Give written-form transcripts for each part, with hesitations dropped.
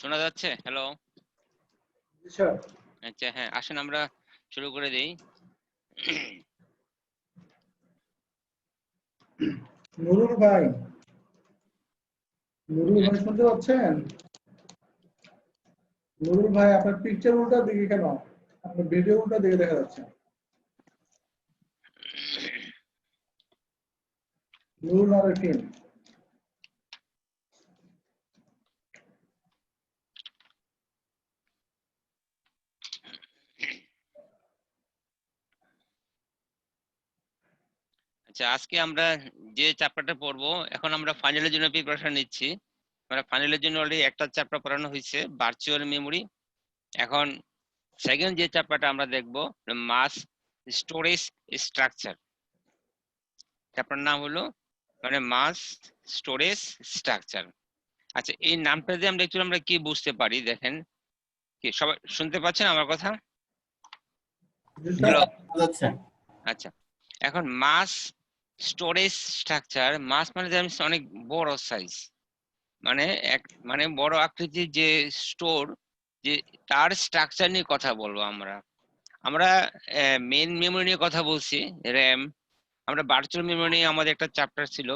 শোনা যাচ্ছে? Hello. Sir আচ্ছা, হ্যাঁ, আসেন আমরা শুরু করে দেই। নুরুল ভাই, নুরুল ভাই শুনতে পাচ্ছেন? নুরুল ভাই, আপনার পিকচার উল্টা দিকে কেন? আপনার ভিডিও উল্টা দিকে দেখা যাচ্ছে। নুরুল আরেফিন, আচ্ছা, আজকে আমরা যে চ্যাপ্টারটা পড়বো, এখন আমরা ফাইনালের জন্য প্রিপারেশন নিচ্ছি। আমরা ফাইনালের জন্য অলরেডি একটা চ্যাপ্টার পড়ানো হয়েছে, ভার্চুয়াল মেমোরি। এখন সেকেন্ড যে চ্যাপ্টারটা আমরা দেখবো, মাস স্টোরেজ স্ট্রাকচার। চ্যাপ্টার নাম হলো মাস স্টোরেজ স্ট্রাকচার। আচ্ছা, এই নামটা দিয়ে আমরা একটু কি বুঝতে পারি দেখেন, কি সবাই শুনতে পাচ্ছেন আমার কথা? হ্যালো। আচ্ছা, এখন মাস স্টোরেজ স্ট্রাকচার, মাস মানে অনেক বড় সাইজ, মানে এক মানে বড় আকৃতির যে স্টোর, যে তার স্ট্রাকচার নিয়ে কথা বলবো আমরা। আমরা মেইন মেমোরি নিয়ে কথা বলছি, র্যাম। আমরা ভার্চুয়াল মেমোরি নিয়ে আমাদের একটা চ্যাপ্টার ছিল।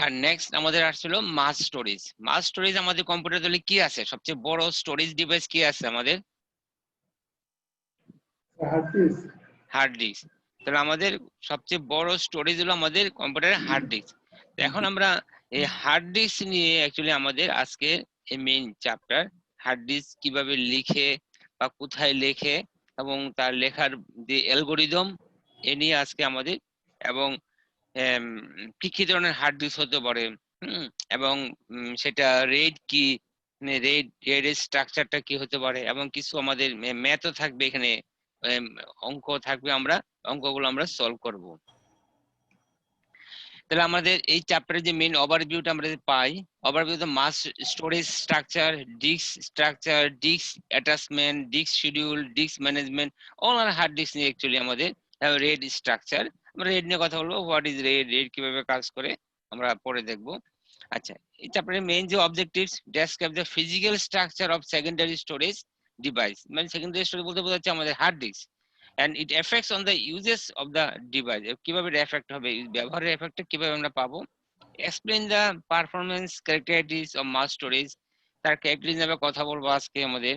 আর নেক্সট আমাদের আসছিল মাস স্টোরেজ। মাস স্টোরেজ আমাদের কম্পিউটার তাহলে কি আছে, সবচেয়ে বড় স্টোরেজ ডিভাইস কি আছে আমাদের? Hard disk. Hard disk. তাহলে আমাদের সবচেয়ে বড় স্টোরেজ হলো আমাদের কম্পিউটারের হার্ড ডিস্ক। এখন আমরা এই হার্ড ডিস্ক নিয়ে অ্যাকচুয়ালি আমাদের আজকে এই মেইন চ্যাপ্টার। হার্ড ডিস্ক কিভাবে লিখে বা কোথায় লেখে এবং তার লেখার যে অ্যালগোরিদম, এ নিয়ে আজকে আমাদের। এবং কি কি ধরনের হার্ড ডিস্ক হতে পারে, এবং সেটা রেড কি, রেড স্ট্রাকচারটা কি হতে পারে, এবং কিছু আমাদের ম্যাথও থাকবে এখানে, অঙ্ক থাকবে, আমরা অঙ্কগুলো আমরা সলভ করব। তাহলে আমাদের এই চ্যাপ্টারের যে মেইন ওভারভিউটা আমরা পাই, ওভারভিউতে mass storage structure, disk attachment, disk schedule, disk management, all are hard disk নিয়ে অ্যাকচুয়ালি আমাদের রেড স্ট্রাকচার। আমরা রেড নিয়ে কথা বলবো, হোয়াট ইজ রেড, রেড কিভাবে কাজ করে আমরা পরে দেখবো। আচ্ছা, এই চ্যাপ্টারের মেইন যে objectives, describe the physical structure of secondary storage device. মানে সেকেন্ডারি স্টোরেজ বলতে বোঝাচ্ছে আমাদের hard disk, and it affects on the uses of the device. কিভাবে এফেক্ট হবে, ব্যবহারের এফেক্টটা কিভাবে আমরা পাবো। Explain the performance characteristics of mass storage, তার ক্যারেক্টারিস্টিক্স নিয়ে কথা বলবো আজকে আমাদের।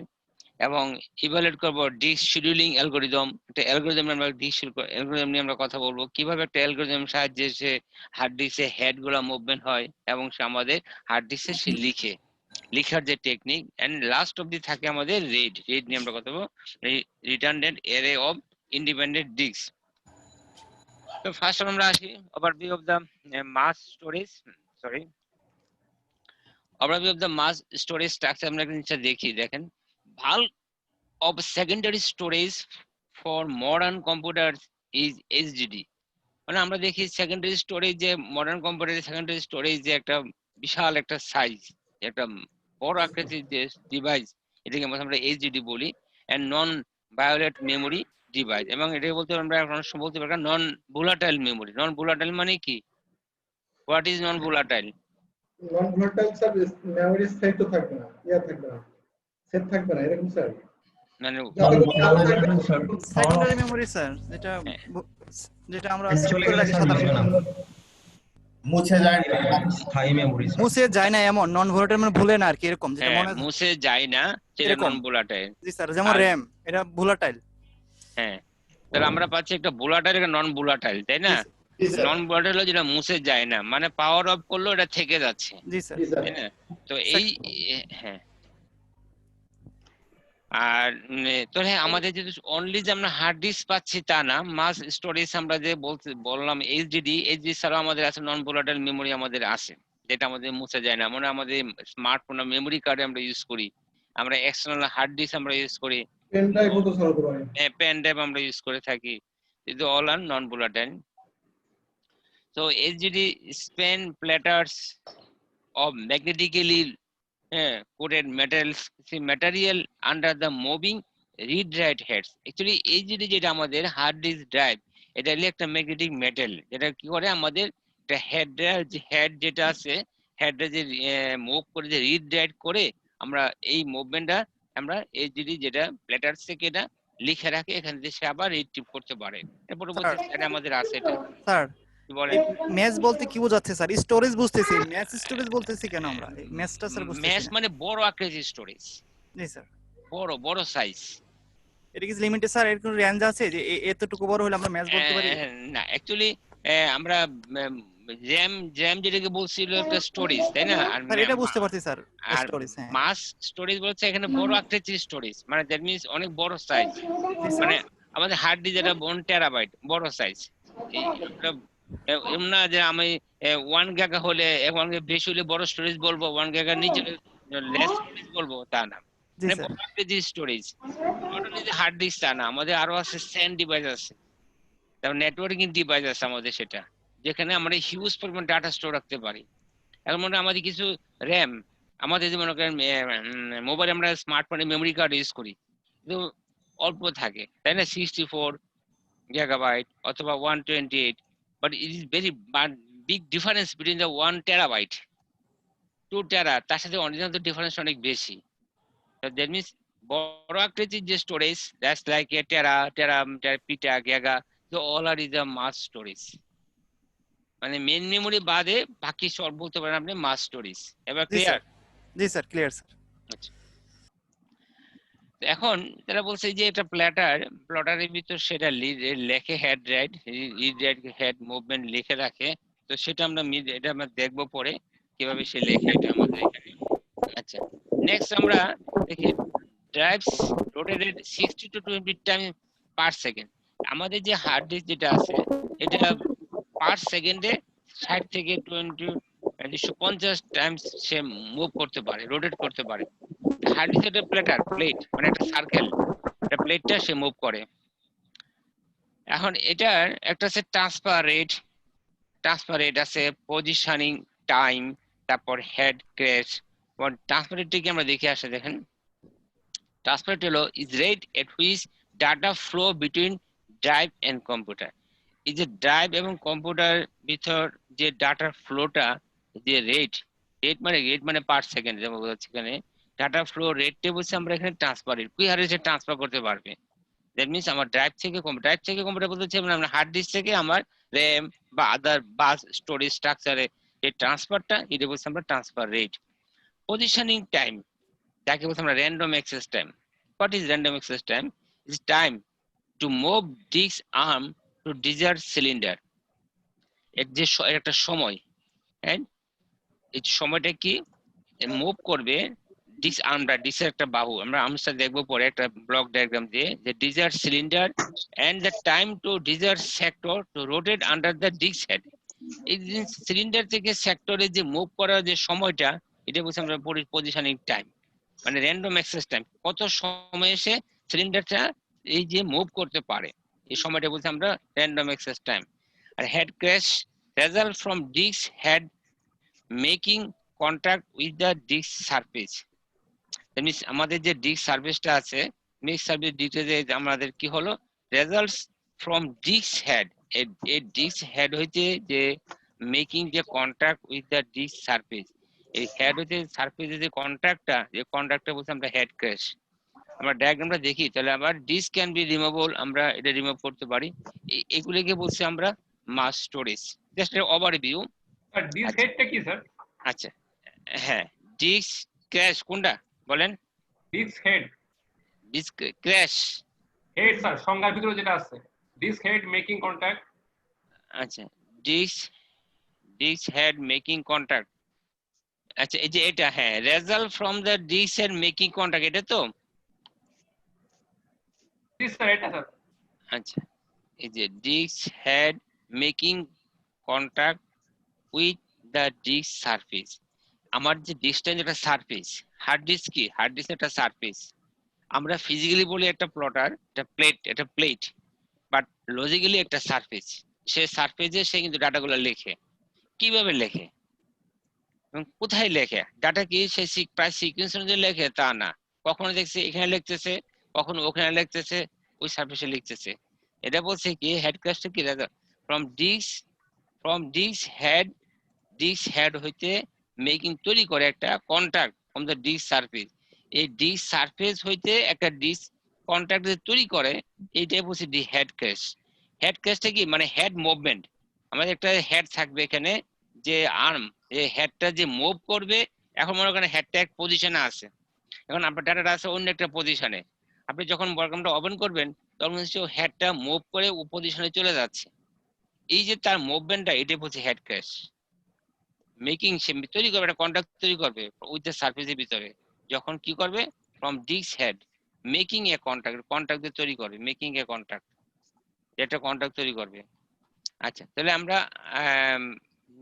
এবং ইভালুয়েট করবো ডিস্ক শিডিউলিং অ্যালগোরিদম, একটা অ্যালগোরিদম আমরা ডিস্ক অ্যালগোরিদম নিয়ে আমরা কথা বলবো, কিভাবে একটা অ্যালগোরিদম সাহায্যে সে হার্ড ডিস্কে হেড গুলো মুভমেন্ট হয় এবং সে আমাদের হার্ড ডিস্কে সে লিখে, লিখার যে টেকনিক। এন্ড লাস্ট অবধি থাকে আমাদের রেড নিয়ে আমরা কথা বলবো, redundant array of independent disk. তো ফার্স্ট আমরা আসি overview of the mass storage, sorry, overview of the mass storage structure. আমরা একটা দেখি, দেখেন, bulk of secondary storage for modern computers is HDD। মানে আমরা দেখি সেকেন্ডারি স্টোরেজ, যে মডার্ন কম্পিউটারের সেকেন্ডারি স্টোরেজ যে একটা বিশাল একটা সাইজ, একটা বড় আকৃতির যে ডিভাইস, এটাকে আমরা এইচডিডি বলি। And non volatile memory device, এবং এটাকে বলতে আমরা অনেক সময় বলতে পারি non volatile memory. Non volatile মানে কি, what is non volatile? Non volatile sir, memory set তো থাকবে না, থাকবে না, সেট থাকবে না, এরকম স্যার। মানে সেকেন্ডারি মেমোরি স্যার, যেটা যেটা আমরা সেভ করে রাখি সাধারণত মুছে যায় না, স্থায়ী মেমোরি। মুছে যায় না এমন, নন ভোলাটাইল মানে ভুলে না আর কি, এরকম যেটা মনে মুছে যায় না সেটা নন ভোলাটাইল। জি স্যার, যেমন র‍্যাম, এটা ভোলাটাইল। হ্যাঁ, তাহলে আমরা পাচ্ছি একটা ভোলাটাইল, একটা নন ভোলাটাইল, তাই না? নন ভোলাটাইল যেটা মুছে যায় না, মানে পাওয়ার অফ করলেও এটা থেকে যাচ্ছে, জি স্যার, তাই না? তো এই, হ্যাঁ, আর তাহলে আমাদের যে অনলি যে আমরা হার্ড ডিস্ক পাচ্ছি তা না, মাস স্টোরেজ আমরা যে বললাম এইচডিডি ছাড়াও আমাদের আছে নন ভোলাটাইল মেমোরি আমাদের আছে, যেটা আমাদের মুছে যায় না। মানে আমাদের স্মার্টফোন মেমোরি কার্ডে আমরা ইউজ করি, আমরা এক্সটার্নাল হার্ড ডিস্ক আমরা ইউজ করি, পেন ড্রাইভ মতো চালাতে পারে, পেন ড্রাইভ আমরা ইউজ করে থাকি, কিন্তু all are non volatile. So HDD span platters of magnetically coated material under the moving read-write heads. Actually HDD যেটা আমাদের হার্ড ডিস্ক ড্রাইভ, এটা হলো একটা ম্যাগনেটিক মেটাল, যেটা কি করে আমাদের একটা হেড যেটা আছে হেডটা যে মুভ করে যে রিড রাইট করে আমরা এই মুভমেন্টটা আমরা এইচডিডি যেটা প্ল্যাটার থেকে এটা লিখে রাখে, এখান থেকে সে আবার রিট্রিভ করতে পারে। এর পরবর্তী স্যার স্লাইডে আমাদের আছে এটা। স্যার কি বলেন? ম্যাচ বলতে কি বোঝাচ্ছে স্যার? স্টোরেজ বুঝতেছি, ম্যাচ স্টোরেজ বলতেছি কেন আমরা? ম্যাচটা স্যার বুঝতেছি ম্যাচ না। মানে বড় আকৃতির স্টোরেজ, জি স্যার। বড় বড় সাইজ। এটা কি লিমিটেড স্যার? এর কোনো রেঞ্জ আছে যে এতটুকু বড় হলে আমরা ম্যাচ বলতে পারি? না অ্যাকচুয়ালি আমরা জ্যাম জ্যাম যেটাকে বলছিল একটা স্টোরেজ, তাই না? আর স্যার এটা বুঝতে পারছি স্যার, আর স্টোরেজ। হ্যাঁ মাস স্টোরেজ বলছে এখানে বড় আকৃতির স্টোরেজ, মানে দ্যাট মিন্স অনেক বড় সাইজ। জি স্যার। মানে আমাদের হার্ড ডিস্ক যেটা 1 টেরাবাইট বড় সাইজ। এমন না যে আমি 1 গিগা হলে 1 গিগা বেশি হলে বড় স্টোরেজ বলবো, 1 গিগার নিচে লেস স্টোরেজ বলবো, তা না। জি মানে স্যার। বড় আকৃতির স্টোরেজ টোটালি যে হার্ড ডিস্ক তা না, আমাদের আরো আছে স্যান্ড ডিভাইস আছে, তারপর নেটওয়ার্কিং ডিভাইস আছে আমাদের, সেটা যেখানে আমরা হিউজ পরিমাণ ডাটা স্টোর রাখতে পারি। এখন মনে হয় আমাদের কিছু র্যাম, আমাদের যে মনে করেন মোবাইল আমরা স্মার্টফোনে মেমরি কার্ড ইউজ করি, কিন্তু অল্প থাকে, তাই না? 64 gigabyte অথবা 128, but it is very big difference between the 1 terabyte 2 টেরা, তার সাথে অরিজিনাল তো ডিফারেন্স অনেক বেশি। দ্যাট মিনস বড় আকৃতির যে স্টোরেজ, দ্যাটস লাইক এ টেরা পিটা giga, so all are is a mass storage, মানে মেন মেমরি বাদে বাকি সব বলতে পারেন আপনি মাস স্টোরেজ। এবার জি স্যার। ক্লিয়ার? জি স্যার, ক্লিয়ার স্যার। আচ্ছা, এখন তারা বলছে যে এটা প্লটারের ভিতর সেটা লেখে head right, read write head movement লিখে রাখে। তো সেটা এটা আমরা দেখবো পরে কিভাবে সে লেখে এটা আমাদের এখানে। আচ্ছা, নেক্সট আমরা দেখি drives rotated 60 to 20 time per second. আমাদের যে হার্ড ডিস্ক যেটা আছে এটা পার সেকেন্ডে 60 থেকে 250 টাইমস সে মুভ করতে পারে, রোটেট করতে পারে। হার্ড ডিস্ক একটা প্লেট মানে একটা সার্কেল, এটা প্লেটটা সে মুভ করে। এখন এটার একটা আছে ট্রান্সফার রেট আছে, পজিশনিং টাইম, তারপর হেড ক্র্যাশ। ট্রান্সফার রেটটাকে আমরা দেখে আসে, দেখেন ট্রান্সফার রেট হলো is rate at which data flow between drive and computer. এই যে ড্রাইভ এবং কম্পিউটার ভিতর যে ডাটার ফ্লোটা, যে রেট মানে পার সেকেন্ড, যেমন বোঝাচ্ছে এখানে ডাটা ফ্লো রেটটা বলছে আমরা এখানে ট্রান্সফার রেট, কি হারে সে ট্রান্সফার করতে পারবে। দ্যাট মিনস আমার ড্রাইভ থেকে কম্পিউটার বলতে হচ্ছে আমরা হার্ড ডিস্ক থেকে আমার র্যাম বা আদার বাস স্টোরেজ স্ট্রাকচারে যে ট্রান্সফারটা, এটা বলছে আমরা ট্রান্সফার রেট। পজিশনিং টাইম, যাকে বলছে আমরা random access time. What is random access time? Is time to move disk arm to desired cylinder. এর যে একটা সময়, হ্যাঁ, এই সময়টা কি মুভ করবে ডিস্ক আর্মটা, ডিস্কের একটা বাহু, আমরা আর্মসটা দেখবো পরে একটা ব্লক ডায়াগ্রাম দিয়ে, যে desired cylinder and the time to desired sector to rotate under the disk head. এই যে সিলিন্ডার থেকে সেক্টরে যে মুভ করার যে সময়টা, এটা বলছে আমরা পজিশনিং টাইম, মানে র্যান্ডম অ্যাক্সেস টাইম, কত সময় এসে সিলিন্ডারটা এই যে মুভ করতে পারে, এই সময়টা বলছে আমরা র্যান্ডম অ্যাক্সেস টাইম। আর head crash result from disk head making contact with the disk surface. আমাদের যে ডিস্ক সারফেসটা আছে, ডিস্ক সারফেস ডিটেলে আমাদের কি হলো, রেজাল্টস ফ্রম ডিস্ক হেড, এই ডিস্ক হেড হইতে যে মেকিং যে contact with the disk surface, এই হেড হইতে সারফেসের যে কন্ট্যাক্টটা বলছে আমরা হেড ক্র্যাশ। আমরা ডায়াগ্রামটা দেখি তাহলে আবার ডিস্ক ক্যান বি রিমুভেবল, আমরা এটা রিমুভ করতে পারি। এগুলিকে বলছে আমরা মাস স্টোরেজ। Just overview. আর ডিস্ক হেডটা কি স্যার? আচ্ছা, হ্যাঁ, ডিস্ক ক্র্যাশ কোনটা বলেন? Disk head, disk crash. Head sir সংজ্ঞার ভিতরে যেটা আছে, ডিস্ক হেড মেকিং কন্টাক্ট। আচ্ছা, ডিস্ক হেড মেকিং কন্টাক্ট। আচ্ছা, এই যে এটা, হ্যাঁ, result from the disk head making contact, এটা তো। জি স্যার, এটা স্যার। আচ্ছা, এই যে disk head making contact with the disk surface. আমার যে ডিস্কটা যেটা সারফেস, হার্ড ডিস্ক কি, হার্ড ডিস্ক একটা সারফেস। আমরা ফিজিক্যালি বলি একটা প্লটার, একটা প্লেট, বাট লজিক্যালি একটা সারফেস। সে সারফেসে সে কিন্তু ডাটাগুলো লেখে। কিভাবে লেখে এবং কোথায় লেখে? ডাটা কি সে প্রায় সিকোয়েন্স অনুযায়ী লেখে তা না, কখনো দেখছে এখানে লিখতেছে, কখনো ওখানে লিখতেছে, ওই সারফেসে লিখতেছে। এটা বলছে কি হেড ক্লাসটা কি ফ্রম ডিস্ক হেড হইতে মেকিং তৈরি করে একটা contact from the disk surface. এই ডিস্ক সারফেস হইতে একটা ডিস্ক কন্টাক্ট যে তৈরি করে, এইটাই বলছে দি হেড ক্র্যাশ। হেড ক্র্যাশটা কি মানে হেড মুভমেন্ট। আমাদের একটা হেড থাকবে এখানে, যে আর্ম, এই হেডটা যে মুভ করবে। এখন মনে করেন হেডটা এক পজিশনে আছে, এখন আপনার ডাটাটা আছে অন্য একটা পজিশনে। আপনি যখন প্রোগ্রামটা ওপেন করবেন তখন হচ্ছে হেডটা মুভ করে ও পজিশনে চলে যাচ্ছে। এই যে তার মুভমেন্টটা, এটাই বলছে হেড ক্র্যাশ। মেকিং সে তৈরি করবে, একটা কন্টাক্ট তৈরি করবে উইথ দ্য সারফেসের ভিতরে। যখন কি করবে from disk head making a contact, contact তৈরি করবে, মেকিং এ কন্টাক্ট, একটা কন্টাক্ট তৈরি করবে। আচ্ছা, তাহলে আমরা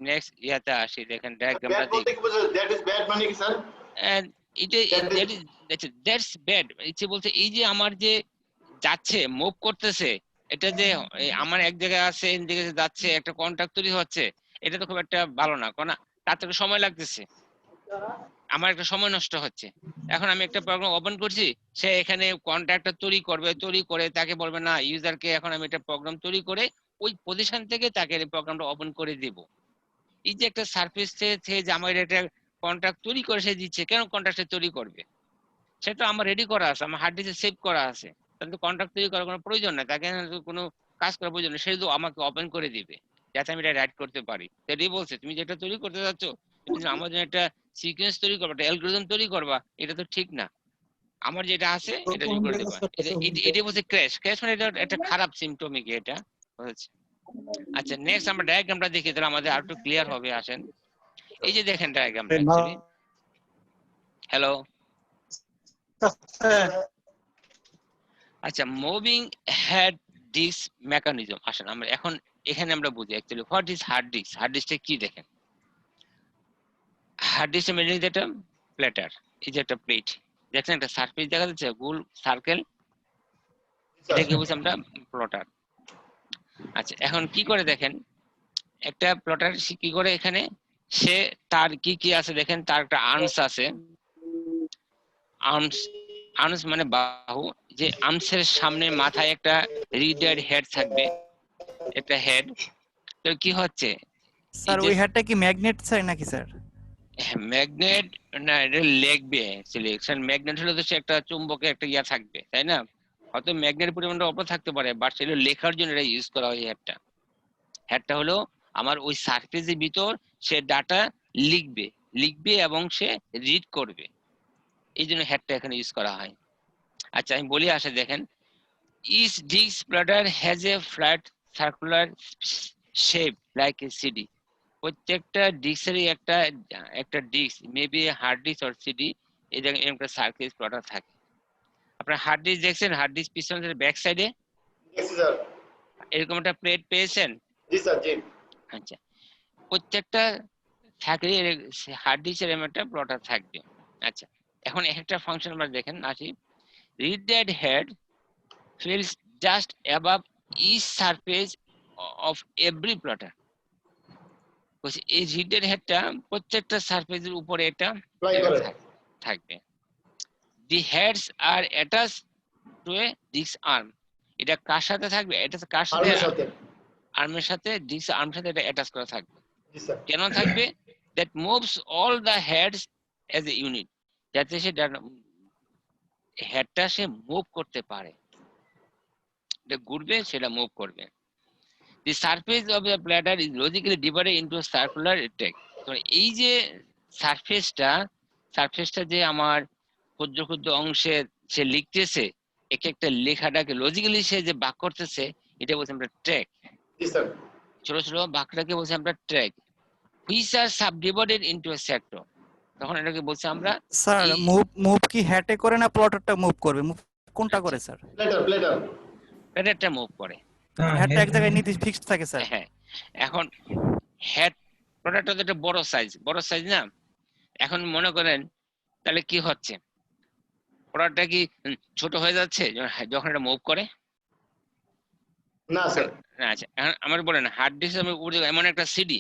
নেক্সট ইয়াতে আসি। দেখেন ডায়াগ্রামটা ব্যাড বলতে কি বোঝায়? দ্যাট ইজ ব্যাড মানে কি স্যার? এটা দ্যাটস ব্যাড। ইচ্ছে বলতে এই যে আমার যে যাচ্ছে মুভ করতেছে, এটা যে আমার এক জায়গায় আছে এক জায়গায় যাচ্ছে, একটা কন্টাক্ট তৈরি হচ্ছে, এটা তো খুব একটা ভালো না, কারণ তার থেকে সময় লাগতেছে, আমার একটা সময় নষ্ট হচ্ছে। এখন আমি একটা প্রোগ্রাম ওপেন করছি, সে এখানে কন্ট্যাক্টটা তৈরি করবে, তৈরি করে তাকে বলবে না ইউজারকে এখন আমি একটা প্রোগ্রাম তৈরি করে ওই পজিশন থেকে তাকে এই প্রোগ্রামটা ওপেন করে দিব। এই যে একটা সার্ফেস থেকে যে আমার একটা কন্ট্যাক্ট তৈরি করে সে দিচ্ছে, কেন কন্ট্যাক্টটা তৈরি করবে? সেটা আমার রেডি করা আছে, আমার হার্ড ডিস্কে সেভ করা আছে, তাহলে কন্ট্যাক্ট তৈরি করার কোনো প্রয়োজন নাই, তাকে কোনো কাজ করার প্রয়োজন নেই, সে তো আমাকে ওপেন করে দিবে যাতে আমি এটা রাইট করতে পারি। এটাই বলছে তুমি যেটা তৈরি করতে যাচ্ছ, তুমি যে আমার জন্য একটা সিকোয়েন্স তৈরি করবা, একটা অ্যালগরিদম তৈরি করবা, এটা তো ঠিক না। আমার যেটা আছে এটা তুমি করে দেবা। এটাই বলছে ক্র্যাশ। ক্র্যাশ মানে এটা একটা খারাপ সিম্পটমিক, এটা হচ্ছে। আচ্ছা, নেক্সট আমরা ডায়াগ্রামটা দেখি, তাহলে আমাদের আর একটু ক্লিয়ার হবে। আসেন, এই যে দেখেন ডায়াগ্রামটা অ্যাকচুয়ালি। হ্যালো, আচ্ছা, মুভিং হেড ডিস্ক মেকানিজম। আসেন আমরা এখন এখানে আমরা বুঝি actually what is hard disk. Hard ডিস্কটা কি দেখেন, হার্ড ডিস্কের মেনলি যেটা প্লেটার, এই যে একটা প্লেট দেখছেন, একটা সারফেস দেখা যাচ্ছে গোল সার্কেল, এটাকে বলছি আমরা প্লটার। আচ্ছা, এখন কি করে দেখেন একটা প্লটার কি করে, এখানে সে তার কি কি আছে দেখেন, তার একটা আর্মস আছে, আর্মস, আর্মস মানে বাহু, যে আর্মসের সামনে মাথায় একটা রিডার হেড থাকবে, একটা হেড। তো কি হচ্ছে স্যার ওই হেডটা কি ম্যাগনেট স্যার নাকি স্যার? ম্যাগনেট না, এটা লেখবে সিলেকশন। ম্যাগনেট হলে তো সে একটা চুম্বকে একটা ইয়া থাকবে, তাই না? হয়তো ম্যাগনেটের পরিমাণটা অল্প থাকতে পারে, বাট সেটা লেখার জন্য এটা ইউজ করা হয়। হেডটা, হেডটা হলো আমার ওই সার্ফেসের ভিতর সে ডাটা লিখবে, লিখবে এবং সে রিড করবে, এই জন্য হেডটা এখানে ইউজ করা হয়। আচ্ছা, আমি বলি আসে দেখেন, each disk platter has a flat circular shape like a CD. প্রত্যেকটা ডিস্কেরই একটা একটা disk, maybe hard disk or CD, এই যে একটা সার্কেল প্লটার থাকে। আপনার হার্ড ডিস্ক দেখছেন, হার্ড ডিস্ক পিছনের ব্যাক সাইডে জি স্যার। এরকম একটা প্লেট পেয়েছেন? জি স্যার, জি। আচ্ছা, প্রত্যেকটা থাকলে হার্ড ডিস্কের এরকম একটা প্লটার থাকবে। আচ্ছা, এখন একটা ফাংশন আমরা দেখেন আসি। Read that head fills just above each surface of every plotter. বলছি এই রিডের হেডটা প্রত্যেকটা সারফেসের উপরে এটা ফ্লাই করে। থাকবে। The heads are attach to a disk arm. এটা কার সাথে থাকবে? এটা কার সাথে? আর্মের সাথে। আর্মের সাথে, ডিস্ক আর্মের সাথে এটা অ্যাটাচ করা থাকবে। জি স্যার। কেন থাকবে? That moves all the heads as a unit, যাতে সে হেডটা সে মুভ করতে পারে, এটা ঘুরবে, সেটা মুভ করবে। The surface of the platter is logically divided into a circular track. তো এই যে সারফেসটা যে আমার ক্ষুদ্র ক্ষুদ্র অংশে সে লিখতেছে, এক একটা লেখাটাকে লজিক্যালি সে যে ভাগ করতেছে, এটা বলছি আমরা ট্র্যাক। জি স্যার। ছোট ছোট ভাগটাকে বলছি আমরা track, which are subdivided into a sector. তখন এটাকে বলছি আমরা স্যার মুভ কি হেডে করে না প্লটারটা মুভ করবে? মুভ কোনটা করে স্যার? প্লেটার। প্লেটারটা মুভ করে, হেডটা এক জায়গায় নির্দিষ্ট ফিক্সড থাকে স্যার। হ্যাঁ। এখন হেড প্রোডাক্টটা তো একটা বড় সাইজ না। এখন মনে করেন তাহলে কি হচ্ছে, প্রোডাক্টটা কি ছোট হয়ে যাচ্ছে যখন এটা মুভ করে? না স্যার। আচ্ছা, এখন আমার বলেন হার্ড ডিস্ক এমন একটা সিডি,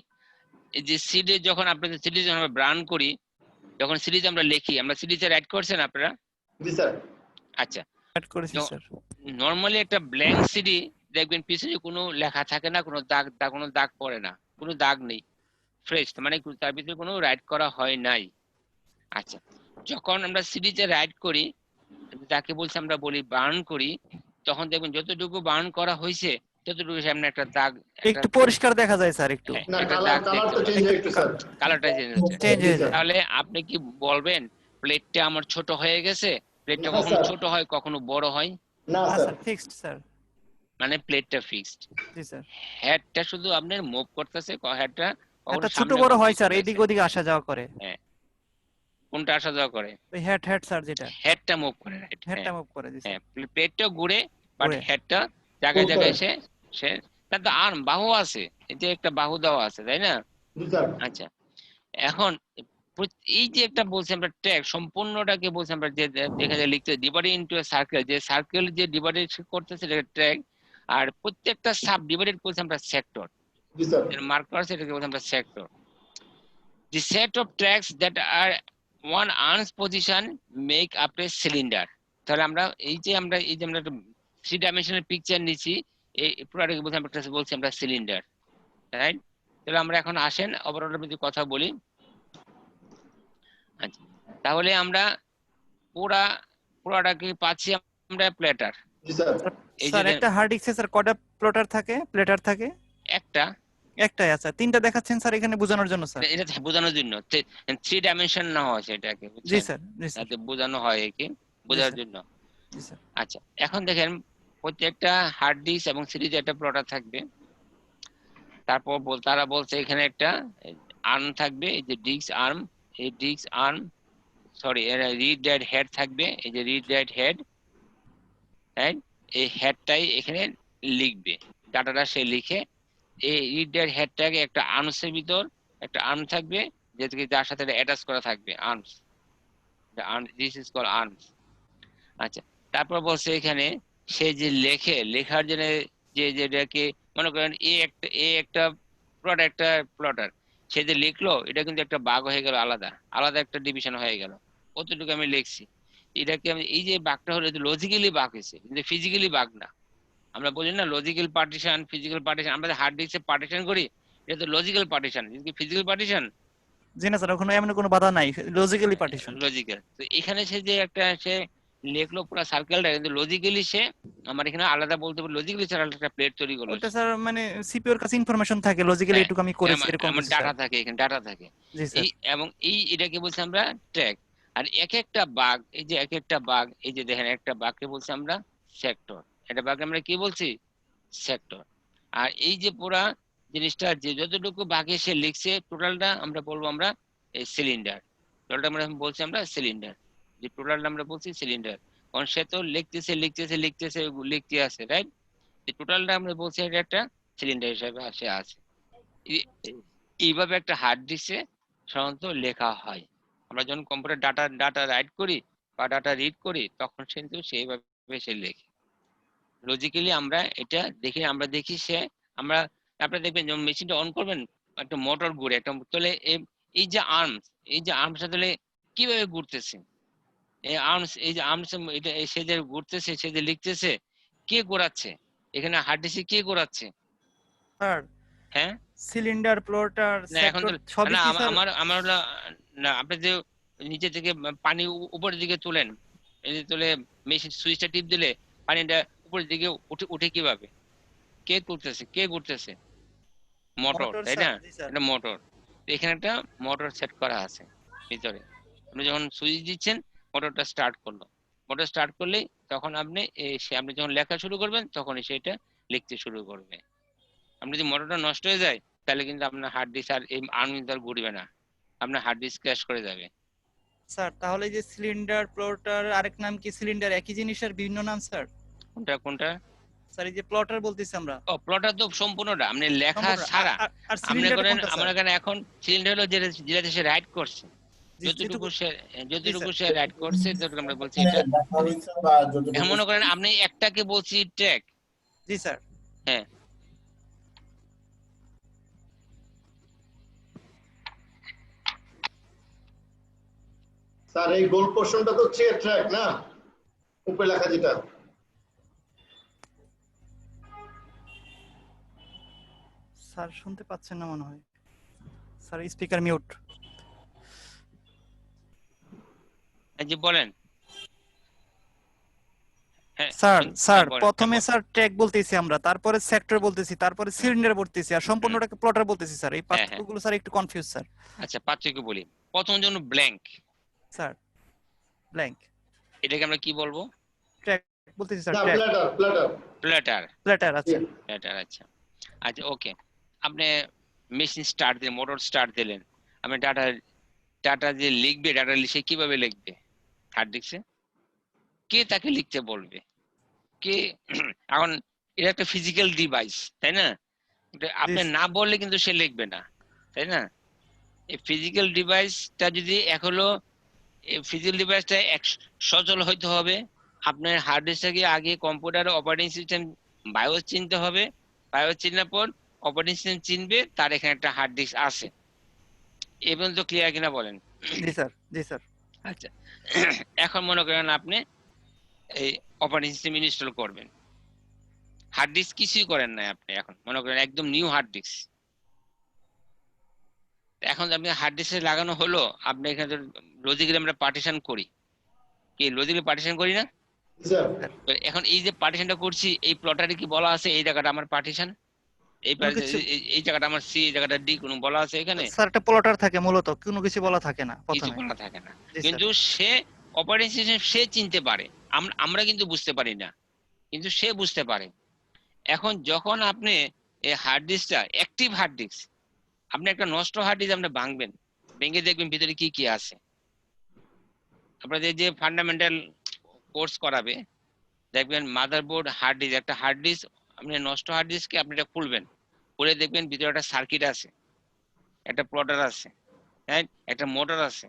এই যে সিডি যখন আপনাদের সিডি যখন আমরা ব্রান করি, যখন সিডিতে আমরা লিখি, আমরা সিডিতে রাইট করছেন আপনারা? জি স্যার। আচ্ছা, অ্যাড করেছি স্যার। নরমালি একটা ব্ল্যাঙ্ক সিডি দেখবেন পিছনে কোনো লেখা থাকে না, কোনো দাগ পড়ে না, কোনো দাগ নেই, ফ্রেশ, মানে তার ভিতরে কোনো রাইট করা হয় নাই। আচ্ছা, যখন আমরা সিরিজে রাইট করি, যাকে বলছি আমরা বলি বার্ন করি, তখন দেখবেন যতটুকু বার্ন করা হয়েছে ততটুকু সামনে একটা দাগ, একটু পরিষ্কার দেখা যায় স্যার, একটু হ্যাঁ, না একটা কালার দাগ কালার দেখতে তো পাই। চেঞ্জ হয় একটু স্যার। কালারটা চেঞ্জ হচ্ছে। চেঞ্জ জি হয়ে স্যার। যায়। তাহলে আপনি কি বলবেন প্লেটটা আমার ছোট হয়ে গেছে? প্লেটটা না, কখনো স্যার। ছোট হয়, কখনো বড় হয়, না না স্যার। Sir, fixed sir. মানে প্লেটটা ফিক্সড। জি স্যার। হেডটা শুধু আপনার মুভ করতেছে, হেডটা কখনো একটা ছোট সামনে বড় কখনো হয় স্যার, পিছনে এদিক আছে। ওদিক আসা যাওয়া করে। হ্যাঁ, কোনটা আসা যাওয়া করে? ওই হেড হেড স্যার, যেটা হেডটা মুভ করে, রাইট। হেডটা মুভ করে। জি হ্যাঁ, স্যার। প্লেটটা ঘুরে, বাট ঘুরে। হেডটা জায়গায় Move জায়গায় করে। সে তার তো আর্ম, বাহু আছে, এই যে একটা বাহু দেওয়া আছে, তাই না? জি স্যার। আচ্ছা, এখন এই যে একটা বলছি আমরা ট্র্যাক, সম্পূর্ণটাকে বলছি আমরা যে যেখানে লিখতে ডিভাইড ইনটু এ সার্কেল, যে সার্কেল যে ডিভাইডেড করতেছে এটা ট্র্যাক, আর প্রত্যেকটা সাব ডিভাইডেড করছি আমরা সেক্টর। জি স্যার। এর মার্ক করা আছে, এটাকে বলছি আমরা sector. The set of tracks that are one arm's position make up a cylinder. তাহলে আমরা এই যে আমরা 3 ডাইমেনশনাল পিকচার নিছি, এই পুরোটাকে বলছি আমরা সিলিন্ডার, রাইট? তাহলে আমরা এখন আসেন ওভারঅল যদি কথা বলি। আচ্ছা, তাহলে আমরা পুরাটাকে পাচ্ছি আমরা প্লেটার। জি স্যার। এই যে স্যার একটা হার্ড ডিস্কে স্যার কয়টা প্লটার থাকে, প্লেটার থাকে? একটা, একটাই আছে। তিনটা দেখাচ্ছেন স্যার এখানে বোঝানোর জন্য স্যার। এটা বোঝানোর জন্য 3 ডাইমেনশন না হয় সেটাকে, জি বুঝছেন? স্যার। জি স্যার। যাতে বোঝানো হয় কি, বোঝার স্যার। জন্য। জি স্যার। আচ্ছা, এখন দেখেন প্রত্যেকটা হার্ড ডিস্ক এবং সিরিজে একটা প্লটার থাকবে। তারপর তারা বলছে এখানে একটা আর্ম থাকবে, এই যে ডিস্ক আর্ম, এই disk arm, sorry read write head থাকবে, এই যে রিড রাইট হেড, রাইট? এই হেডটাই এখানে লিখবে, ডাটাটা সে লিখে। এই রিড রাইট হেডটাকে একটা আর্মসের ভিতর একটা আর্ম থাকবে, যেটাকে যার সাথে অ্যাটাচ করা থাকবে, arms, this is call arms. আচ্ছা, তারপর বলছে এখানে সে যে লেখার জন্য যে যেটাকে মনে করেন একটা প্লটার, সে যে লিখলো এটা কিন্তু একটা বাগ হয়ে গেল, আলাদা আলাদা একটা ডিভিশন হয়ে গেল, কতটুকু আমি লিখছি। এটাকে আমি এই যে বাগটা হলো লজিক্যালি বাগ হয়েছে, কিন্তু ফিজিক্যালি বাগ না। আমরা বলি না লজিক্যাল পার্টিশন, ফিজিক্যাল পার্টিশন, আমরা হার্ড ডিস্কে পার্টিশন করি, এটা তো লজিক্যাল পার্টিশন, কিন্তু ফিজিক্যাল পার্টিশন জি না স্যার, ওখানে এমন কোনো বাধা নাই, লজিক্যালি পার্টিশন। লজিক্যাল। তো এখানে সে যে একটা সে লিখলো পুরো সার্কেলটা, কিন্তু লজিক্যালি সে আমার এখানে আলাদা বলতে পারে, লজিক্যালি সে আলাদা একটা প্লেট তৈরি করলো। ওটা স্যার মানে সিপিইউর কাছে ইনফরমেশন থাকে, লজিক্যালি হ্যাঁ, এটুকু আমি করেছি এরকম আমার কিছু ডাটা স্যার। থাকে, এখানে ডাটা থাকে। জি স্যার। এই এবং এই এটাকে বলছি আমরা ট্র্যাক। আর এক একটা বাগ, এই যে এক একটা বাগ, এই যে দেখেন একটা বাগকে বলছি আমরা সেক্টর, এটা বাগকে আমরা কি বলছি? সেক্টর। আর এই যে পুরা জিনিসটা যে যতটুকু বাগে সে লিখছে টোটালটা আমরা বলবো আমরা এই সিলিন্ডার, টোটালটা আমরা বলছি আমরা সিলিন্ডার, যে টোটালটা আমরা বলছি সিলিন্ডার। কারণ সে তো লিখতে আছে, রাইট? এই টোটালটা আমরা বলছি এটা একটা সিলিন্ডার হিসাবে আছে। এইভাবে একটা হার্ড ডিস্কে সাধারণত লেখা হয়। আমরা যখন কম্পিউটার ডাটা রাইট করি বা ডাটা রিড করি, তখন কিন্তু সেইভাবে সে লেখে। লজিক্যালি আমরা এটা দেখি, আমরা দেখি সে আমরা আপনারা দেখবেন যখন মেশিনটা অন করবেন, একটা মোটর ঘুরে, একটা তাহলে এই যে আর্মস, এই যে আর্মসটা তাহলে কিভাবে ঘুরতেছে, এই যে আর্মস, এটা সে যে ঘুরতেছে, সে যে লিখতেছে, কে ঘোরাচ্ছে এখানে হার্ড ডিস্কে, কে ঘোরাচ্ছে? স্যার হ্যাঁ, সিলিন্ডার, প্লটার, না এখন সেক্টর তো সবই না, কি স্যার? আমার হলো না, আপনি যে নিচে থেকে পানি উপরের দিকে তুলেন, এই যে তুলে মেশিন সুইচটা টিপ দিলে পানিটা উপরের দিকে উঠে কিভাবে? কে করতেছে, কে ঘুরতেছে? মোটর, মোটর তাই স্যার। না? জি স্যার। এটা মোটর। এখানে একটা মোটর সেট করা আছে ভিতরে। আপনি যখন সুইচ দিচ্ছেন, মোটরটা স্টার্ট করলো, মোটর স্টার্ট করলেই তখন আপনি আপনি যখন লেখা শুরু করবেন তখন সেটা লিখতে শুরু করবে। আপনি যদি মোটরটা নষ্ট হয়ে যায়, তাহলে কিন্তু আপনার হার্ড ডিস্ক আর এই আর্ম কিন্তু আর ঘুরবে না, আপনার হার্ড ডিস্ক ক্র্যাশ করে যাবে। স্যার তাহলে এই যে সিলিন্ডার, প্লটার, আরেক নাম কি সিলিন্ডার, একই জিনিসের বিভিন্ন নাম স্যার? কোনটা কোনটা? স্যার এই যে প্লটার বলতেছি আমরা, ও, প্লটার তো সম্পূর্ণটা আপনি লেখা সম্পূর্ণ। ছাড়া। আর আপনি সিলিন্ডার করেন কোনটা আমার স্যার? এখানে এখন সিলিন্ডার হলো যেটা সে রাইট করছে, যেটুকু। যতটুকু স্যার। সে রাইট করছে ততটুকু আমরা বলছি এটা। দেখা হয়েছে বা যতটুকু এখন মনে করেন আপনি একটাকে বলছি ট্র্যাক। জি স্যার। হ্যাঁ, স্যার এই গোল পোর্শনটা তো হচ্ছে ট্র্যাক না, উপরে লেখা যেটা। স্যার শুনতে পাচ্ছেন না মনে হয়। Sir speaker mute. জি বলেন। হ্যাঁ স্যার স্যার বলেন, প্রথমে বলেন। স্যার ট্র্যাক বলতেছি আমরা, তারপরে সেক্টর বলতেছি, তারপরে সিলিন্ডার বলতেছি, আর সম্পূর্ণটাকে প্লটার বলতেছি স্যার। এই হ্যাঁ, হ্যাঁ। পার্থক্যগুলো স্যার একটু কনফিউজ স্যার। আচ্ছা পার্থক্য বলি। প্রথম জন্য ব্ল্যাঙ্ক, স্যার ব্ল্যাঙ্ক এটাকে আমরা কি বলবো? ট্র্যাক বলতেছি স্যার, না, ট্র্যাক প্ল্যাটার প্ল্যাটার। প্ল্যাটার। আচ্ছা প্ল্যাটার, আচ্ছা। আচ্ছা ওকে, আপনি মেশিন স্টার্ট দিলেন, মোটর স্টার্ট দিলেন, আপনি ডাটা যে লিখবে, ডাটা সে কিভাবে লিখবে? হার্ড ডিস্কে কে তাকে লিখতে বলবে? কে? এখন এটা একটা ফিজিক্যাল ডিভাইস, তাই না? আপনি জি, না বললে কিন্তু সে লিখবে না, তাই না? এই ফিজিক্যাল ডিভাইসটা যদি হলো, এই ফিজিক্যাল ডিভাইসটা সচল হইতে হবে, আপনার হার্ড ডিস্কটাকে আগে কম্পিউটার অপারেটিং সিস্টেম বায়োস চিনতে হবে, বায়োস চিনার পর অপারেটিং সিস্টেম চিনবে তার এখানে একটা হার্ড ডিস্ক আছে। এই পর্যন্ত ক্লিয়ার কিনা বলেন? জি স্যার, জি স্যার। আচ্ছা, এখন মনে করেন আপনি এই অপারেটিং সিস্টেম ইনস্টল করবেন, হার্ড ডিস্ক কিছুই করেন না আপনি, এখন মনে করেন একদম নিউ হার্ড ডিস্ক। এখন আপনি হার্ড ডিস্কে লাগানো হলো, আপনি এখানে লজিক্যালি আমরা পার্টিশন করি, কি লজিক্যালি পার্টিশন করি না? স্যার। তো এখন এই যে পার্টিশনটা করছি, এই প্লটারে কি বলা আছে এই জায়গাটা আমার পার্টিশন, এই কোনো কিছু এই জায়গাটা আমার সি, এই জায়গাটা ডি, কোনো বলা আছে এখানে? স্যার একটা প্লটার থাকে মূলত, কোনো কিছু বলা থাকে না কিছু প্রথমে। বলা থাকে না। জি স্যার। কিন্তু সে অপারেটিং সিস্টেম সে চিনতে পারে, আমরা কিন্তু বুঝতে পারি না, কিন্তু সে বুঝতে পারে। এখন যখন আপনি এই হার্ড ডিস্কটা অ্যাক্টিভ হার্ড ডিস্ক, আপনি একটা নষ্ট হার্ড ডিস্ক আপনি ভাঙবেন, ভেঙে দেখবেন ভিতরে কি কি আছে। আপনাদের যে ফান্ডামেন্টাল কোর্স করাবে, দেখবেন মাদারবোর্ড, হার্ড ডিস্ক, একটা হার্ড ডিস্ক আপনি নষ্ট হার্ড ডিস্ককে আপনি এটা খুলবেন, খুলে দেখবেন ভিতরে একটা সার্কিট আছে, একটা প্লটার আছে, হ্যাঁ, একটা মোটর আছে,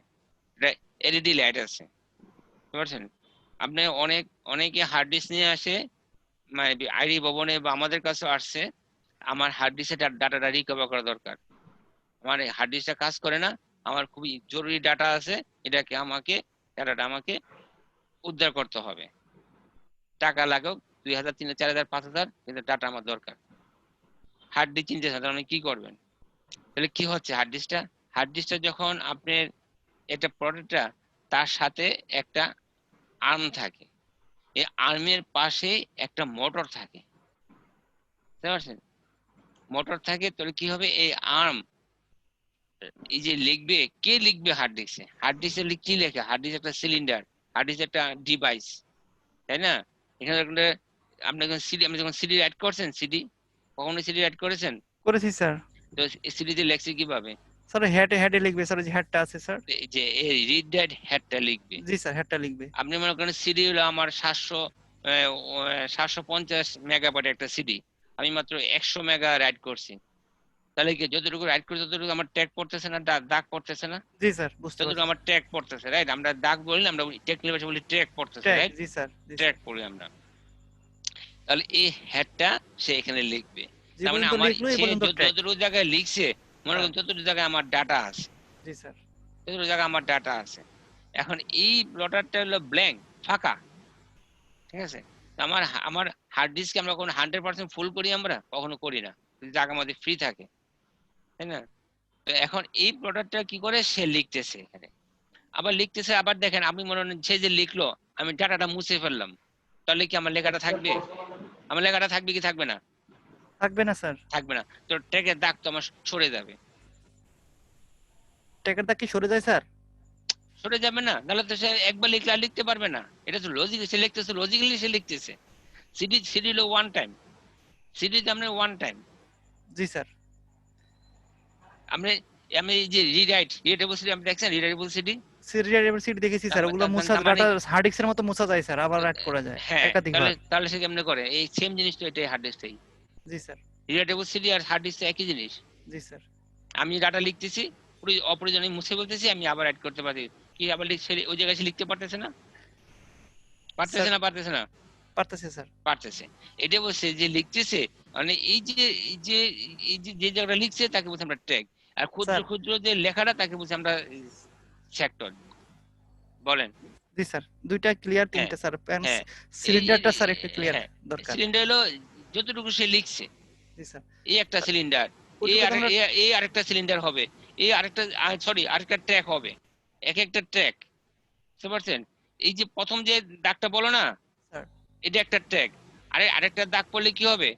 একটা এলইডি লাইট আছে, বুঝতে পারছেন? আপনি অনেকে হার্ড ডিস্ক নিয়ে আসে, মানে আইডি ভবনে বা আমাদের কাছে আসছে, আমার হার্ড ডিস্কের ডাটাটা রিকভার করা দরকার, আমার হার্ড ডিস্কটা কাজ করে না, আমার খুবই জরুরি ডাটা আছে, এটাকে ডাটাটা আমাকে উদ্ধার করতে হবে, টাকা লাগুক 2000, 3000, 4000, 5000, কিন্তু ডাটা আমার দরকার। হার্ড ডিস্ক চিনতে চান, তাহলে কি করবেন? তাহলে কি হচ্ছে, হার্ড ডিস্কটা যখন আপনার একটা প্রোডাক্টটা, তার সাথে একটা আর্ম থাকে, এই আর্মের পাশে একটা মোটর থাকে, বুঝতে পারছেন? মোটর থাকে, তাহলে কি হবে, এই আর্ম এই যে লিখবে, কে লিখবে হার্ড ডিস্কে? হার্ড ডিস্কে কি লেখে? হার্ড ডিস্ক একটা সিলিন্ডার, হার্ড ডিস্ক একটা ডিভাইস, তাই না? এখানে আপনি যখন সিডি অ্যাড করছেন, সিডি কখনো সিডি অ্যাড করেছেন? করেছি স্যার। তো সিডিতে লেখছে কিভাবে? স্যার হেডে হেডে লিখবে স্যার, যে হেডটা আছে স্যার। এই যে এই রিড দ্যাট হেডটা লিখবে। জি স্যার, হেডটা লিখবে। আপনি মনে করেন সিডি হলো আমার 750 মেগাবাইট একটা সিডি, আমি মাত্র 100 মেগা রাইট করছি, তাহলে কি যতটুকু রাইট করছি ততটুকু আমার ট্যাগ পড়তেছে না, দাগ পড়তেছে না? জি স্যার, বুঝতে ততটুকু পারছি। আমার ট্যাগ পড়তেছে, রাইট? আমরা দাগ বলি না, আমরা টেকনিক্যাল ভাষায় বলি ট্যাগ পড়তেছে, ট্র্যাক, রাইট? জি স্যার, জি স্যার। ট্যাগ পড়ি আমরা। তাহলে এই হেডটা সে এখানে লিখবে, যে তার মানে পর্যন্ত আমার লিখলো এই সে পর্যন্ত ট্র্যাক। যতটুকু জায়গায় লিখছে, মনে করেন ততটুকু জায়গায় আমার ডাটা আছে, জি স্যার। ততটুকু জায়গায় আমার ডাটা আছে। এখন এই প্লটারটা হলো ব্ল্যাঙ্ক, ফাঁকা, ঠিক আছে? তো আমার হার্ড ডিস্কে আমরা কোনো 100% ফুল করি, আমরা কখনো করি না, জায়গা আমাদের ফ্রি থাকে, তাই না? তো এখন এই প্লটারটা কি করে, সে লিখতেছে এখানে, আবার লিখতেছে, আবার দেখেন আমি মনে হয় সে যে লিখলো, আমি ডাটাটা মুছে ফেললাম, তাহলে কি আমার লেখাটা থাকবে? আমার লেখাটা থাকবে কি থাকবে না? থাকবে না স্যার। থাকবে না। তো ট্যাগের দাগ তো আমার সরে যাবে, ট্র্যাকের দাগ কি সরে যায় স্যার? সরে যাবে না, তাহলে তো সে একবার লিখলে আর লিখতে পারবে না। এটা তো লজিক, সে লিখতেছে লজিক্যালি, সে লিখতেছে। সিডি হলো ওয়ান টাইম, সিডিতে আমরা ওয়ান টাইম, জি স্যার। আমি এই যে রিডাইটেবল সিডি আপনি দেখছেন, রিডাইটেবল সিডি? সিরিয়াল সিট দেখেছি স্যার, ওগুলো মোছা ডাটা হার্ড ডিস্কের মতো মোছা যায় স্যার, আবার রাইট করা যায় হ্যাঁ, একাধিকবার। তাহলে সে কেমনে করে? এই সেম জিনিস তো এটাই হার্ড ডিস্কটাই, জি স্যার, রিডাইটেবল সিডি আর হার্ড ডিস্ক একই জিনিস। জি স্যার। আমি ডাটা লিখতেছি, অপ্রয়োজনীয় মুছে বলতেছি, আমি আবার অ্যাড করতে পারি, কি আবার ওই জায়গায় সে লিখতে পারতেছে না? পারতেছে না? পারতেছে না? পারতেছে স্যার। পারতেছে। এটা বলছে যে লিখতেছে, মানে যে জায়গাটা লিখছে তাকে বলছে আমরা ট্যাগ, আর ক্ষুদ্র স্যার। ক্ষুদ্র যে লেখাটা তাকে বলছে আমরা সেক্টর। বলেন। জি স্যার, দুইটা ক্লিয়ার, হ্যাঁ, তিনটা স্যার। হ্যাঁ। সিলিন্ডারটা স্যার একটু ক্লিয়ার হ্যাঁ, দরকার। সিলিন্ডার হলো যতটুকু সে লিখছে, জি স্যার। এই একটা সিলিন্ডার, ওইটুকু তো আমরা- এই আরেকটা সিলিন্ডার হবে, এই আরেকটা সরি আরেকটা ট্র্যাক হবে, এক একটা ট্র্যাক, বুঝতে পারছেন? এই যে প্রথম যে দাগটা বলো না, স্যার এটা একটা ট্র্যাক, আরেকটা দাগ পড়লে কি হবে,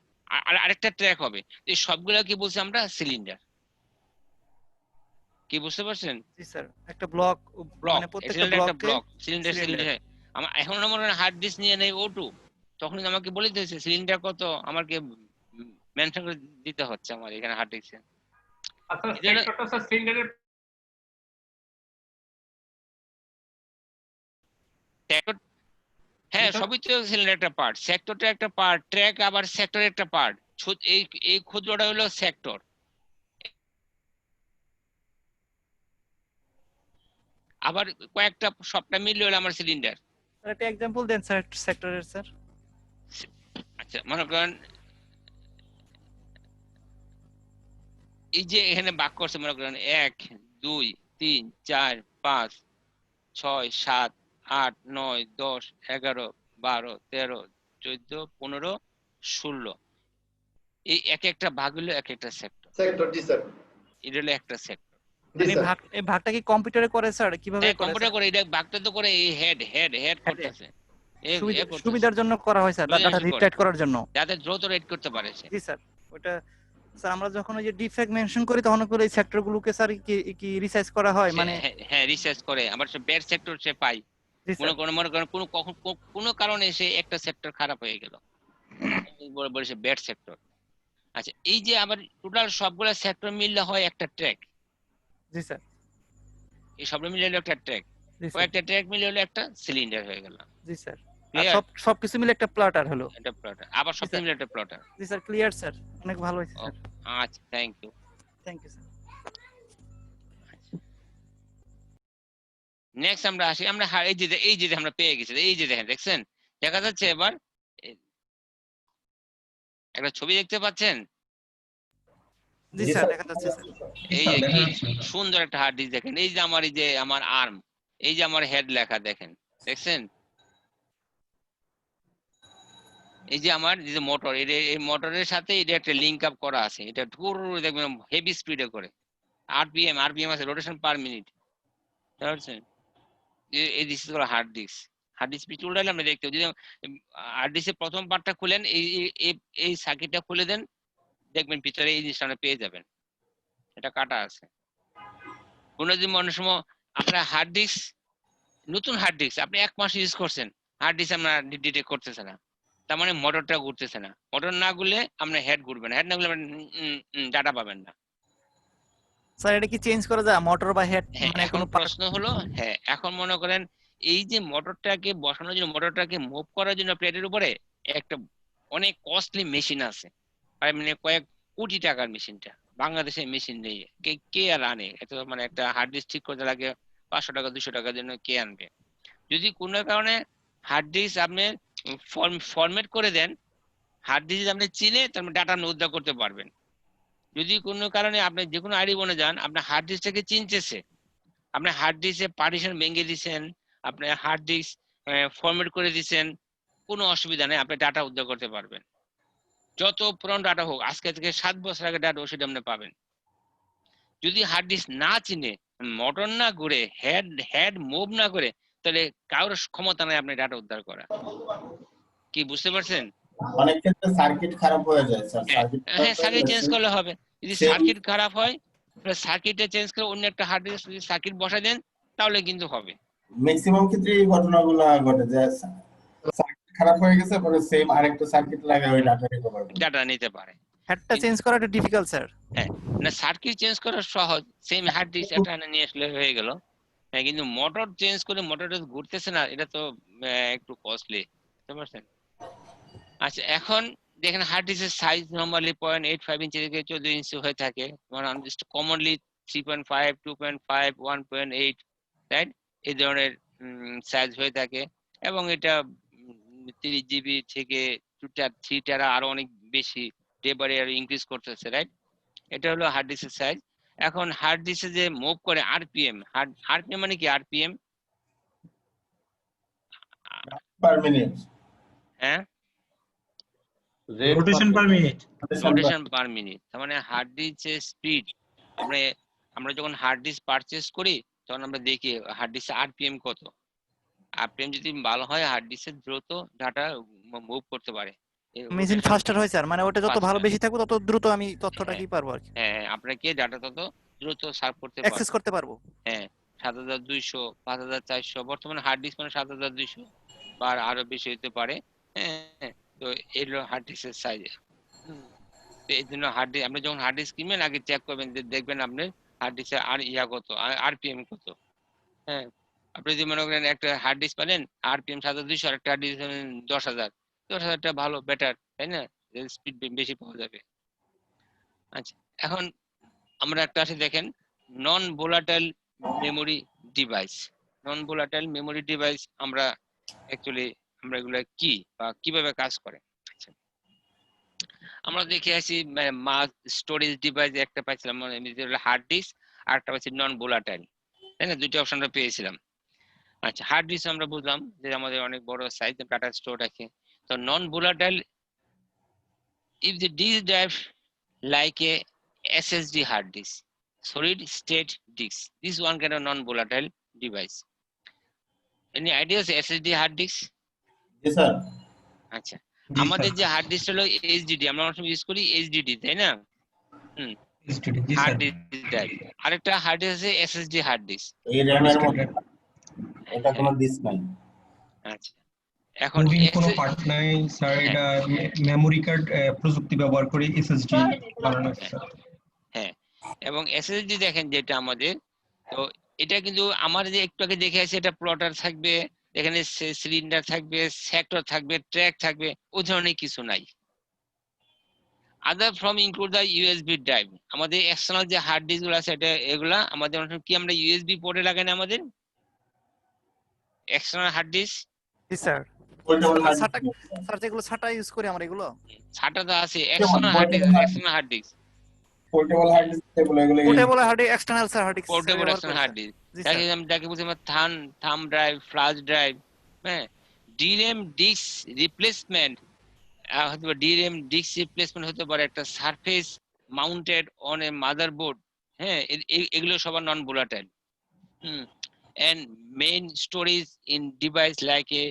আরেকটা ট্র্যাক হবে। এই সবগুলা কি বলছি আমরা, সিলিন্ডার। কি বুঝতে পারছেন? জি স্যার, একটা ব্লক ব্লক, মানে প্রত্যেকটা সিলিন্ডার একটা ব্লকে ব্লক, সিলিন্ডার সিলিন্ডার। সিলিন্ডার। আমার এখন আমার হার্ড ডিস্ক নিয়ে নেই O2, তখন আমাকে বলে দিয়েছে সিলিন্ডার কত, আমাকে মেনশন করে দিতে হচ্ছে আমার এখানে হার্ড ডিস্কে। আচ্ছা সেক্টরটা স্যার সিলিন্ডারের হ্যাঁ এটা- সবই তো সিলিন্ডার একটা পার্ট, সেক্টরটা একটা পার্ট, ট্র্যাক আবার সেক্টরের একটা পার্ট। এই এই ক্ষুদ্রটা হলো সেক্টর। আবার কয়েকটা সবটা মিললে হলো আমার সিলিন্ডার। স্যার একটা एग्जांपल দেন স্যার সেক্টরের স্যার। আচ্ছা মনে করেন এই যে এখানে ভাগ করছে, মনে করেন 1 2 3 4 5 6 7 8 9 10 11 12 13 14 15 16, এই এক একটা ভাগ হলো এক একটা সেক্টর। সেক্টর, জি স্যার, এটা হলো একটা সেক্টর। জি মানে স্যার। এই ভাগটা কি কম্পিউটারে করে স্যার, কিভাবে করে কম্পিউটার স্যার? করে এটা ভাগটা তো করে, এই হেড হেড হেড করতেছে, সুবিধার জন্য করা হয় স্যার, ডাটা রিড রাইট করার জন্য। যাতে দ্রুত রেড করতে পারে সে। জি স্যার, ওটা স্যার আমরা যখন ওই যে ডিফেক্ট মেনশন করি তখন করে এই সেক্টরগুলোকে স্যার কি রিসাইজ করা হয় মানে? হ্যাঁ রিসার্চ করে, আবার সে ব্যাড সেক্টর সে পাই। জি স্যার। মনে করেন কোনো কারণে সে একটা সেক্টর খারাপ হয়ে গেল, বলে সে ব্যাড সেক্টর। আচ্ছা এই যে আবার টোটাল সবগুলা সেক্টর মিললে হয় একটা ট্র্যাক। জি স্যার। এই সবগুলো মিলে হলো একটা ট্র্যাক, জি স্যার। কয়েকটা ট্র্যাক মিলে হলো একটা সিলিন্ডার হয়ে গেল। জি স্যার। আর ক্লিয়ার? সবকিছু মিলে একটা প্লটার হলো। এটা প্লটার, আবার সব মিলে একটা প্লটার। জি স্যার, ক্লিয়ার স্যার, অনেক ভালো হয়েছে স্যার। আচ্ছা thank you. Thank you sir. Next আমরা আসি, আমরা এই যে আমরা পেয়ে গেছি, এই যে দেখেন, দেখছেন দেখা যাচ্ছে এবার একটা ছবি দেখতে পাচ্ছেন? জি স্যার, দেখা যাচ্ছে স্যার। এই যে কি সুন্দর একটা হার্ড ডিস্ক দেখেন, এই যে আমার আর্ম, এই যে আমার হেড লেখা দেখেন, দেখছেন? এই যে আমার যে মোটর, এই মোটরের সাথে এটা একটা লিংক আপ করা আছে, এটা দেখবেন হেভি স্পিডে করে, আরপিএম আছে, রোটেশন পার মিনিট, বুঝতে পারছেন? এই this is hard disk. Hard disk পিছু উল্টাইলে আমরা দেখতে, যদি হার্ড ডিস্কের প্রথম পার্টটা খুলেন, এই সার্কিটটা খুলে দেন, দেখবেন ভিতরে এই জিনিসটা আপনি পেয়ে যাবেন, এটা কাটা আছে। কোনো যদি মনে সময় আপনার হার্ড ডিস্ক, নতুন হার্ড ডিস্ক আপনি 1 মাস ইউজ করছেন, হার্ড ডিস্ক আমরা ডিটেক্ট করতেছে না, তার মানে মোটরটা ঘুরতেছে না। মোটর না ঘুরলে আপনার হেড ঘুরবে না, হেড না ঘুরলে ডাটা পাবেন না। স্যার এটা কি চেঞ্জ করা যায় মোটর বা হেড, হ্যাঁ মানে এখন কোনো প্রশ্ন হলো, হ্যাঁ এখন মনে করেন এই যে মোটরটাকে বসানোর জন্য, মোটরটাকে মুভ করার জন্য প্লেটের উপরে একটা অনেক কস্টলি মেশিন আছে, মানে কয়েক কোটি টাকার মেশিনটা, বাংলাদেশে মেশিন নেই, কে আর আনে এত, মানে একটা হার্ড ডিস্ক ঠিক করতে লাগে 500 টাকা 200 টাকার জন্য কে আনবে? যদি কোনো কারণে হার্ড ডিস্ক আপনি ফরম্যাট করে দেন, হার্ড ডিস্ক আপনি চিনে তারপর ডাটা আপনি উদ্ধার করতে পারবেন। যদি কোনো কারণে আপনি যে কোনো আইডি বনে যান, আপনার হার্ড ডিস্কটাকে চিনতেছে, আপনি হার্ড ডিস্কে পার্টিশন ভেঙে দিচ্ছেন, আপনি হার্ড ডিস্ক ফরম্যাট করে দিচ্ছেন, কোনো অসুবিধা নেই, আপনি ডাটা উদ্ধার করতে পারবেন। যত পুরনো ডাটা হোক, আজকে থেকে 7 বছর আগে ডাটা সেটা আপনি পাবেন। যদি হার্ড ডিস্ক না চিনে, মোটর না ঘুরে, হেড মুভ না করে, তাহলে কারোর ক্ষমতা নাই আপনি ডাটা উদ্ধার করা। কি বুঝতে পারছেন? অনেক ক্ষেত্রে সার্কিট খারাপ হয়ে যায় স্যার। হ্যাঁ সার্কিট চেঞ্জ করলে হবে, যদি সার্কিট খারাপ হয় সার্কিটে চেঞ্জ করে অন্য একটা হার্ড ডিস্ক যদি সার্কিট বসায় দেন তাহলে কিন্তু হবে। ম্যাক্সিমাম ক্ষেত্রে এই ঘটনাগুলো ঘটে যে সার্কিট খারাপ হয়ে গেছে, পরে সেম আরেকটা সার্কিট লাগায় ওই ডাটা রিকভার করে। ডাটা নিতে পারে। হেডটা চেঞ্জ করাটা ডিফিকাল্ট স্যার। হ্যাঁ না সার্কিট চেঞ্জ করা সহজ, সেম হার্ড ডিস্ক একটা নিয়ে আসলে হয়ে গেল। হ্যাঁ কিন্তু মোটর চেঞ্জ করে মোটরটা ঘুরতেছে না, এটা তো একটু কস্টলি, বুঝতে পারছেন? আচ্ছা এখন দেখেন হার্ড ডিস্কের সাইজ নরমালি 0.85 ইঞ্চি থেকে 14 ইঞ্চি হয়ে থাকে, মানে কমনলি 3.5 2.5 1.8 রাইট, এই ধরনের সাইজ হয়ে থাকে। এবং এটা 30 জিবি থেকে 3 টেরা আরো অনেক বেশি ডেবারে আর ইনক্রিজ করতেছে, রাইট? এটা হলো হার্ড ডিস্কের সাইজ। এখন হার্ড ডিস্কে যে মুভ করে আরপিএম, আরপিএম মানে কি? আরপিএম পার মিনিট, হ্যাঁ rotation per minute. Rotation per minute, তার মানে হার্ড ডিস্কের স্পিড আপনি আমরা যখন হার্ড ডিস্ক পারচেজ করি তখন আমরা দেখি হার্ড ডিস্ক আরপিএম কত। আরপিএম যদি ভালো হয় হার্ড ডিস্কে দ্রুত ডাটা মুভ করতে পারে। মেশিন ফাস্টার হয় স্যার, মানে ওটা যত ভালো Faster। বেশি থাকবে তত দ্রুত আমি তথ্যটা হ্যাঁ। কি পারবো আর কি, হ্যাঁ, আপনাকে ডাটা তত দ্রুত সার্ভ করতে অ্যাক্সেস পারবে। করতে পারবো। হ্যাঁ, 7200, 5400, বর্তমানে হার্ড ডিস্ক মানে 7200 বা আরো বেশি হতে পারে। হ্যাঁ, তো এগুলো হার্ড ডিস্কের সাইজ। এই জন্য হার্ড ডিস্ক আপনি যখন হার্ড ডিস্ক কিনবেন আগে চেক করবেন, যে দেখবেন আপনার হার্ড ডিস্কের আর কত, আরপিএম কত। হ্যাঁ, আপনি যদি মনে করেন একটা হার্ড ডিস্ক পেলেন আরপিএম 7200 আর একটা হার্ড ডিস্ক 10,000, 10,000টা ভালো, বেটার, তাই না? স্পিড বেশি পাওয়া যাবে। আচ্ছা, এখন আমরা একটা আছে দেখেন, নন ভোলাটাইল মেমোরি ডিভাইস। নন ভোলাটাইল মেমোরি ডিভাইস আমরা অ্যাকচুয়ালি আমরা এগুলো কি বা কিভাবে কাজ করে। আচ্ছা, আমরা দেখে আসি মাস স্টোরেজ ডিভাইস একটা পাইছিলাম, মানে হার্ড ডিস্ক, আর একটা পাচ্ছি নন ভোলাটাইল, তাই না? দুইটা অপশন আমরা পেয়েছিলাম। আচ্ছা, হার্ড ডিস্ক আমরা বুঝলাম যে আমাদের অনেক বড় সাইজ ডাটা স্টোর রাখে। তো non volatile, if the disk drive like a SSD hard disk, solid state disk, this one kind of non-volatile device. Any ideas SSD hard disk? G sir. আচ্ছা, আমাদের যে হার্ড ডিস্ক হলো HDD, আমরা অনেক সময় use করি HDD, তাই না? Hard disk drive. আরেকটা হার্ড ডিস্ক আছে এসএসডি হার্ড ডিস্ক। এই র্যামের মধ্যে এটা কোনো ডিস্ক নাই। আচ্ছা, এখন কোনো পার্ট নাই স্যার, এটা মেমোরি কার্ড প্রযুক্তি ব্যবহার করে এসএসডি বানানো হয়েছে স্যার। হ্যাঁ, এবং এসএসডি দেখেন যেটা আমাদের, তো এটা কিন্তু আমার যে একটু আগে দেখে আছে, এটা প্লটার থাকবে, এখানে সিলিন্ডার থাকবে, সেক্টর থাকবে, ট্র্যাক থাকবে, ওই ধরনের কিছু নাই। Other from include the USB drive. আমাদের এক্সটার্নাল যে হার্ড ডিস্ক গুলো আছে এটা এগুলা আমাদের কি আমরা ইউএসবি পোর্টে লাগাই না আমাদের এক্সটার্নাল হার্ড ডিস্ক? জি sir. Portable hard SATA disk. Sir যেগুলো SATA ইউজ করি আমরা এগুলো। ছাটা তো আছে external hard disk, external hard disk, portable hard disk এগুলো portable hard disk, external sir hard disk portable external hard disk. তাকে আমি যাকে বলছি আমরা থাম ড্রাইভ, ফ্ল্যাশ ড্রাইভ। হ্যাঁ, ডিরেম ডিস্ক রিপ্লেসমেন্ট, হয়তো ডিরেম ডিস্ক রিপ্লেসমেন্ট হতে পারে একটা surface mounted on a motherboard. হ্যাঁ, এগুলো সবার non volatile. and main storage in device like a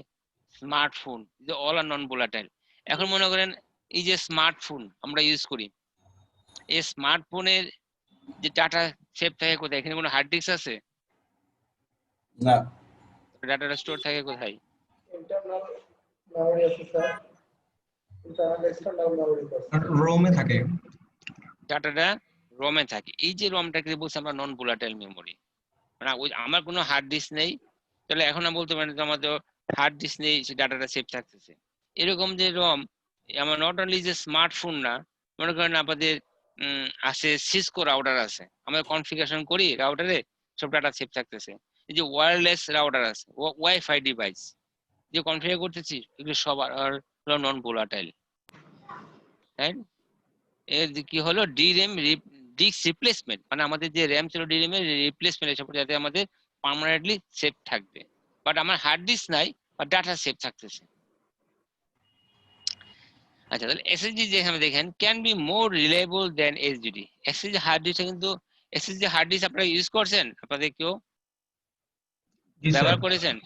smartphone, they all are non volatile. এখন মনে করেন এই যে স্মার্টফোন আমরা ইউজ করি, এই স্মার্টফোনের যে ডাটা সেভ থাকে কোথায়? এখানে কোনো হার্ড ডিস্ক আছে? না। ডাটাটা স্টোর থাকে কোথায়? ইন্টারনাল মেমরি আছে স্যার, ইন্টারনাল এক্সটারনাল মেমরি আছে, রোমে থাকে। ডাটাটা রমে থাকে। এই যে রমটাকে বলছি আমরা নন ভোলাটাইল মেমোরি, মানে ওই আমার কোনো হার্ড ডিস্ক নেই, তাহলে এখন আমি বলতে পারি যে আমাদের হার্ড ডিস্ক নেই, সে ডাটাটা সেভ থাকতেছে। এরকম যে রম, আমার নট অনলি যে স্মার্টফোন না, মনে করেন আমাদের আছে সিসকো রাউটার আছে, আমরা কনফিগারেশন করি রাউটারে, সব ডাটা সেভ থাকতেছে। এই যে ওয়্যারলেস রাউটার আছে, ওয়াইফাই ডিভাইস যে কনফিগার করতেছি, এগুলো সব আর নন ভোলাটাইল। রাইট? এর কি হলো ডিরেম ডিস্ক রিপ্লেসমেন্ট, মানে আমাদের যে র্যাম ছিল ডিরেম এর রিপ্লেসমেন্ট, এসব যাতে আমাদের পার্মানেন্টলি সেভ থাকবে। বাট আমার হার্ড ডিস্ক নাই বা ডাটা সেভ থাকতেছে। আচ্ছা, তাহলে এসএসডি যেখানে দেখেন can be more reliable than HDD. SSD hard disk কিন্তু, এসএসডি হার্ড ডিস্ক আপনারা ইউজ করছেন, আপনাদের কেউ জি স্যার। ব্যবহার করেছেন?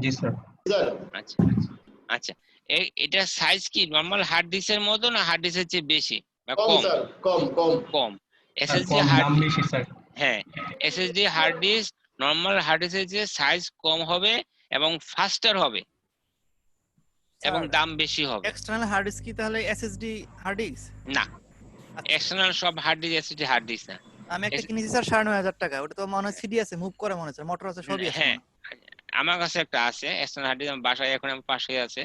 জি স্যার। স্যার আচ্ছা আচ্ছা, এটা সাইজ কি নরমাল হার্ড ডিস্কের মতো না হার্ড ডিস্কের চেয়ে বেশি বা কম কম? স্যার, কম কম কম। এসএসডি কম হার্ড, দাম বেশি স্যার। হ্যাঁ, SSD hard disk normal hard ডিস্কের চেয়ে সাইজ কম হবে এবং ফাস্টার হবে এবং দাম বেশি হবে। এক্সটার্নাল হার্ড ডিস্ক কি তাহলে এসএসডি হার্ড ডিস্ক? না, এক্সটার্নাল সব hard disk SSD hard disk না। আমি একটা কিনেছি স্যার 9,500 টাকা, ওটা তো মনে হয় সিডি আছে, মুভ করে মনে হচ্ছে, মোটর আছে, সবই আছে। হ্যাঁ, আমার কাছে একটা আছে এক্সটার্নাল হার্ড ডিস্ক, আমার বাসায় এখন আমার পাশে আছে।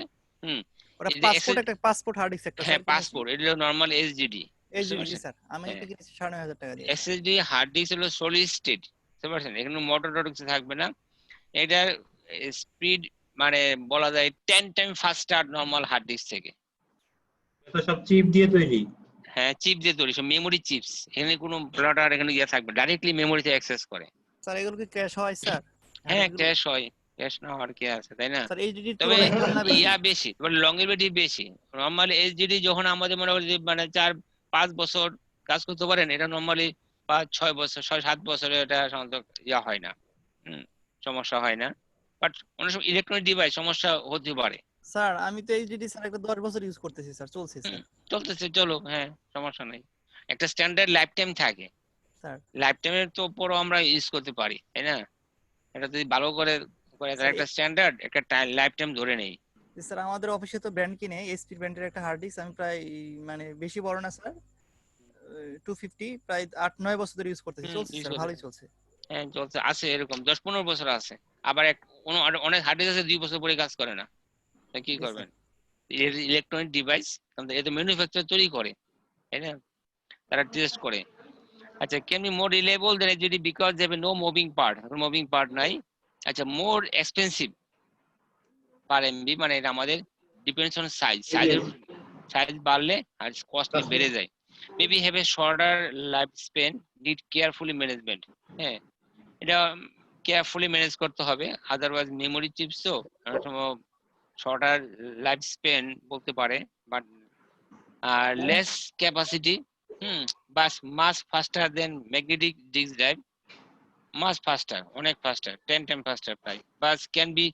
ওটা এই যে পাসপোর্ট, একটা পাসপোর্ট হার্ড ডিস্ক একটা। হ্যাঁ, পাসপোর্ট, এটা হলো নরমাল এইচডিডি। এইচডি স্যার, আমি একটা কিনেছি 9,500 টাকা দিয়ে। এসএসডি হার্ড ডিস্ক হলো সলিড স্টেট, বুঝতে পারছেন? এখানে মোটর কিছু থাকবে না। এটার স্পিড মানে বলা যায় 10 time faster normal hard disk থেকে। তো সব চিপ দিয়ে তৈরি? হ্যাঁ, চিপ দিয়ে তৈরি, সব মেমোরি চিপস। এখানে কোনো ব্লটার এখানে ইয়ে থাকবে, ডাইরেক্টলি মেমোরিতে অ্যাক্সেস করে। স্যার এগুলো কি ক্র্যাশ হয় স্যার? হ্যাঁ, ক্র্যাশ হয়, ক্র্যাশ না হওয়ার কি আছে, তাই না? স্যার এইচডি তবে তুলনায় কম না বেশি? ইয়া বেশি, তবে লংগেভিটি বেশি। নরমালি এইচডিডি যখন আমাদের মনে করি যে মানে 4-5 বছর কাজ করতে পারেন, এটা নরমালি 5-6 বছর 6-7 বছরে এটা সাধারণত ইয়া হয় না, সমস্যা হয় না। বাট অনেক সময় ইলেকট্রনিক ডিভাইস সমস্যা হতে পারে। স্যার আমি তো এইচডিডি স্যার একটা 10 বছর ইউজ করতেছি স্যার, চলছে স্যার। চলতেছে, চলো, হ্যাঁ, সমস্যা নেই। একটা স্ট্যান্ডার্ড লাইফ টাইম থাকে, স্যার লাইফ টাইমের তো উপরও আমরা ইউজ করতে পারি, তাই না? এটা যদি ভালো করে তার স্যার একটা স্ট্যান্ডার্ড একটা লাইফ টাইম ধরে নেই। স্যার আমাদের অফিসে তো ব্র্যান্ড কিনে এইচপি ব্র্যান্ডের একটা হার্ড ডিস্ক, আমি প্রায় মানে বেশি বড় না স্যার, 250 প্রায় 8-9 বছর ধরে ইউজ করতেছি, চলছে use স্যার, করতে- ভালোই চলছে। হ্যাঁ, চলছে, আছে এরকম 10-15 বছর আছে। আবার অনেক হার্ড ডিস্ক আছে 2 বছর পরে কাজ করে না, তা কি জি, করবেন? ইলেকট্রনিক ডিভাইস এতে ম্যানুফ্যাকচার তৈরি করে, তাই না? তারা টেস্ট করে। আচ্ছা, can be more reliable than HDD because they have no moving part, moving part নাই। আচ্ছা, মোর এক্সপেন্সিভ পার এমবি, মানে এটা আমাদের ডিপেন্ডস অন সাইজ বাড়লে আর কস্টলি বেড়ে যায়। Maybe have a shorter life span, need carefully management. হ্যাঁ, এটা কেয়ারফুলি ম্যানেজ করতে হবে, আদারওয়াইজ মেমোরি চিপস তো অনেক সময় শর্টার লাইফ স্পেন বলতে পারে, but less capacity, but much faster than magnetic disk drive, much faster, অনেক ফাস্টার, 10 টাইম ফাস্টার প্রায়, but can be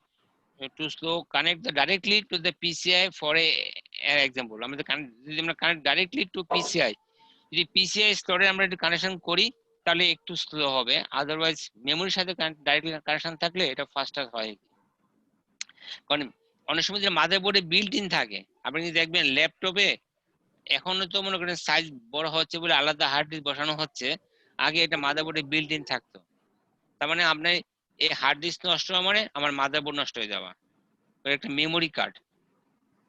to slow connect the directly to the PCI for a example, আমাদের যদি আমরা connect directly two PCI, যদি PCI স্টোরে আমরা একটু connection করি তাহলে একটু স্লো হবে, আদারওয়াইজ মেমোরির সাথে ডাইরেক্টলি কানেকশন থাকলে এটা ফাস্টার হয়। কারণ অনেক সময় যে মাদারবোর্ডে বিল্ট ইন থাকে, আপনি যদি দেখবেন ল্যাপটপে এখনো তো মনে করেন সাইজ বড় হচ্ছে বলে আলাদা হার্ড ডিস্ক বসানো হচ্ছে, আগে এটা মাদারবোর্ডে বিল্ট ইন থাকতো। তার মানে আপনার এই হার্ড ডিস্ক নষ্ট হওয়া মানে আমার মাদারবোর্ড নষ্ট হয়ে যাওয়া, একটা মেমোরি কার্ড,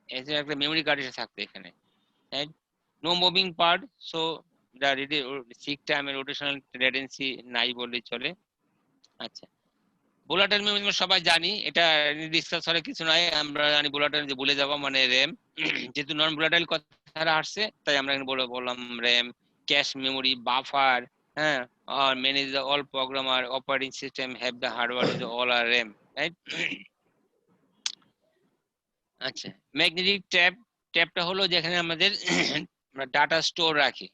এতে একটা মেমোরি কার্ড এসে থাকতো এখানে। No moving part, so seek time rotational tendency নাই বললেই চলে। আচ্ছা, বুলেটের মেমোরি আমরা সবাই জানি, এটা ডিসকাস করার কিছু নাই, আমরা জানি বুলেটের যে ভুলে যাওয়া মানে র্যাম, যেহেতু নন বুলেটাইল কথাটা আসছে তাই আমরা এখানে বললাম র্যাম, ক্যাশ মেমোরি, বাফার, হ্যাঁ, or manage the all program or operating system have the hardware is all are RAM, right? আচ্ছা, ম্যাগনেটিক ট্যাপটা হলো যেখানে আমাদের আমরা ডাটা স্টোর রাখি।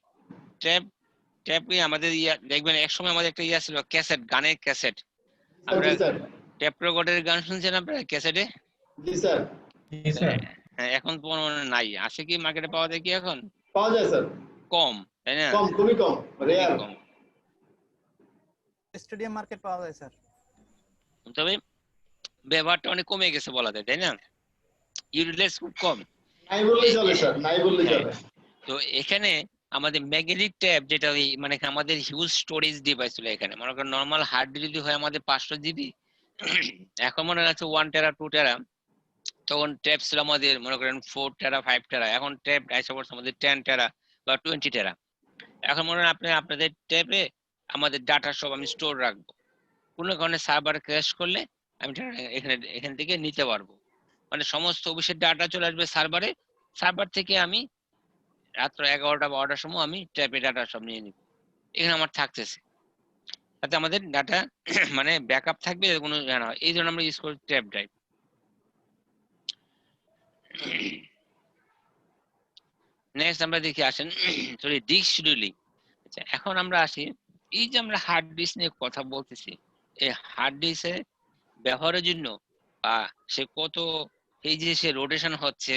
ট্যাপে আমাদের দেখবেন একসময় আমাদের একটা ছিল ক্যাসেট, গানের ক্যাসেট, আমরা ট্যাপ রেকর্ডের গান শুনছেন আপনারা ক্যাসেটে? জি স্যার। জি স্যার। হ্যাঁ, এখন নাই, আছে কি মার্কেটে পাওয়া যায় কি এখন? পাওয়া যায় স্যার, কম, তাই না? কম, খুবই কম, রেয়ার। কম, স্টেডিয়াম মার্কেট পাওয়া যায় স্যার। তবে ব্যবহারটা অনেক কমে গেছে বলা যায়, তাই না? ইউটিলাইজ খুব কম, নাই বললেই চলে স্যার, নাই বললেই চলে। তো এখানে আমাদের ম্যাগনেটিক ট্যাপ যেটা মানে আমাদের হিউজ স্টোরেজ ডিভাইস ছিল, এখানে মনে করেন নরমাল হার্ড যদি হয় আমাদের 500 জিবি, এখন মনে হচ্ছে 1 টেরা 2 টেরা, তখন ট্যাপ ছিল আমাদের মনে করেন 4 টেরা 5 টেরা, এখন ট্যাপ আইসা পড়ছে আমাদের 10 টেরা বা 20 টেরা। এখন মনে হয় আপনাদের ট্যাপে আমাদের ডাটা সব আমি স্টোর রাখবো, কোনো কারণে সার্ভার ক্র্যাশ করলে আমি এখান থেকে নিতে পারবো, মানে সমস্ত অফিসের ডাটা চলে আসবে সার্ভারে, সার্ভার থেকে আমি রাত্র 11টা 12টার সময় আমি ট্যাপে ডাটা সব নিয়ে নিব, এখানে আমার থাকতেছে, তাতে আমাদের ডাটা মানে ব্যাকআপ থাকবে, কোনো জানা হয়, এই জন্য আমরা ইউজ করি ট্যাপ ড্রাইভ। নেক্সট আমরা দেখি আসেন সরি ডিস্ক শিডিউলিং। আচ্ছা, এখন আমরা আসি এই যে আমরা হার্ড ডিস্ক নিয়ে কথা বলতেছি, এই হার্ড ডিস্কে ব্যবহারের জন্য সে কত, এই যে সে রোটেশন হচ্ছে,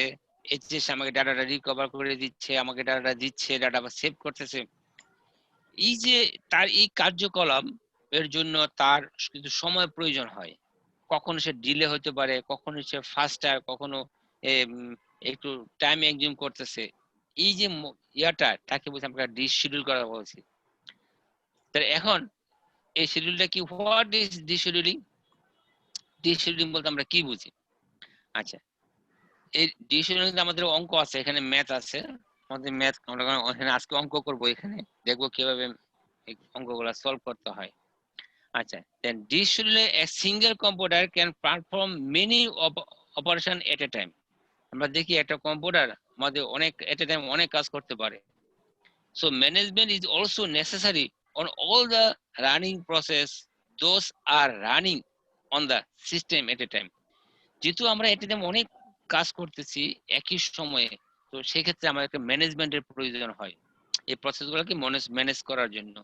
এই যে সে আমাকে ডাটাটা রিকভার করে দিচ্ছে, আমাকে ডাটাটা দিচ্ছে, ডাটা সেভ করতেছে, এই যে তার এই কার্যকলাপ এর জন্য তার কিন্তু সময় প্রয়োজন হয়, কখনো সে ডিলে হতে পারে, কখনো সে ফাস্টার, কখনো একটু টাইম এক্সিউম করতেছে, এই যে ইয়াটা তাকে বলছি আমরা ডিস্ক শিডিউল করা বলছি। তাহলে এখন এই শিডিউলটা কি, what is disk scheduling? Disk scheduling বলতে আমরা কি বুঝি? আচ্ছা, এই ডিস্ক শিডিউলিং আমাদের অঙ্ক আছে, এখানে ম্যাথ আছে, আমাদের ম্যাথ আমরা এখানে আজকে অঙ্ক করব, এখানে দেখবো কিভাবে এই অঙ্কগুলো সলভ করতে হয়। আচ্ছা, then disk scheduler a single computer can perform many operation at a time, আমরা দেখি একটা কম্পিউটার আমাদের অনেক at a time অনেক কাজ করতে পারে, so management is also necessary on all the running process those are running on the system at a time, যেহেতু আমরা at a time অনেক কাজ করতেছি একই সময়ে, তো সেক্ষেত্রে আমাদের একটা ম্যানেজমেন্টের প্রয়োজন হয় এই প্রসেসগুলোকে ম্যানেজ করার জন্য।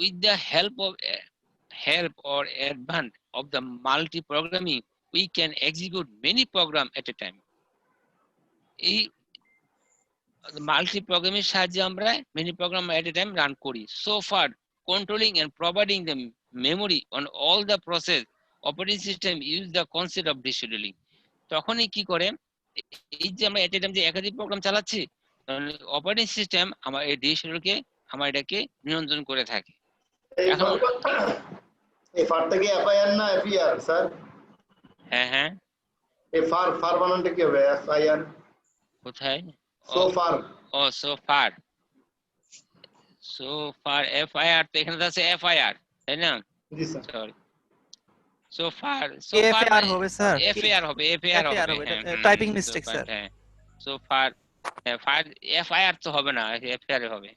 with the help or advance of the multi-programming, we can execute many programs at a time. এই multi-programming সাহায্যে আমরা many program at a time run করি. So far, controlling and providing the memory on all the process, operating system use the concept of descheduling. তখনই কি করে, এই যে আমরা at a time যে একাধিক প্রোগ্রাম চালাচ্ছি, অপারেটিং সিস্টেম আমার এই deschedule-কে আমার এটাকে নিয়ন্ত্রণ করে থাকে। এই ফারটা কি এফআইআর না এফইআর স্যার? হ্যাঁ এই ফার বানানটা কি হবে? এফআইআর কোথায়? So far. ও সো ফার এফআইআর তো এখানে আছে এফআইআর, তাই না? জি sir. Sorry, so far FIR হবে স্যার, এফআইআর হবে typing mistake sir. So far FIR তো হবে না, এফআইআর হবে।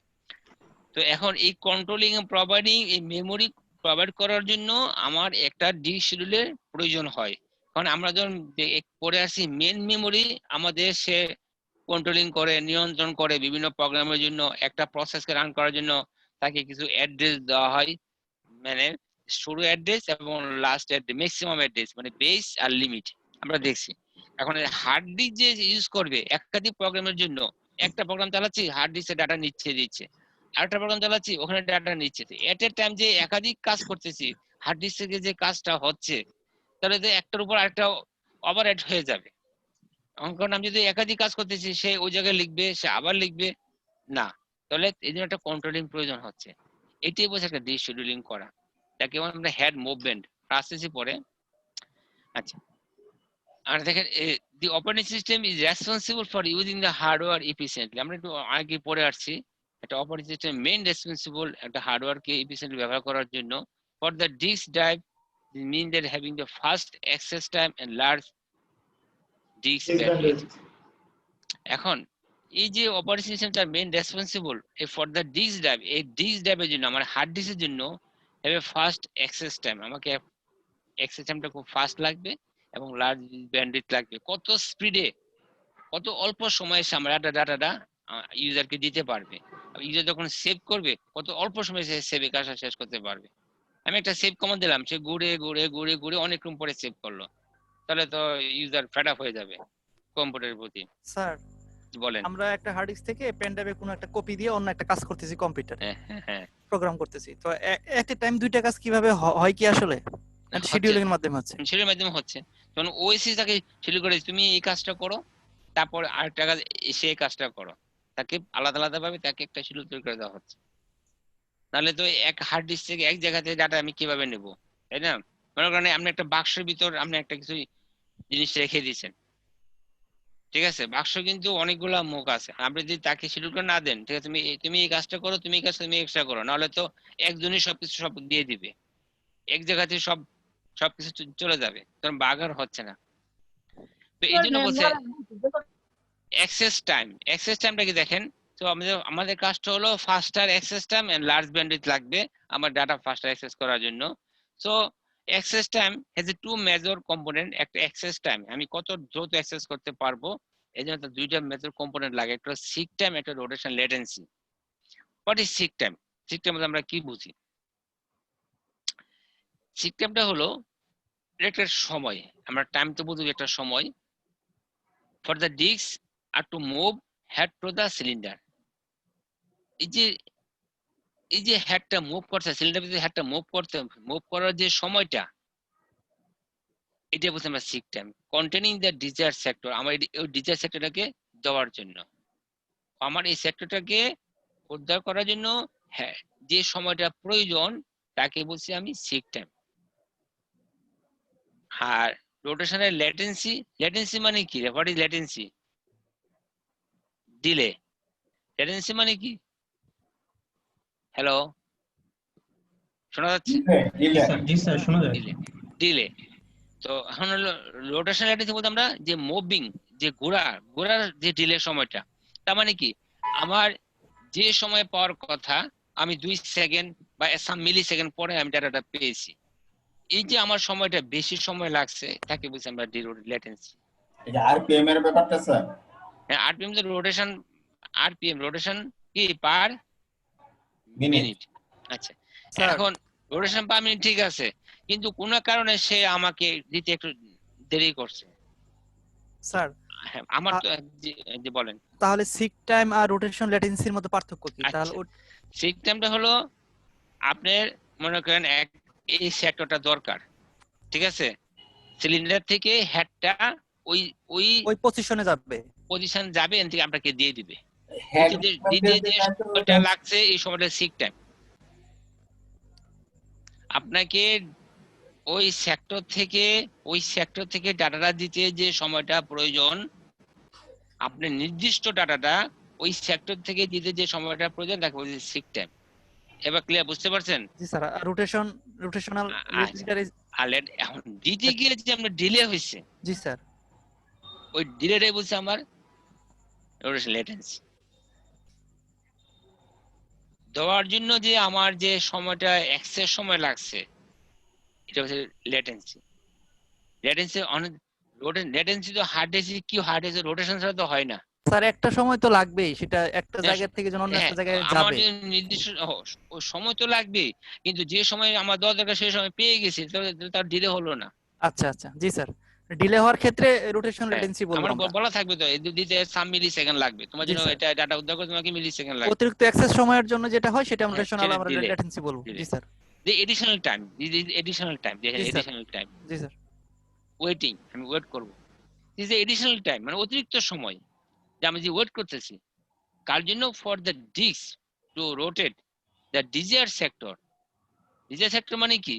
তো এখন এই কন্ট্রোলিং এন্ড প্রোভাইডিং এই মেমরি প্রোভাইড করার জন্য আমার একটা ডিশিডিউলের প্রয়োজন হয়। কারণ আমরা যখন পড়ে আসি মেন মেমরি আমাদের সে কন্ট্রোলিং করে, নিয়ন্ত্রণ করে বিভিন্ন প্রোগ্রামের জন্য, একটা প্রসেসকে রান করার জন্য তাকে কিছু অ্যাড্রেস দেওয়া হয়, মানে শুরু অ্যাড্রেস এবং লাস্ট অ্যাড্রেস, ম্যাক্সিমাম অ্যাড্রেস, মানে বেস আর লিমিট আমরা দেখছি। এখন হার্ড ডিস্ক যে ইউজ করবে একাধিক প্রোগ্রামের জন্য, একটা প্রোগ্রাম চালাচ্ছি হার্ড ডিস্কে ডাটা দিচ্ছে, আরেকটা প্রোগ্রাম চালাচ্ছি ওখানে ডাটা নিচ্ছে, এট এ টাইম যে একাধিক কাজ করতেছি হার্ড ডিস্ক থেকে যে কাজটা হচ্ছে, তাহলে তো একটার উপর আরেকটা ওভারহেড হয়ে যাবে। কারণ আমি যদি একাধিক কাজ করতেছি, সে ওই জায়গায় লিখবে, সে আবার লিখবে না, তাহলে এই জন্য একটা কন্ট্রোলিং প্রয়োজন হচ্ছে। এটাই বলছে একটা ডিশিডিউলিং করা, তাকে আমরা হেড মুভমেন্ট প্রসেসে পড়ে। আচ্ছা, আর দেখেন the operating system is responsible for using the hardware efficiently. আমরা একটু আগে পড়ে আসছি, একটা অপারেটিং সিস্টেম মেইন রেসপন্সিবল একটা হার্ডওয়্যারকে এফিসিয়েন্টলি ব্যবহার করার জন্য। For the disk drive mean that having the fast access time and large disk bandwidth. এখন এই যে অপারেটিং সিস্টেমটা main responsible for the disk drive, এই ডিস্ক ড্রাইভের জন্য আমার হার্ড ডিস্কের জন্য have a fast access time, আমাকে অ্যাক্সেস টাইমটা খুব ফাস্ট লাগবে এবং লার্জ ব্যান্ডউইথ লাগবে। কত স্পিডে, কত অল্প সময়ে আমরা ডাটাটা ইউজারকে দিতে পারবে, ইউজার যখন সেভ করবে কত অল্প সময়ে সে সেভে কাজটা শেষ করতে পারবে। আমি একটা সেভ কমান্ড দিলাম, সে ঘুরে ঘুরে ঘুরে ঘুরে অনেক রুম পরে সেভ করলো, তাহলে তো ইউজার ফেড আপ হয়ে যাবে কম্পিউটারের প্রতি। স্যার বলেন, আমরা একটা হার্ড ডিস্ক থেকে পেন ড্রাইভে কোনো একটা কপি দিয়ে অন্য একটা কাজ করতেছি, কম্পিউটারে প্রোগ্রাম করতেছি, তো এট এ টাইম দুইটা কাজ কিভাবে হয় কি আসলে? শিডিউলিং এর মাধ্যমে হচ্ছে, শিডিউলের মাধ্যমে হচ্ছে। তখন ওএসি তাকে শিডিউল করে, তুমি এই কাজটা করো, তারপর আরেকটা কাজ এসে এই কাজটা করো, তাকে আলাদা আলাদা ভাবে তাকে একটা শিডিউল তৈরি করে দেওয়া হচ্ছে। নাহলে তো এক হার্ড ডিস্ক থেকে এক জায়গা থেকে ডাটা আমি কিভাবে নেব, তাই না? মনে করেন আপনি একটা বাক্সের ভিতর আপনি একটা কিছু জিনিস রেখে দিয়েছেন, ঠিক আছে, বাক্স কিন্তু অনেকগুলা মুখ আছে, আপনি যদি তাকে শিডিউল করে না দেন, ঠিক আছে, তুমি এই কাজটা করো, তুমি এই কাজটা তুমি এক্সট্রা করো, নাহলে তো একজনই সবকিছু সব দিয়ে দিবে, এক জায়গা থেকে সবকিছু চলে যাবে, তখন বাগার হচ্ছে না। তো এই জন্য বলছে অ্যাক্সেস টাইমটা কি দেখেন, তো আমাদের কাজটা হলো faster access time and large bandwidth লাগবে আমার ডাটা ফাস্টার অ্যাক্সেস করার জন্য। So access time has a two major component. একটা অ্যাক্সেস টাইম আমি কত দ্রুত অ্যাক্সেস করতে পারবো, এই জন্য দুইটা মেজর কম্পোনেন্ট লাগে, একটা সিক টাইম, একটা rotation latency. What is seek time? Seek time আমরা কি বুঝি? সিক টাইমটা হলো একটা সময়, আমরা টাইম তো বুঝি একটা সময়, for the disk arm to move head to the cylinder. এই যে হেডটা মুভ করছে, সিলিন্ডার ভিতরে হেডটা মুভ করার যে সময়টা, এটা বলছি আমরা seek time. Containing the desired sector, আমার এই ডিজায়ার সেক্টরটাকে দেওয়ার জন্য, আমার এই সেক্টরটাকে উদ্ধার করার জন্য হ্যাঁ যে সময়টা প্রয়োজন তাকে বলছি আমি সিক টাইম। আর রোটেশনের ল্যাটেন্সি মানে কি? What is latency? Delay. Latency মানে কি? হ্যালো, শোনা যাচ্ছে? জি স্যার শোনা যায়। ডিলে। তো এখন হলো রোটেশন ল্যাটেন্সি বলতে আমরা যে মুভিং, যে ঘোরার যে ডিলে সময়টা, তার মানে কি আমার যে সময় পাওয়ার কথা আমি 2 সেকেন্ড বা সাম মিলি সেকেন্ড পরে আমি ডাটাটা পেয়েছি, এই যে আমার সময়টা বেশি সময় লাগছে তাকে বলছি আমরা ল্যাটেন্সি। এটা আরপিএম এর ব্যাপারটা স্যার? হ্যাঁ, আরপিএম তো রোটেশন, আরপিএম রোটেশন কি পার মিনিট। আচ্ছা, স্যার এখন রোটেশন পারমিট ঠিক আছে, কিন্তু কোন কারণে সে আমাকে দিতে একটু দেরি করছে। স্যার হ্যাঁ, আমার তো যে বলেন। তাহলে সিক টাইম আর রোটেশন ল্যাটেন্সির মধ্যে পার্থক্য কি? তাহলে সিক টাইমটা হলো আপনার মনে করেন এই সেক্টরটা দরকার, ঠিক আছে, সিলিন্ডার থেকে হেডটা ওই ওই ওই পজিশনে যাবে, পজিশন যাবে, এন থেকে আপনাকে দিয়ে দিবে। হেড দিতে যে সময়টা লাগছে এই সময়টা সিক টাইম। আপনাকে ওই সেক্টর থেকে ডাটাটা দিতে যে সময়টা প্রয়োজন, আপনি নির্দিষ্ট ডাটাটা ওই সেক্টর থেকে দিতে যে সময়টা প্রয়োজন তাকে বলছে সিক টাইম। এবার ক্লিয়ার, বুঝতে পারছেন? জি স্যার। রোটেশনাল লিডার ইজ আলেট এখন দিতে গিয়ে যে আমরা ডিলে হইছে, জি স্যার। ওই ডিলেটাই বলছে আমার রোটেশন লেটেন্সি। দেওয়ার জন্য যে আমার যে সময়টা এক্সেস সময় লাগছে, এটা হচ্ছে লেটেন্সি। লেটেন্সি অনেক লেটেন্সি তো হার্ড ডিস্ক কি হার্ড ডিস্ক রোটেশন ছাড়া তো হয় না স্যার। একটা সময় তো লাগবেই, সেটা একটা জায়গা থেকে যখন অন্য একটা জায়গায় আমার যাবে, যে নির্দিষ্ট ওই সময় তো লাগবে, কিন্তু যে সময় আমার দেওয়া দরকার সেই সময় পেয়ে গেছি, তার ডিলে হলো না। আচ্ছা আচ্ছা, জি স্যার। ডিলে হওয়ার ক্ষেত্রে রোটেশন ল্যাটেন্সি বলবো আমার আমরা। বলা থাকবে তো দিতে সাম মিলি সেকেন্ড লাগবে, তোমার জন্য এটা ডাটা উদ্ধার করতে তোমাকে মিলি সেকেন্ড লাগবে। অতিরিক্ত অ্যাক্সেস সময়ের জন্য যেটা হয় সেটা আমরা রোটেশনাল আমরা ল্যাটেন্সি বলবো। জি sir. the additional time additional time জি স্যার। ওয়েটিং, আমি ওয়েট করব, দিস ইজ এডিশনাল টাইম, মানে অতিরিক্ত সময় যে আমি যে ওয়েট করতেছি কার জন্য, for the disk to rotate the desired sector. Desired sector মানে কি?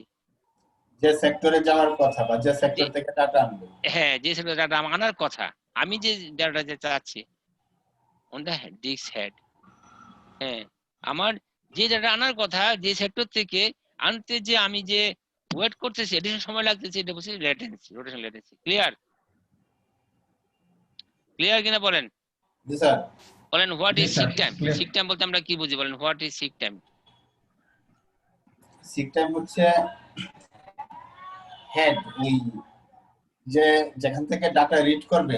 যে সেক্টরে যাওয়ার কথা বা যে সেক্টর থেকে ডাটা আনবে। হ্যাঁ, যে সেক্টরে ডাটা আনার কথা, আমি যে ডাটা যে চাচ্ছি অন দ্য ডিস্ক হেড। হ্যাঁ, আমার যে ডাটা আনার কথা যে সেক্টর থেকে আনতে যে আমি যে ওয়েট করতেছি, এডিশনাল সময় লাগতেছে, এটা বলছি ল্যাটেন্সি, রোটেশন ল্যাটেন্সি। ক্লিয়ার কিনা বলেন? জি স্যার। বলেন what is seek time? Seek time বলতে আমরা কি বুঝি বলেন? What is seek time? Seek time হচ্ছে হেড, ওই যে যেখান থেকে ডাটা রিড করবে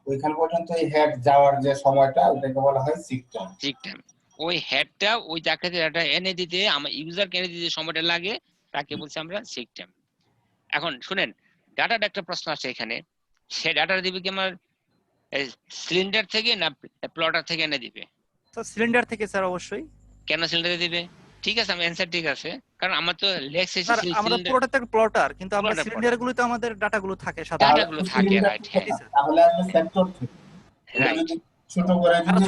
ওইখান পর্যন্ত এই হেড যাওয়ার যে সময়টা ওটাকে বলা হয় সিক টাইম। সিক টাইম ওই হেডটা ওই জায়গাতে ডাটা এনে দিতে আমার ইউজারকে এনে দিতে সময়টা লাগে, তাকে বলছি আমরা সিক টাইম। এখন শুনেন, ডাটাটা একটা প্রশ্ন আছে এখানে, সে ডাটা দিবে কি আমার সিলিন্ডার থেকে না প্লটার থেকে এনে দিবে? তো সিলিন্ডার থেকে স্যার অবশ্যই। কেন সিলিন্ডারে দিবে? ঠিক আছে, আমি অ্যানসার ঠিক আছে, কারণ আমার তো লেক্স এসে স্যার আমরা পুরোটা তো প্লটার, কিন্তু আমরা সিলিন্ডার গুলোতে আমাদের ডাটা গুলো থাকে সাধারণত। ডাটা গুলো থাকে, রাইট? হ্যাঁ, তাহলে আমরা সেক্টর থেকে রাইট,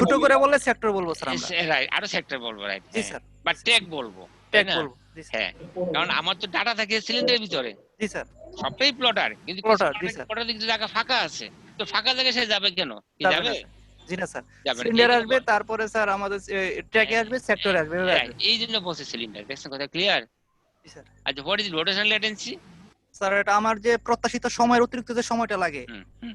ছোট করে বললে সেক্টর বলবো স্যার আমরা। রাইট, আরো সেক্টর বলবো, রাইট? জি স্যার। বা ট্যাগ বলবো, ট্যাগ বলবো। হ্যাঁ, কারণ আমার তো ডাটা থাকে সিলিন্ডারের ভিতরে। জি স্যার। সবটাই প্লটার, কিন্তু প্লটার। জি স্যার। প্লটার দিকে জায়গা ফাঁকা আছে, তো ফাঁকা জায়গায় সে যাবে কেন? কি যাবে? জি না স্যার, যাবে না। সিলিন্ডার আসবে, তারপরে স্যার আমাদের ট্র্যাকে আসবে, সেক্টরে আসবে, এই জন্য বলছে সিলিন্ডার। দেখছেন কথা ক্লিয়ার? জি স্যার। আচ্ছা, what is rotation latency? Sir এটা আমার যে প্রত্যাশিত সময়ের অতিরিক্ত যে সময়টা লাগে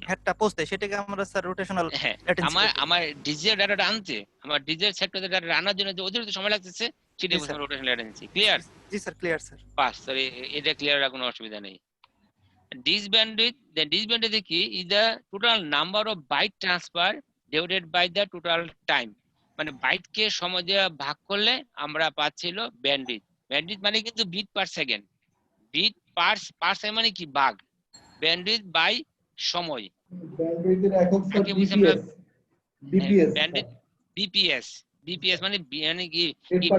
হেডটা পৌঁছতে, সেটাকে আমরা স্যার রোটেশনাল ল্যাটেন্সি। আমার ডিজায়ার ডাটাটা আনতে, আমার ডিজায়ার সেক্টরে ডাটা আনার জন্য যে অতিরিক্ত সময় লাগতেছে, সেটাই বলছে রোটেশন ল্যাটেন্সি। ক্লিয়ার? জি স্যার, ক্লিয়ার স্যার। বাস, সরি, এটা ক্লিয়ার রাখার কোনো অসুবিধা নেই। Disk bandwidth, the disk bandwidth is the total number of byte transfer divided by the total time. মানে বাইট কে সময় দিয়ে ভাগ করলে আমরা পাচ্ছিল ব্যান্ডউইথ। ব্যান্ডউইথ মানে কিন্তু bit per second, bit per second মানে কি ভাগ, ব্যান্ডউইথ বাই সময়। ব্যান্ডউইথের একক sir BPS. Bandwidth BPS, BPS মানে কি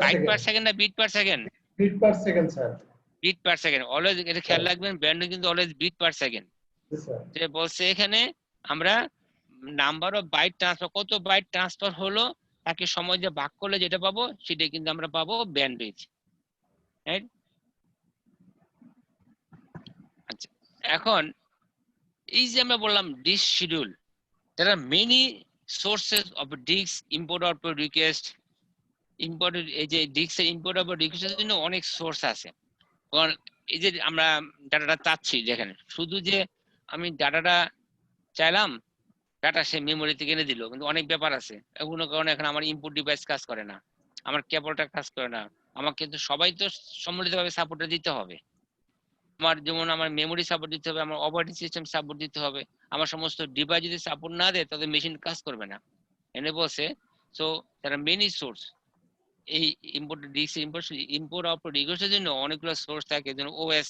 বাইট পার সেকেন্ড না bit per second? Bit per second sir. Bit per second, always এটা খেয়াল রাখবেন, ব্যান্ডউইথ কিন্তু অলওয়েজ বিট পার সেকেন্ড। যে বলছে এখানে আমরা নাম্বার অফ বাইট ট্রান্সফার, কত বাইট ট্রান্সফার হলো তাকে সময় দিয়ে ভাগ করলে যেটা পাবো সেটা কিন্তু আমরা পাবো ব্যান্ডউইথ, রাইট? আচ্ছা, এখন এই যে আমরা বললাম disk schedule, there are many sources of disk import output request, imported এই যে ডিস্কের ইম্পোর্ট আউটপুট রিকোয়েস্টের জন্য অনেক সোর্স আছে। কারণ এই যে আমরা ডাটাটা চাচ্ছি, যেখানে শুধু যে আমি ডাটাটা চাইলাম, ডাটা সে মেমোরি থেকে এনে দিল, কিন্তু অনেক ব্যাপার আছে। এগুলো কারণে এখন আমার ইনপুট ডিভাইস কাজ করে না, আমার কেবলটা কাজ করে না, আমাকে কিন্তু সবাই তো সম্মিলিতভাবে সাপোর্টটা দিতে হবে। আমার যেমন আমার মেমোরি সাপোর্ট দিতে হবে, আমার অপারেটিং সিস্টেম সাপোর্ট দিতে হবে। আমার সমস্ত ডিভাইস যদি সাপোর্ট না দেয় তাহলে মেশিন কাজ করবে না। এনে বলছে, so there are many source এই ইম্পোর্ট ডিস্ক ইম্পোর্ট আউটপুট রিকোয়েস্টের জন্য অনেকগুলো সোর্স থাকে, যেমন OS,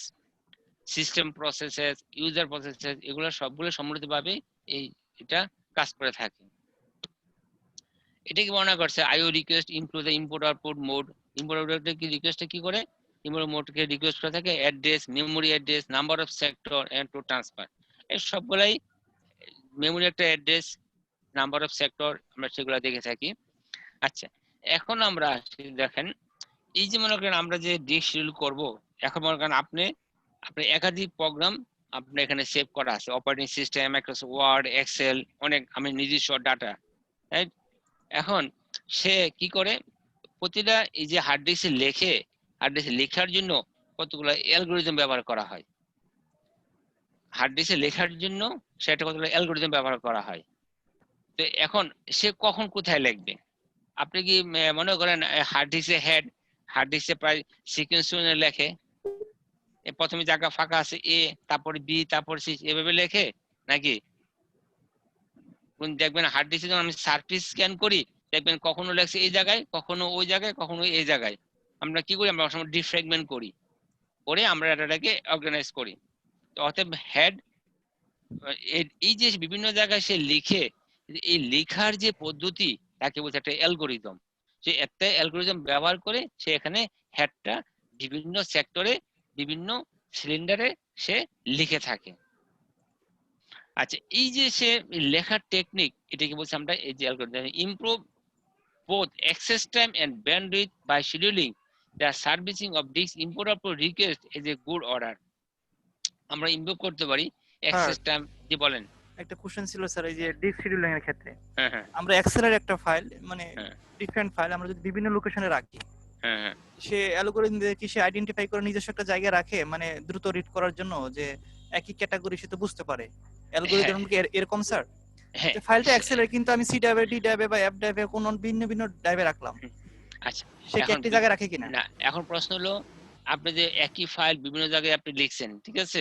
system processes, user processes, এগুলো সবগুলো সম্মিলিতভাবে এটা কাজ করে থাকে। এটাকে বর্ণনা করছে IO request include the input output mode. Input output কি রিকোয়েস্টটা কি করে, ইম্পোর্ট মোডকে রিকোয়েস্ট করে থাকে address, memory address, number of sector and to transfer. এই সবগুলাই মেমরি একটা অ্যাড্রেস, নাম্বার অফ সেক্টর, আমরা সেগুলো দেখে থাকি। আচ্ছা, এখন আমরা দেখেন এই যে মনে করেন আমরা যে ডিস্ক শিডিউল করব, এখন মনে করেন আপনি একাধিক প্রোগ্রাম আপনি এখানে সেভ করা আছে, operating system, Microsoft Word, Excel, অনেক আমি নিজস্ব ডাটা, রাইট? এখন সে কি করে, প্রতিটা এই যে হার্ড ডিস্কে লেখার জন্য কতগুলো অ্যালগরিদম ব্যবহার করা হয়। হার্ড ডিস্কে লেখার জন্য সেটা কতগুলো অ্যালগরিদম ব্যবহার করা হয়। তো এখন সে কখন কোথায় লিখবে, আপনি কি মনে করেন হার্ড ডিস্কে প্রায় সিকোয়েন্স লেখে, প্রথমে জায়গা ফাঁকা আছে এ, তারপরে বি, তারপর সি, এভাবে লেখে নাকি? দেখবেন হার্ড ডিস্কে যখন আমি সারফেস স্ক্যান করি, দেখবেন কখনো লেখছে এই জায়গায়, কখনো ওই জায়গায়, কখনো এই জায়গায়। আমরা কি করি, আমরা সময় ডিফ্র্যাগমেন্ট করি, করে আমরা ডাটাটাকে অর্গানাইজ করি। তো অতএব হেড এই যে বিভিন্ন জায়গায় সে লিখে, এই লেখার যে পদ্ধতি তাকে বলছে একটা অ্যালগরিদম। সে একটা অ্যালগরিদম ব্যবহার করে সে এখানে হেডটা বিভিন্ন সেক্টরে, বিভিন্ন সিলিন্ডারে সে লিখে থাকে। আচ্ছা, এই যে সে লেখার টেকনিক, এটাকে বলছি আমরা এই যে algorithm improve both access time and bandwidth by scheduling the servicing of disk import output request is a good order. আমরা ইমপ্রুভ করতে পারি অ্যাক্সেস টাইম। জি বলেন। একটা কোশ্চেন ছিল স্যার, এই যে ডিস্ক শিডিউলিং এর ক্ষেত্রে হ্যাঁ হ্যাঁ আমরা এক্সেলের একটা ফাইল, মানে হ্যাঁ ডিফারেন্ট ফাইল আমরা যদি বিভিন্ন লোকেশনে রাখি, হ্যাঁ হ্যাঁ সে অ্যালগরিদম দিয়ে কি সে আইডেন্টিফাই করে নিজস্ব একটা জায়গায় রাখে, মানে দ্রুত রিড করার জন্য, যে একই ক্যাটাগরি সে তো বুঝতে পারে। অ্যালগরিদম কি এরকম স্যার? হ্যাঁ। যে ফাইলটা এক্সেলের, কিন্তু আমি সি ড্রাইভে, ডি ড্রাইভে বা এফ ড্রাইভে কোন ভিন্ন ভিন্ন ড্রাইভে রাখলাম, আচ্ছা, সে কি এখন একটি জায়গায় রাখে কিনা? না, এখন প্রশ্ন হলো আপনি যে একই ফাইল বিভিন্ন জায়গায় আপনি লিখছেন, ঠিক আছে,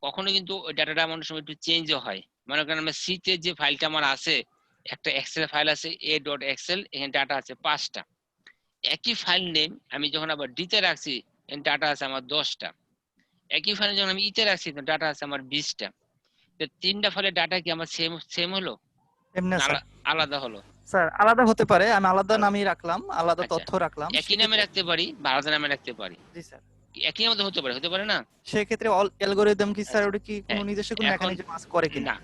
কখনো কিন্তু ওই ডাটাটা আমার সময় একটু চেঞ্জও হয়। মনে করেন আমার সি তে যে ফাইলটা আমার আছে, একটা এক্সেল ফাইল আছে a.excel, এখানে ডাটা আছে 5টা। একই ফাইল নেম আমি যখন আবার ডি তে রাখছি, এখানে ডাটা আছে আমার 10টা। একই ফাইল যখন আমি ইতে রাখছি, ডাটা আছে আমার 20টা। তো 3টা ফাইলের ডাটা কি আমার সেম হলো, এমনি স্যার আলাদা হলো? স্যার আলাদা হতে পারে, আমি আলাদা নামই রাখলাম, আলাদা আচ্ছা, তথ্য রাখলাম। একই নামে রাখতে পারি বা আলাদা নামে রাখতে পারি। জি স্যার। একই নামে হতে পারে না? সেই ক্ষেত্রে অ্যালগরিদম কি স্যার ওটা কি কোনো হ্যাঁ, নিজস্ব কোনো এখন মেকানিজম কাজ করে কিনা? না,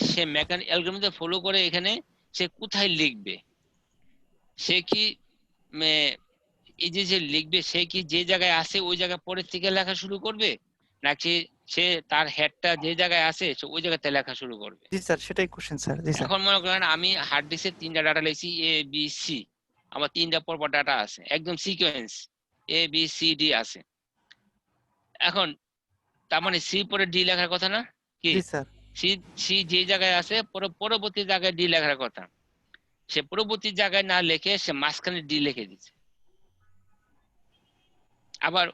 সে মেকানিক অ্যালগরিদম ফলো করে এখানে সে কোথায় লিখবে, সে কি এই যে লিখবে, সে কি যে জায়গায় আছে ওই জায়গায় পরের থেকে লেখা শুরু করবে, নাকি সে তার হেডটা যে জায়গায় আছে সে ওই জায়গাতে লেখা শুরু করবে? জি স্যার, সেটাই কোশ্চেন স্যার। জি স্যার। এখন মনে করেন আমি হার্ড ডিস্কে 3টা ডাটা লিখছি এ বি সি, আমার 3টা পরপর ডাটা আছে, একদম sequence A B C D আছে। এখন তার মানে সি পরে ডি লেখার কথা না কি? জি স্যার। সি যে জায়গায় আছে পরবর্তী জায়গায় ডি লেখার কথা, সে পরবর্তী জায়গায় না লিখে সে মাঝখানে ডি লিখে দিচ্ছে। আবার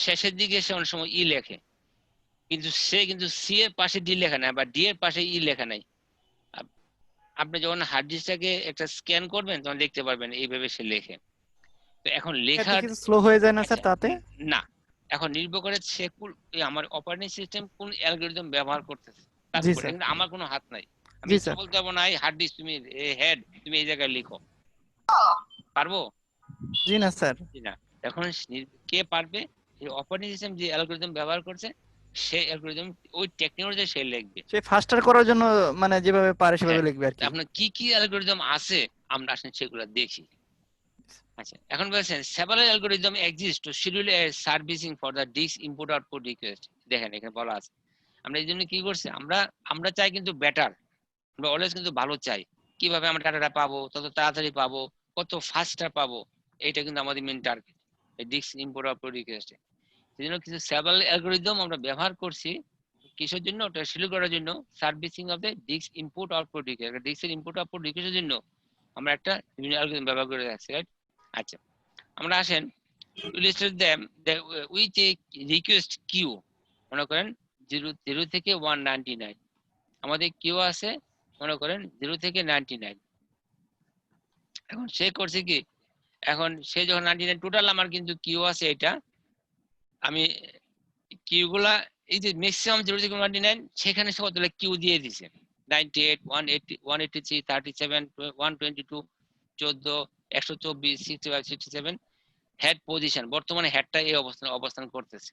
শেষের দিকে সে অনেক সময় ই লেখে, কিন্তু সি এর পাশে ডি লেখা নাই বা ডি এর পাশে ই লেখা নাই। আপনি যখন হার্ড ডিস্কটাকে একটা স্ক্যান করবেন তখন দেখতে পারবেন এইভাবে সে লেখে। তো এখন লেখার স্লো হয়ে যায় না স্যার তাতে? না, এখন নির্ভর করে সে আমার অপারেটিং সিস্টেম কোন অ্যালগরিদম ব্যবহার করতেছে তার জি উপরে, স্যার। কিন্তু আমার কোনো হাত নাই। আমি জি স্যার। বলতে পারবো না হার্ড ডিস্ক তুমি হেড তুমি এই জায়গায় লিখো, পারবো? জি না স্যার। জি না। এখন কে পারবে? এই অপারেটিং সিস্টেম যে অ্যালগরিদম ব্যবহার করছে সেই অ্যালগরিদম ওই টেকনোলজি সে লিখবে। সে ফাস্টার করার জন্য মানে যেভাবে পারে সেভাবে লিখবে আর কি। আপনার কি অ্যালগরিদম আছে আমরা আসলে সেগুলো দেখি। আচ্ছা, এখন বলছেন several algorithm exist to schedule a servicing for the disk input output request। দেখেন এখানে বলা আছে, আমরা এই জন্য কি করছি, আমরা চাই কিন্তু বেটার, আমরা অলওয়েজ কিন্তু ভালো চাই। কিভাবে আমরা ডাটাটা পাবো, তত তাড়াতাড়ি পাবো, কত ফাস্টার পাবো, এইটা কিন্তু আমাদের মেইন টার্গেট এই ডিস্ক ইনপুট আউটপুট রিকোয়েস্টে। সেজন্য কিছু several algorithm আমরা ব্যবহার করছি কিসের জন্য, ওটা শিডিউল করার জন্য, servicing of the disk input output request. ডিস্কের ইনপুট আউটপুট রিকোয়েস্টের জন্য আমরা একটা বিভিন্ন অ্যালগরিদম ব্যবহার করে রাখছি, রাইট? আচ্ছা, আমরা আসেন listed them with a request queue। মনে করেন 0 থেকে 199 আমাদের কিউ আছে, মনে করেন 0 থেকে 99। এখন সে করছে কি, এখন সে যখন 99 টোটাল আমার কিন্তু কিউ আছে, এটা আমি কিউ গুলা এই যে ম্যাক্সিমাম 0.99 সেখানে সে কতগুলো কিউ দিয়ে দিছে 98 180 183 37 122 14 124 65 67 হেড পজিশন। বর্তমানে হেডটা এই অবস্থান করতেছে,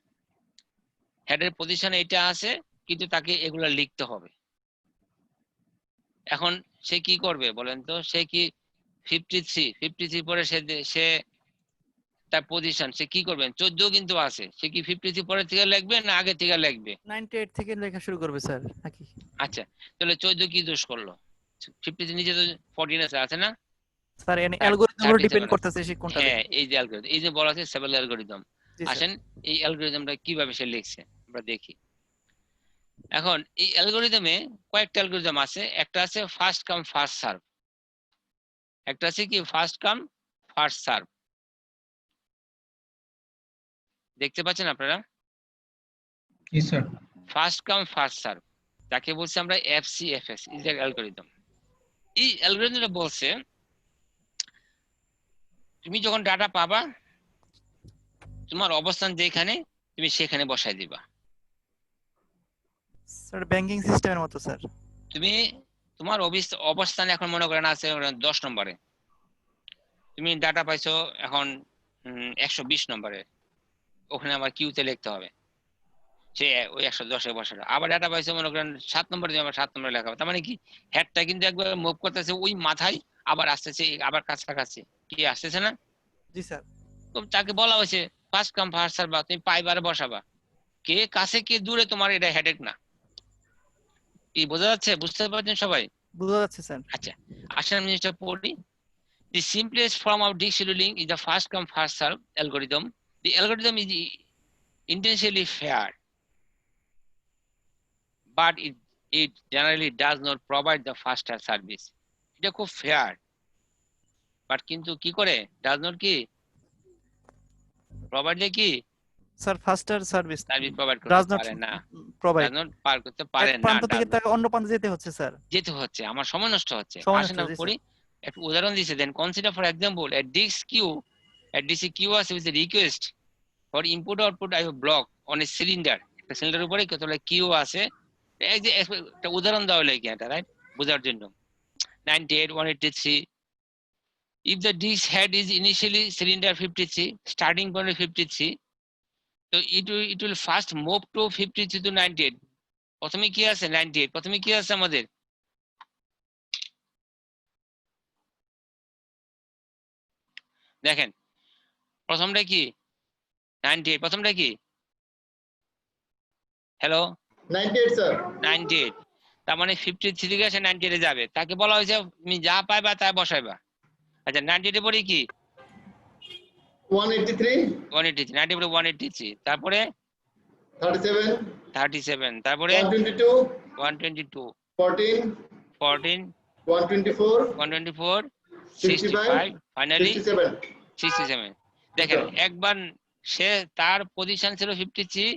হেডের পজিশন এটা আছে, কিন্তু তাকে এগুলা লিখতে হবে। এখন সে কি করবে বলেন তো, সে কি 53 পরে সে তার পজিশন সে কি করবেন, 14 কিন্তু আছে, সে কি 53 পরে থেকে লিখবে না আগে থেকে লিখবে? 98 থেকে লেখা শুরু করবে স্যার নাকি? আচ্ছা, তাহলে 14 কি দোষ করলো? 53 নিচে তো 14 আছে না স্যার এনে অ্যালগরিদমের উপর ডিপেন্ড 37 করতেছে সে কোনটা হ্যাঁ, দেখবে। এই যে অ্যালগরিদম, এই যে বলা আছে সেভেল অ্যালগরিদম। জি স্যার। আসেন এই অ্যালগরিদমটা কিভাবে সে লিখছে আমরা দেখি। এখন এই অ্যালগরিদমে কয়েকটা অ্যালগরিদম আছে, একটা আছে ফার্স্ট কাম ফার্স্ট সার্ভ, একটা আছে কি ফার্স্ট কাম ফার্স্ট সার্ভ। দেখতে পাচ্ছেন আপনারা? জি sir. First come first serve, যাকে বলছি আমরা FCFS ইজ দ্য অ্যালগরিদম। এই অ্যালগরিদমটা বলছে তুমি যখন ডাটা পাবা, তোমার অবস্থান যেখানে তুমি সেখানে বসাই দিবা। স্যার ব্যাংকিং সিস্টেমের মতো স্যার। তুমি তোমার অবস্থান এখন মনে করেন আছে 10 নম্বরে, তুমি ডাটা পাইছো এখন 120 নম্বরে, ওখানে আবার কিউতে লিখতে হবে, সে ওই 110-এ বসাবে। আবার ডাটা পাইছো মনে করেন 7 নম্বরে, তুমি আবার 7 নম্বরে লেখা হবে। তার মানে কি হেডটা কিন্তু একবার মুভ করতেছে ওই মাথায়, আবার আসতেছে আবার কাছাকাছি, কি আসতেছে না? জি স্যার। তো তাকে বলা হয়েছে ফার্স্ট কাম ফার্স্ট সার্ভ, তুমি পাইবারে বসাবা, কে কাছে কে দূরে তোমার এটা হেডেক না। কি বোঝা যাচ্ছে? বুঝতে পারছেন সবাই? বোঝা যাচ্ছে স্যার। আচ্ছা, আসেন আমি জিনিসটা পড়ি। The simplest form of disk scheduling is the first come first serve algorithm. The algorithm is intentionally fair, but it generally does not provide the faster service. এটা খুব fair, but কিন্তু কি করে does not কি provide কি sir ফাস্টার service service provide does করতে not পারে না, প্রোভাইড, does not পার করতে পারে এক না, প্রান্ত থেকে does not তাকে অন্য প্রান্তে যেতে হচ্ছে স্যার। যেতে হচ্ছে, আমার সময় নষ্ট হচ্ছে। সময় আসেন নষ্ট আমি হচ্ছে, পড়ি, একটা উদাহরণ দিয়েছে। Then consider for example a disk queue, a disk queue আছে with a request for input output I have block on a cylinder, একটা সিলিন্ডার উপরে কতগুলো কিউ আছে। এই যে একটা উদাহরণ দেওয়া হলো কি এটা, রাইট, বোঝার জন্য। 98 183, if the disk head is initially cylinder 53, starting point 53, so it will first move to 53 to 98। প্রথমে কি আছে 98, প্রথমে কি আছে আমাদের দেখেন, প্রথমটা কি 98, প্রথমটা কি হ্যালো 98 স্যার। 98, তার মানে 53 থেকে এসে 98 এ যাবে। তাকে বলা হয়েছে তুমি যা পাইবা তা বসাইবা। আচ্ছা 98 এর পরে কি 183 183, 90 পরে 183, তারপরে 37 37, তারপরে 122 122, 14 14, 124 124, 65 65, ফাইনালি 67। 67। দেখেন একবার সে তার পজিশন ছিল 53,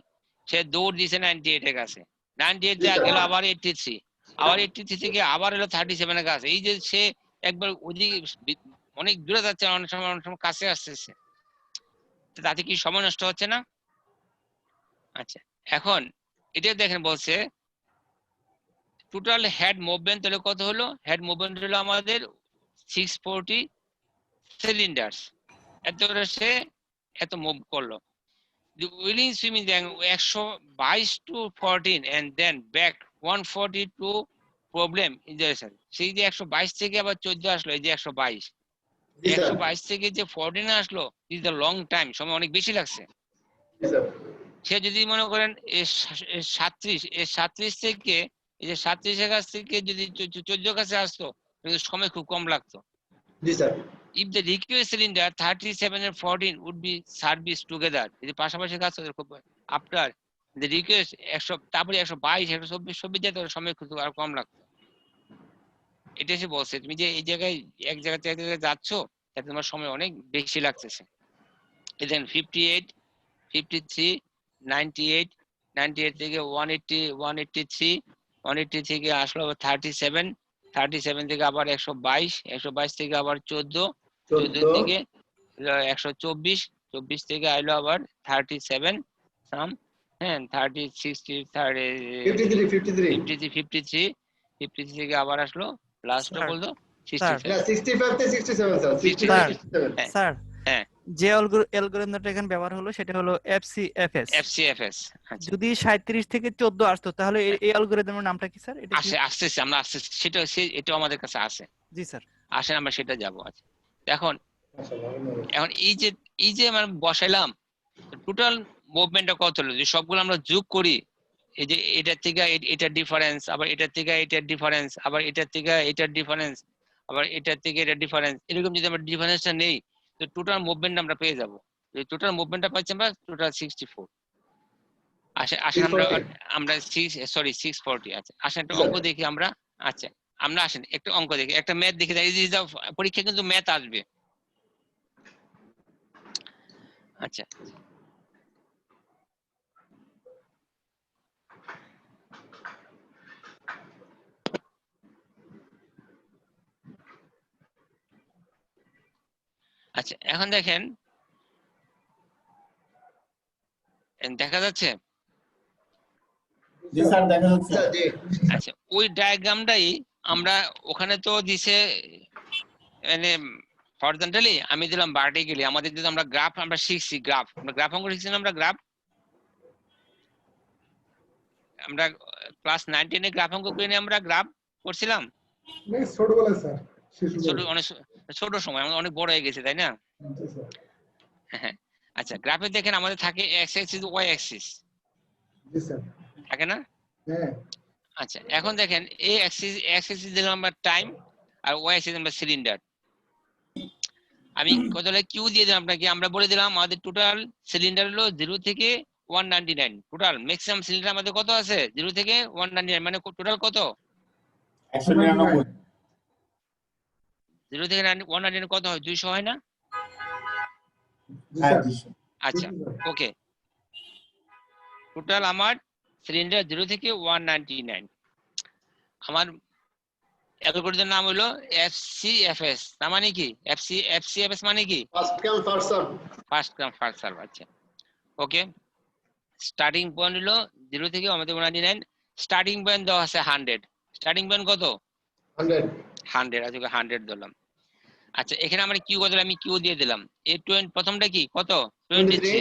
সে দৌড় দিয়েছে 98 এর কাছে, 98 যা গেল আবার 83, আবার 83 থেকে আবার এলো 37 এর কাছে। এই যে সে একবার ওদিকে অনেক দূরে যাচ্ছে, অনেক সময় কাছে আসতেছে, তাতে কি সময় নষ্ট হচ্ছে না? আচ্ছা, এখন এটা দেখেন বলছে টোটাল হেড মুভমেন্ট তাহলে কত হলো, হেড মুভমেন্ট হলো আমাদের 640 সিলিন্ডার্স, এত সে এত মুভ করলো। The wheeling swimming then 122 to 14 and then back 140 to problem in the sir, সেই যে 122 থেকে আবার 14 আসলো, এই যে 122, 122 থেকে যে 14 আসলো, ইজ দ্য লং টাইম, সময় অনেক বেশি লাগছে। সে যদি মনে করেন 37 থেকে এই যে 37 এর কাছ থেকে যদি 14 কাছে আসতো, কিন্তু সময় খুব কম লাগতো। জি sir. If the request cylinder 37 and 14 would be serviced together, যদি পাশাপাশি কাজ করতে খুব after the request 100, তারপরে 122 124 যেত, সময় খুব আর কম লাগতো। এটা সে বলছে তুমি যে এই জায়গায় এক জায়গা থেকে এক জায়গায় যাচ্ছ, তাতে তোমার সময় অনেক বেশি লাগতেছে। দেন 58 53 98 98 থেকে 180 183 180 থেকে আসলো 37 37 থেকে আবার 122, 122 থেকে আবার 14, 14 14 থেকে 124, 24 থেকে আইলো আবার 37 সাম, হ্যাঁ 30, 60, 30, 53 53, 53 থেকে আবার আসলো লাস্টটা স্যার, বলতো স্যার, 67, না 65 থেকে 67 স্যার 65 স্যার, 67 হ্যাঁ স্যার, হ্যাঁ যে অ্যালগরিদমটা এখানে ব্যবহার হলো সেটা হলো FCFS। FCFS। আচ্ছা যদি 37 থেকে 14 আসতো তাহলে এই অ্যালগরিদমের নামটা কি স্যার? এটা কি? আসতেছি আমরা আসতেছি, সেটা এটা আমাদের কাছে আছে, জি স্যার। আসেন আমরা সেটা যাবো। আচ্ছা এখন মাশাআল্লাহ, ধন্যবাদ। এখন এই যে আমরা বসাইলাম টোটাল মুভমেন্টটা কত হলো, যে সবগুলো আমরা যোগ করি, এই যে এটার থেকে এটার ডিফারেন্স, আবার এটার থেকে এটার ডিফারেন্স, আবার এটার থেকে এটার ডিফারেন্স, আবার এটার থেকে এটার ডিফারেন্স, এরকম যদি আমরা ডিফারেন্সটা নেই তো টোটাল মুভমেন্ট আমরা পেয়ে যাবো। এই টোটাল মুভমেন্টটা পাচ্ছি আমরা টোটাল 64। আসেন আমরা 640। আচ্ছা আসেন একটা অঙ্ক দেখি আমরা। আচ্ছা আমরা আসেন একটু অঙ্ক দেখি, একটা ম্যাথ দেখি, এই যে পরীক্ষা কিন্তু ম্যাথ আসবে। আচ্ছা আচ্ছা এখন দেখেন, দেখা যাচ্ছে? জি স্যার দেখা যাচ্ছে। স্যার জি আচ্ছা ওই ডায়াগ্রামটাই আমরা ওখানে তো দিছে মানে হরিজন্টালি, আমি দিলাম ভার্টিক্যালি। আমাদের যদি আমরা গ্রাফ আমরা শিখছি, গ্রাফ আমরা গ্রাফ অঙ্ক শিখছি না, আমরা গ্রাফ আমরা ক্লাস 9-10 এ গ্রাফ অঙ্ক করে আমরা গ্রাফ করছিলাম নাকি ছোটবেলায় স্যার, শিশু ছোট, বয়সে। অনেক ছোট সময়, আমরা অনেক বড় হয়ে গেছে তাই না? জি স্যার। হ্যাঁ আচ্ছা গ্রাফে দেখেন আমাদের থাকে এক্স অ্যাক্সিস ওয়াই অ্যাক্সিস জি স্যার। থাকে না? হ্যাঁ আচ্ছা এখন দেখেন এই অ্যাক্সিস দিলাম আমরা টাইম, আর ওয়াই অ্যাক্সিস আমরা সিলিন্ডার। আমি কত হলে কিউ দিয়ে দিলাম আপনাকে, আমরা বলে দিলাম আমাদের টোটাল সিলিন্ডার হলো 0 থেকে 199, টোটাল ম্যাক্সিমাম সিলিন্ডার আমাদের কত আছে 0 থেকে 199, মানে টোটাল কত 199। 0 থেকে 199 কত হয়, 200 হয় না? জি হ্যাঁ স্যার। জি আচ্ছা জি স্যার। ওকে, টোটাল আমার সিলিন্ডার 0 থেকে 199। আমার অ্যালগরিদমের নাম হলো FCFS। তার মানে কি FCFS মানে কি first come first serve first come first serve. আচ্ছা ওকে, স্টার্টিং পয়েন্ট হলো 0 থেকে আমাদের 199, স্টার্টিং পয়েন্ট দেওয়া আছে 100, স্টার্টিং পয়েন্ট কত 100 100, আজকে 100 দিলাম। আচ্ছা এখানে আমরা কিউ কত, আমি কিউ দিয়ে দিলাম। এই 20 প্রথমটা কি কত 23,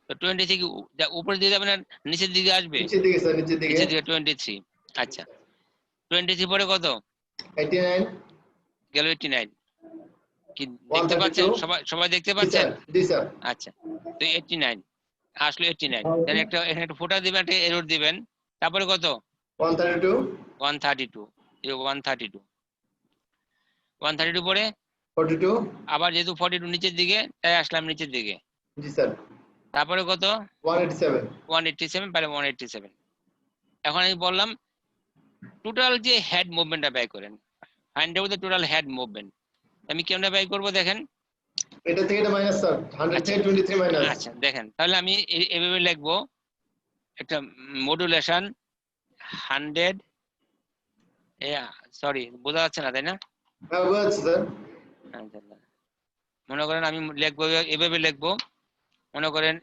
তো 20 থেকে উপরে দিয়ে যাবে না নিচের দিকে আসবে? নিচের দিকে স্যার নিচের দিকে নিচের দিকে 23। আচ্ছা 23 পরে কত 89 গেল 89, কি দেখতে পাচ্ছেন? 132 সবাই দেখতে জি পাচ্ছেন? স্যার জি স্যার আচ্ছা তো 89 আসলো 89, তাহলে এখানে একটা ফোটা দিবেন, একটা এরর দিবেন। তারপরে কত 132 132, এই 132 পরে 42 আবার যেহেতু 42 নিচের দিকে তাই আসলাম নিচের দিকে। জি স্যার তারপরে কত 187 187, পারে 187। এখন আমি বললাম টোটাল যে হেড মুভমেন্টটা ব্যয় করেন, find out the total head movement. আমি কেমনে ব্যয় করব দেখেন। এটা থেকে এটা মাইনাস স্যার 100 থেকে 23 মাইনাস আচ্ছা দেখেন তাহলে আমি এভাবে লিখবো, একটা মডুলেশন 100, সরি বোঝা যাচ্ছে না তাই না? হ্যাঁ বুঝছি স্যার মনে করেন আমি লিখবো এভাবে লিখবো, মনে করেন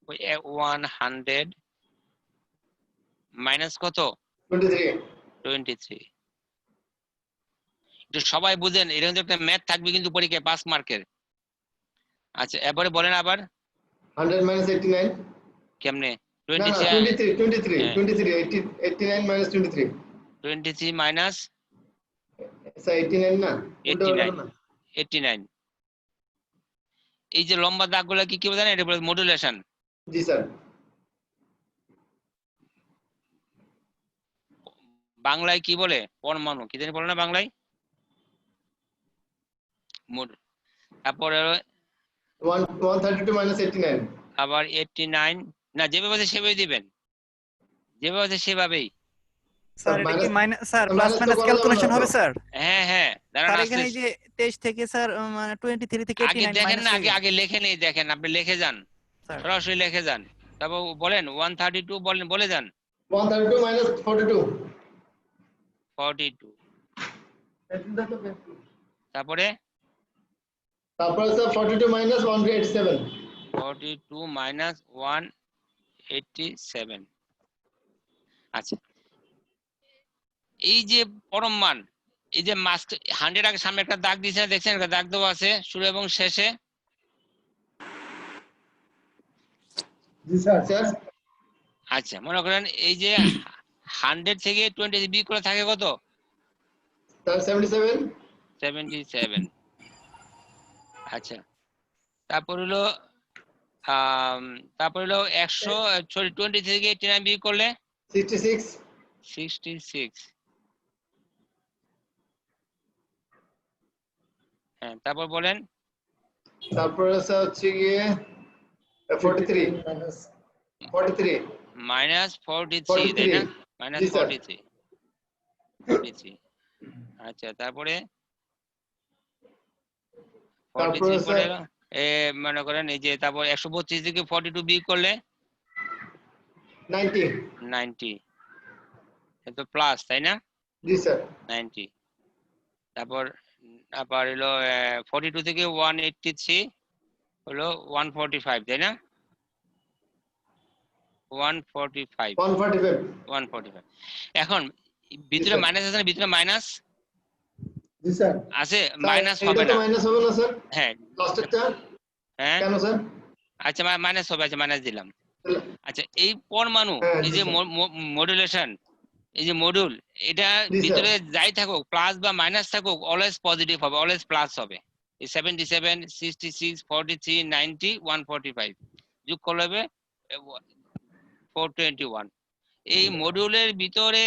100 মাইনাস কত 23। একটু সবাই বুঝেন, এরকম তো একটা ম্যাথ থাকবে কিন্তু পরীক্ষায় 5 মার্কের। আচ্ছা এবারে বলেন আবার 100 minus 89 কেমনে না না 89 minus 23 23 মাইনাস স্যার 89 না উল্টো হলো না 89। এই যে লম্বা দাগগুলো কি কি জানেন, এটা বলে মডুলেশন। জি স্যার বাংলায় কি বলে পরমাণু, কি জানি বলে না বাংলায়। তারপরে 132 minus 89 আবার 89, না যেভাবে আছে সেভাবেই দিবেন, যেভাবে আছে সেভাবেই। স্যার এটা কি মাইনাস স্যার প্লাস minus তো মাইনাস করা যাবে ক্যালকুলেশন না হবে তো। স্যার? হ্যাঁ হ্যাঁ দাঁড়ান স্যার এখানে এই আসতেছি। যে 23 থেকে স্যার মানে 23 থেকে আগে 89 দেখেন না, মাইনাস আগে লেখে নেই, দেখেন আপনি লিখে যান, স্যার সরাসরি লিখে যান। তারপর বলেন 132 বলে যান। 132 minus 42 42 তারপরে তারপরে স্যার 42 মাইনাস 187 42 মাইনাস 187 আচ্ছা এই যে পরম মান এই যে মাস্ক 100 আগে সামনে একটা দাগ দিয়েছে দেখছেন একটা দাগ দেওয়া আছে শুরু এবং শেষে জি স্যার স্যার আচ্ছা মনে করেন এই যে 100 থেকে 20 বিয়োগ করে থাকে কত স্যার 77 77 আচ্ছা তারপর হলো 100 সরি 20 থেকে 89 বিয়োগ করলে 66 66 হ্যাঁ তারপর বলেন তারপরে স্যার হচ্ছে গিয়ে 43 মাইনাস 43 মাইনাস 43 তাই না মাইনাস জি, স্যার। 43 আচ্ছা তারপরে তারপরে 43 পরে স্যার মনে করেন এই যে তারপর 132 থেকে 42 বিয়োগ করলে 90 90 তো প্লাস তাই না জি স্যার 90 তারপর আবার হলো 42 থেকে 183 হলো 145 তাই না 145 145 145 এখন ভিতরে স্যার। মাইনাস আছে না ভিতরে মাইনাস জি স্যার আছে স্যার, মাইনাস এটা হবে তো না মাইনাস হবে না স্যার হ্যাঁ লাস্টেরটা হ্যাঁ কেন স্যার আচ্ছা মাইনাস হবে আচ্ছা মাইনাস দিলাম আচ্ছা এই পরমাণু হ্যাঁ, এই জি যে স্যার। মডুলেশন এই যে মডিউল এটা জি স্যার। ভিতরে যাই থাকুক প্লাস বা মাইনাস থাকুক অলওয়েজ পজিটিভ হবে অলওয়েজ প্লাস হবে এই 77 66 43 90 145 যোগ করলে হবে 421 এই মডিউলের ভিতরে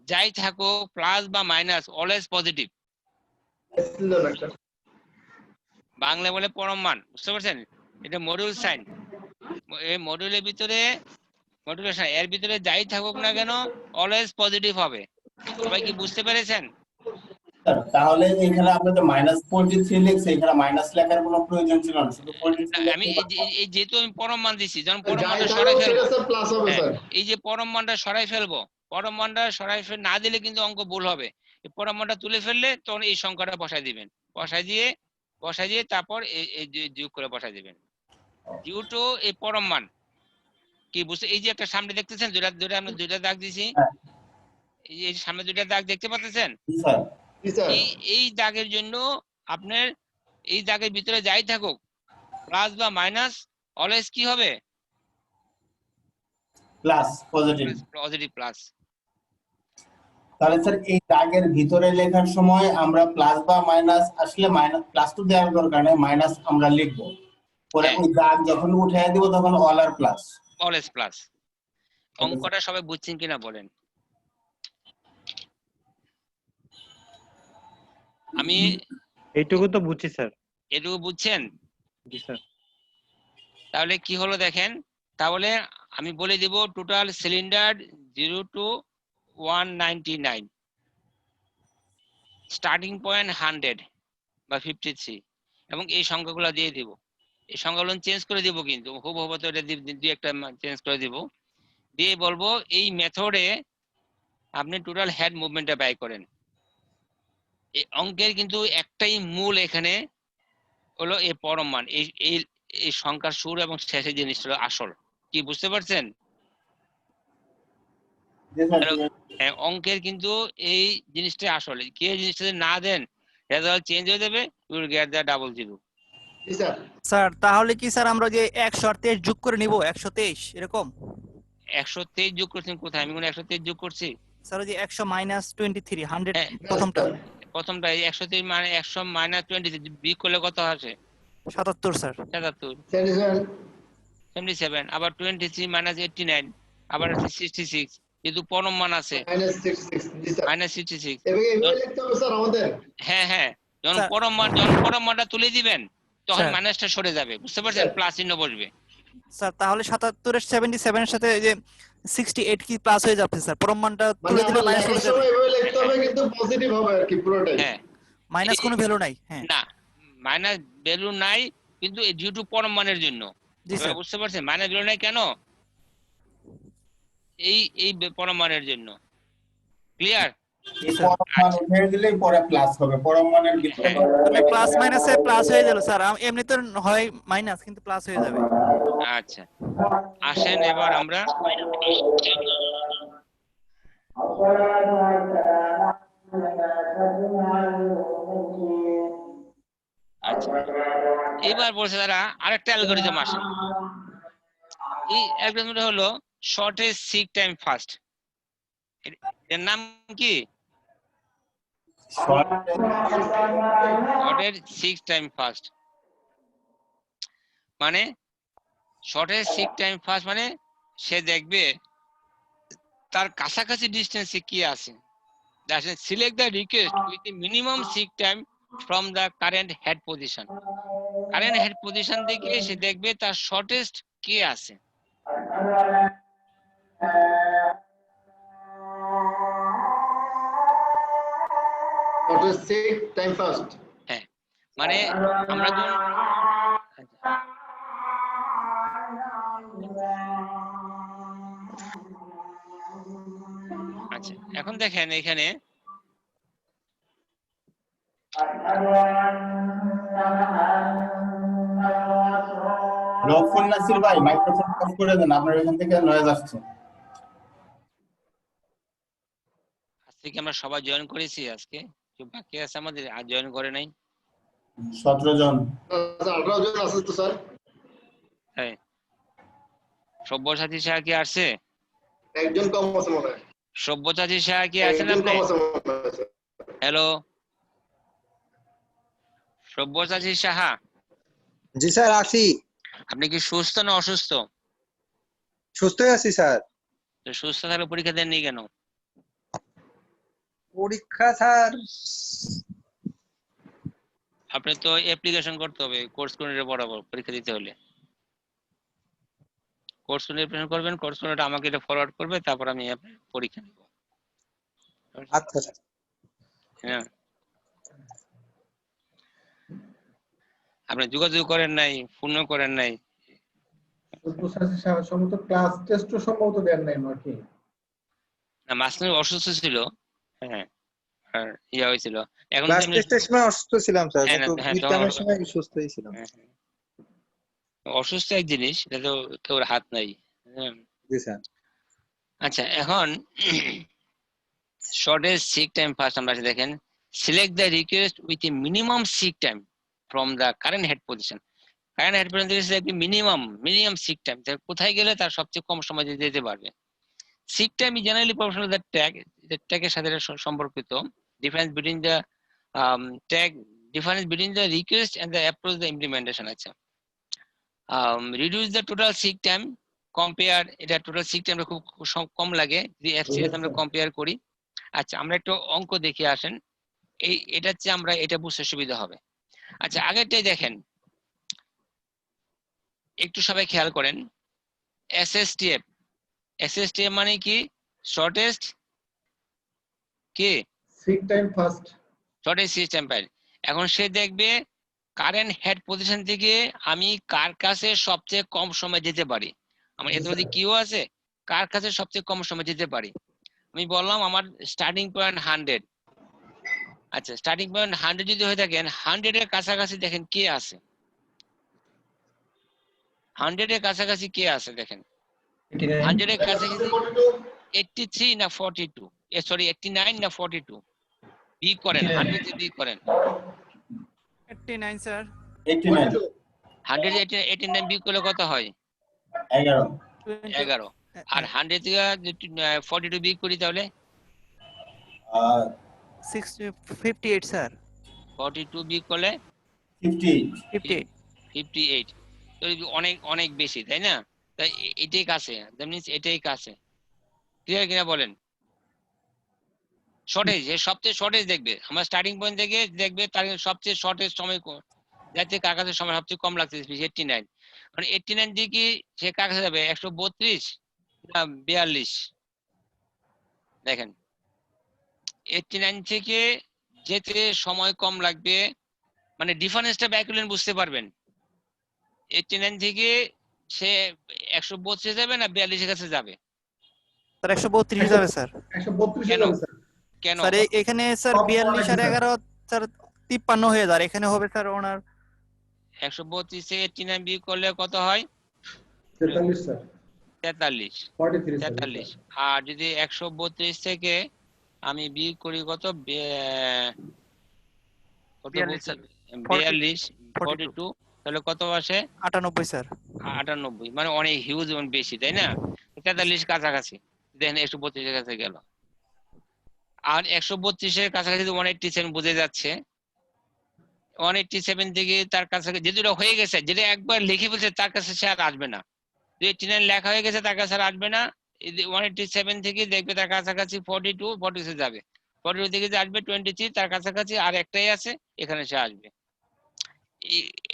যাই থাকুক প্লাস বা মাইনাস অলওয়েজ পজিটিভ ছিল না একটা। বাংলা বলে পরম মান বুঝতে পারছেন এটা মডিউল সাইন এই মডিউলের ভিতরে মডিউলেশন এর ভিতরে যাই থাকুক না কেন অলওয়েজ পজিটিভ হবে সবাই কি বুঝতে পেরেছেন স্যার, তাহলে এখানে আপনি তো -43 লিখছেন, এখানে মাইনাস লেখার কোনো প্রয়োজন ছিল না, শুধু 43 আমি এই যেহেতু আমি পরম মান দিছি যখন পরম যাই মানটা থাকুক সরাই সেটা ফেলবো স্যার প্লাস হবে হ্যাঁ, স্যার এই যে পরম মানটা সরাই ফেলবো পরম মানটা সরাই না দিলে কিন্তু অঙ্ক ভুল হবে এই পরম মানটা তুলে ফেললে তখন এই সংখ্যাটা বসাই দিবেন বসাই দিয়ে তারপর এই যোগ করে বসাই দিবেন ডিউ টু এই পরম মান কি বুঝতে এই যে একটা সামনে দেখতেছেন দুইটা আমরা দুইটা দাগ দিছি হ্যাঁ। এই সামনে দুইটা দাগ দেখতে পাচ্ছেন জি স্যার। জি স্যার এই দাগের জন্য আপনার এই দাগের ভিতরে যাই থাকুক প্লাস বা মাইনাস অলওয়েজ কি হবে প্লাস পজিটিভ। পজিটিভ প্লাস তাহলে স্যার এই দাগের ভিতরে লেখার সময় আমরা প্লাস বা মাইনাস আসলে মাইনাস প্লাস তো দেওয়ার দরকার নেই, মাইনাস আমরা লিখবো, পরে হ্যাঁ। ওই দাগ যখন উঠিয়ে দিব তখন অল আর প্লাস। অলওয়েজ প্লাস অঙ্কটা সবাই বুঝছেন কিনা বলেন আমি এইটুকু তো বুঝছি স্যার। এটুকু বুঝছেন জি স্যার। তাহলে কি হলো দেখেন তাহলে আমি বলে দিব total cylinder 0 to 199 starting point 100 বা 53 এবং এই সংখ্যাগুলো দিয়ে দিব এই সংখ্যাগুলো চেঞ্জ করে দিব কিন্তু হুবহু তো এটা দুই একটা চেঞ্জ করে দিব দিয়ে বলবো এই মেথডে আপনি টোটাল হেড মুভমেন্টটা ব্যয় করেন এই অঙ্কের কিন্তু একটাই মূল এখানে হলো এই পরম মান এই সংখ্যার শুরু এবং শেষের জিনিসটা হলো আসল কি বুঝতে পারছেন জি স্যার। হ্যাঁ অঙ্কের কিন্তু এই জিনিসটা আসল কি এই জিনিসটা যদি না দেন রেজাল্ট চেঞ্জ হয়ে যাবে you will get the double zero G sir sir তাহলে কি স্যার আমরা যে 123 যোগ করে নিব 123 এরকম 123 যোগ করছেন কোথায় আমি কোন 123 যোগ করছি স্যার ওই যে 100 মাইনাস 23 100 হ্যাঁ, প্রথমটা এই 123 মানে 100 মাইনাস 20 বিয়োগ করলে কত আসে 77 স্যার 77 77 77 আবার 23 মাইনাস 89 আবার আছে 66 যেহেতু পরম মান আছে মাইনাস 66 জি স্যার মাইনাস 66 এভাবে লিখতে হবে স্যার আমাদের হ্যাঁ যখন স্যার। পরম মানটা তুলে দিবেন তখন স্যার। মাইনাসটা সরে যাবে বুঝতে পারছেন স্যার। প্লাস চিহ্ন বসবে স্যার তাহলে 77 এর 77 এর সাথে এই যে 68 কি প্লাস হয়ে যাচ্ছে স্যার পরম মানটা মানে তুলে দিলে আমরা মাইনাস লেখার হয়ে যাবে সময় এভাবে লিখতে হবে কিন্তু পজিটিভ হবে আর কি পুরোটাই হ্যাঁ মাইনাস কোনো ভ্যালু নাই হ্যাঁ না মাইনাস ভ্যালু নাই কিন্তু ডিউ টু পরম মানের জন্য জি এবার স্যার বুঝতে পারছেন মাইনাস ভ্যালু নাই কেন এই পরম মানের জন্য ক্লিয়ার এই স্যার। পরম মান উঠে দিলেই পরে প্লাস হবে, পরম মানের ভিতরে। মানে প্লাস মাইনাসে প্লাস হয়ে গেল স্যার, এমনিতে হয় মাইনাস কিন্তু প্লাস হয়ে যাবে। আচ্ছা, আসেন এবার আমরা আচ্ছা এবার বলছে তারা আরেকটা অ্যালগরিদম আসেন। এই অ্যালগরিদমটা হলো শর্টেজ সিক টাইম ফার্স্ট। এর নাম কি? Shortest seek time first. মানে শর্টেজ সিক টাইম ফার্স্ট মানে সে দেখবে তার কাছাকাছি ডিস্টেন্সে কি আছে। Select the request with the minimum seek time from the current head position. Current head position থেকে সে দেখবে তার শর্টেস্ট কে আছে। shortest seek time first. হ্যাঁ, মানে আমরা যখন আচ্ছা এখন দেখেন এখানে রফুল নাসির ভাই মাইক্রোফোন অফ করে দেন, আপনার এখান থেকে নয়েজ আসছে। আজকে আমরা সবাই জয়েন করেছি, আজকে কেউ বাকি আছে আমাদের আর জয়েন করে নাই? 17 জন। আচ্ছা 18 জন আছে তো স্যার। হ্যাঁ, সব্যসাচী শাহ কি আসছে? একজন কম আছে মনে হয়। সব্যসাচী শাহ কি আছেন একজন আপনি? কম আছে মনে হয় স্যার। হ্যালো সব্যসাচী সাহা, জি স্যার আছি। আপনি কি সুস্থ না অসুস্থ? সুস্থই আছি স্যার। তো সুস্থ থাকলে পরীক্ষা দেননি কেন? পরীক্ষা স্যার আপনি তো অ্যাপ্লিকেশন করতে হবে কোর্স কোর্ডিনেটর বরাবর পরীক্ষা দিতে হলে। কোর্স কোর্ডিনেটর করবেন, কোর্স কোর্ডিনেটর আমাকে এটা ফরওয়ার্ড করবে, তারপর আমি আপনার পরীক্ষা নেব। আচ্ছা স্যার। হ্যাঁ, আপনি যোগাযোগ করেন নাই, ফোনও করেন নাই। সম্ভবত ক্লাস টেস্টও সম্ভবত দেন নাই নাকি? না, মাঝখানে অসুস্থ ছিল। হ্যাঁ, আর ইয়া হয়েছিল। এখন ক্লাস এমনি- টেস্টের সময় অসুস্থ ছিলাম স্যার, হ্যাঁ, কিন্তু হ্যাঁ, মিড তখন টার্মের সময় সুস্থই ছিলাম। হ্যাঁ, হ্যাঁ। অসুস্থ এক জিনিস, এটা তো কেউ হাত নাই। হ্যাঁ। জি স্যার। আচ্ছা এখন shortest seek time first আমরা আছে দেখেন, select the request with a minimum seek time from the current head position. Current head position থেকে একটি মিনিমাম seek time, তার কোথায় গেলে তার সবচেয়ে কম সময় যেতে পারবে। seek time is generally proportional to the tag, the tag এর সাথে এটা সম্পর্কিত। difference between the tag, difference between the request and the approach the implementation। আচ্ছা, reduce the total seek time, compare, এটা টোটাল seek time খুব কম লাগে যদি FCS আমরা কম্পেয়ার করি। আচ্ছা আমরা একটু অঙ্ক দেখে আসেন, এটা হচ্ছে আমরা এটা বুঝতে সুবিধা হবে। আচ্ছা আগেরটাই দেখেন, একটু সবাই খেয়াল করেন। SSTF মানে কি? শর্টেস্ট কি? Seek time first. Shortest seek time file. এখন সে দেখবে কারেন্ট হেড পজিশন থেকে আমি কার কাছে সবচেয়ে কম সময় যেতে পারি। আমার এত মধ্যে কিউ আছে, কার কাছে সবচেয়ে কম সময় যেতে পারি। আমি বললাম আমার স্টার্টিং পয়েন্ট 100। আচ্ছা স্টার্টিং পয়েন্ট 100 যদি হয়ে থাকেন, 100 এর কাছাকাছি দেখেন কে আছে। 100 এর কাছাকাছি কে আছে দেখেন। 100 এর কাছাকাছি 83 না 42, সরি 89 না 42। বি করেন, 100 তে বি করেন। 89 স্যার। 89। 100 এ 89 বি করলে কত হয়? 11। আর 100 থেকে 42 বি করি তাহলে 58 স্যার। 42 বি করলে 58। তো অনেক অনেক বেশি, তাই না? তাই এটাই কাছে, দ্যাট মিন্স এটাই কাছে। ক্লিয়ার কিনা বলেন? শর্টেজ, সবচেয়ে শর্টেজ দেখবে আমার স্টার্টিং পয়েন্ট থেকে দেখবে তার সবচেয়ে শর্টেজ সময় যাতে কার কাছে সময় সবচেয়ে কম লাগছে 89। কারণ 89 দিয়ে কি সে কার কাছে যাবে? 132 না 42? দেখেন 89 থেকে যেতে সময় কম লাগবে, মানে ডিফারেন্সটা ব্যাকুলেন বুঝতে পারবেন। 89 থেকে সে 132 যাবে না 42 এর কাছে যাবে? স্যার 132 যাবে স্যার। 132 কেন? যাবে স্যার। কেন স্যার এখানে স্যার সব 42 আর অনেক 11 স্যার 53 হয়ে যায়, এখানে হবে স্যার ওনার 132 থেকে 89 বিয়োগ করলে কত হয়? 43 স্যার 43 43 স্যার 43। আর যদি 132 থেকে আমি বিয়োগ করি কত কত 42 বলছি, স্যার 42 42 42, তাহলে কত আসে? 98 স্যার। 98, মানে অনেক হিউজ বেশি, তাই না? 43 কাছাকাছি, দেখেন 132 এর কাছে গেল। আর 132 এর কাছাকাছি 187 বুঝে যাচ্ছে। 187 থেকে তার কাছাকাছি যেটা হয়ে গেছে, যেটা একবার লিখে ফেলছে তার কাছে সে আর আসবে না। 89 লেখা হয়ে গেছে তার কাছে আর আসবে না। 187 থেকে দেখবে তার কাছাকাছি 42, 46 যাবে। 42 থেকে যে আসবে 23, তার কাছাকাছি আর একটাই আছে, এখানে সে আসবে।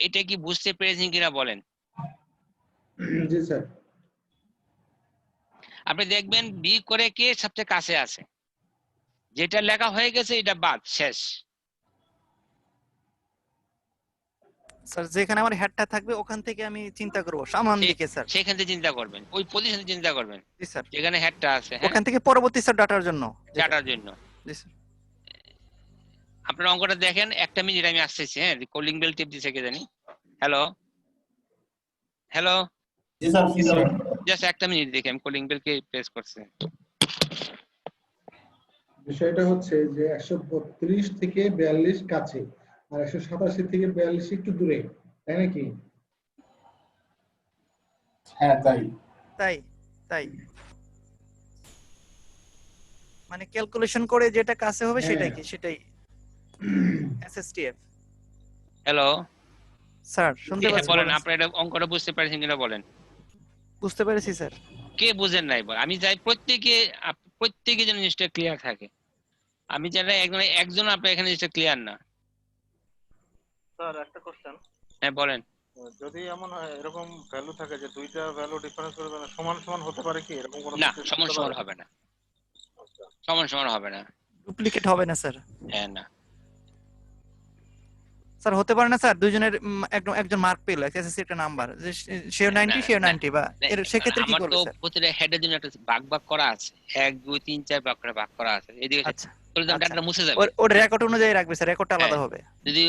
এটা কি বুঝতে পেরেছেন কিনা বলেন? জি স্যার। আপনি দেখবেন বি করে কে সবচেয়ে কাছে আছে, যেটা লেখা হয়ে গেছে এটা বাদ, শেষ। স্যার যেখানে আমার হেডটা থাকবে ওখান থেকে আমি চিন্তা করব সামান দিকে স্যার। সেখান থেকে চিন্তা করবেন, ওই পজিশনে চিন্তা করবেন জি স্যার। যেখানে হেডটা আছে, হ্যাঁ, ওখান থেকে পরবর্তী স্যার ডাটার জন্য ডাটার জন্য। জি স্যার। আপনার অঙ্কটা দেখেন, 1 মিনিট আমি আসতেছি, হ্যাঁ, কলিং বেল টিপ দিছে কে জানি। হ্যালো হ্যালো, জি স্যার, জি স্যার। জাস্ট 1 মিনিট দেখি আমি কলিং বেল কে প্রেস করছে। বিষয়টা হচ্ছে যে 132 থেকে 42 কাছে আর 187 থেকে 42 একটু দূরে, তাই নাকি? হ্যাঁ তাই। তাই তাই মানে ক্যালকুলেশন করে যেটা কাছে হবে সেটাই কি সেটাই এসএসটিএফ। হ্যালো স্যার শুনতে পাচ্ছেন? বলেন, আপনি এটা অঙ্কটা বুঝতে পারছেন কিনা বলেন। বুঝতে পেরেছি স্যার। কে বুঝেন নাই বল, আমি চাই প্রত্যেকে যেন জিনিসটা ক্লিয়ার থাকে। আমি চাই না একজন আপনার এখানে জিনিসটা ক্লিয়ার না। স্যার একটা কোশ্চেন। হ্যাঁ বলেন। যদি এমন হয় এরকম ভ্যালু থাকে যে দুইটা ভ্যালু ডিফারেন্স করে সমান সমান হতে পারে কি, এরকম কোনো না, কিছু সমান হতে সমান পারে? হবে না, সমান সমান হবে না। ডুপ্লিকেট হবে না স্যার। হ্যাঁ না স্যার হতে পারে না স্যার দুইজনের একজন মার্ক পেল এসএসসি একটা নাম্বার যে সেও 90 সেও 90 বা এর সেক্ষেত্রে কি আমার করবে তো স্যার? প্রতিটা হেডের জন্য একটা ভাগ করা আছে, 1 2 3 4 ভাগ করা আছে। এদিকে আচ্ছা তাহলে তো ডাটাটা মুছে যাবে। ওর রেকর্ড অনুযায়ী রাখবে স্যার, রেকর্ডটা আলাদা হবে। যদি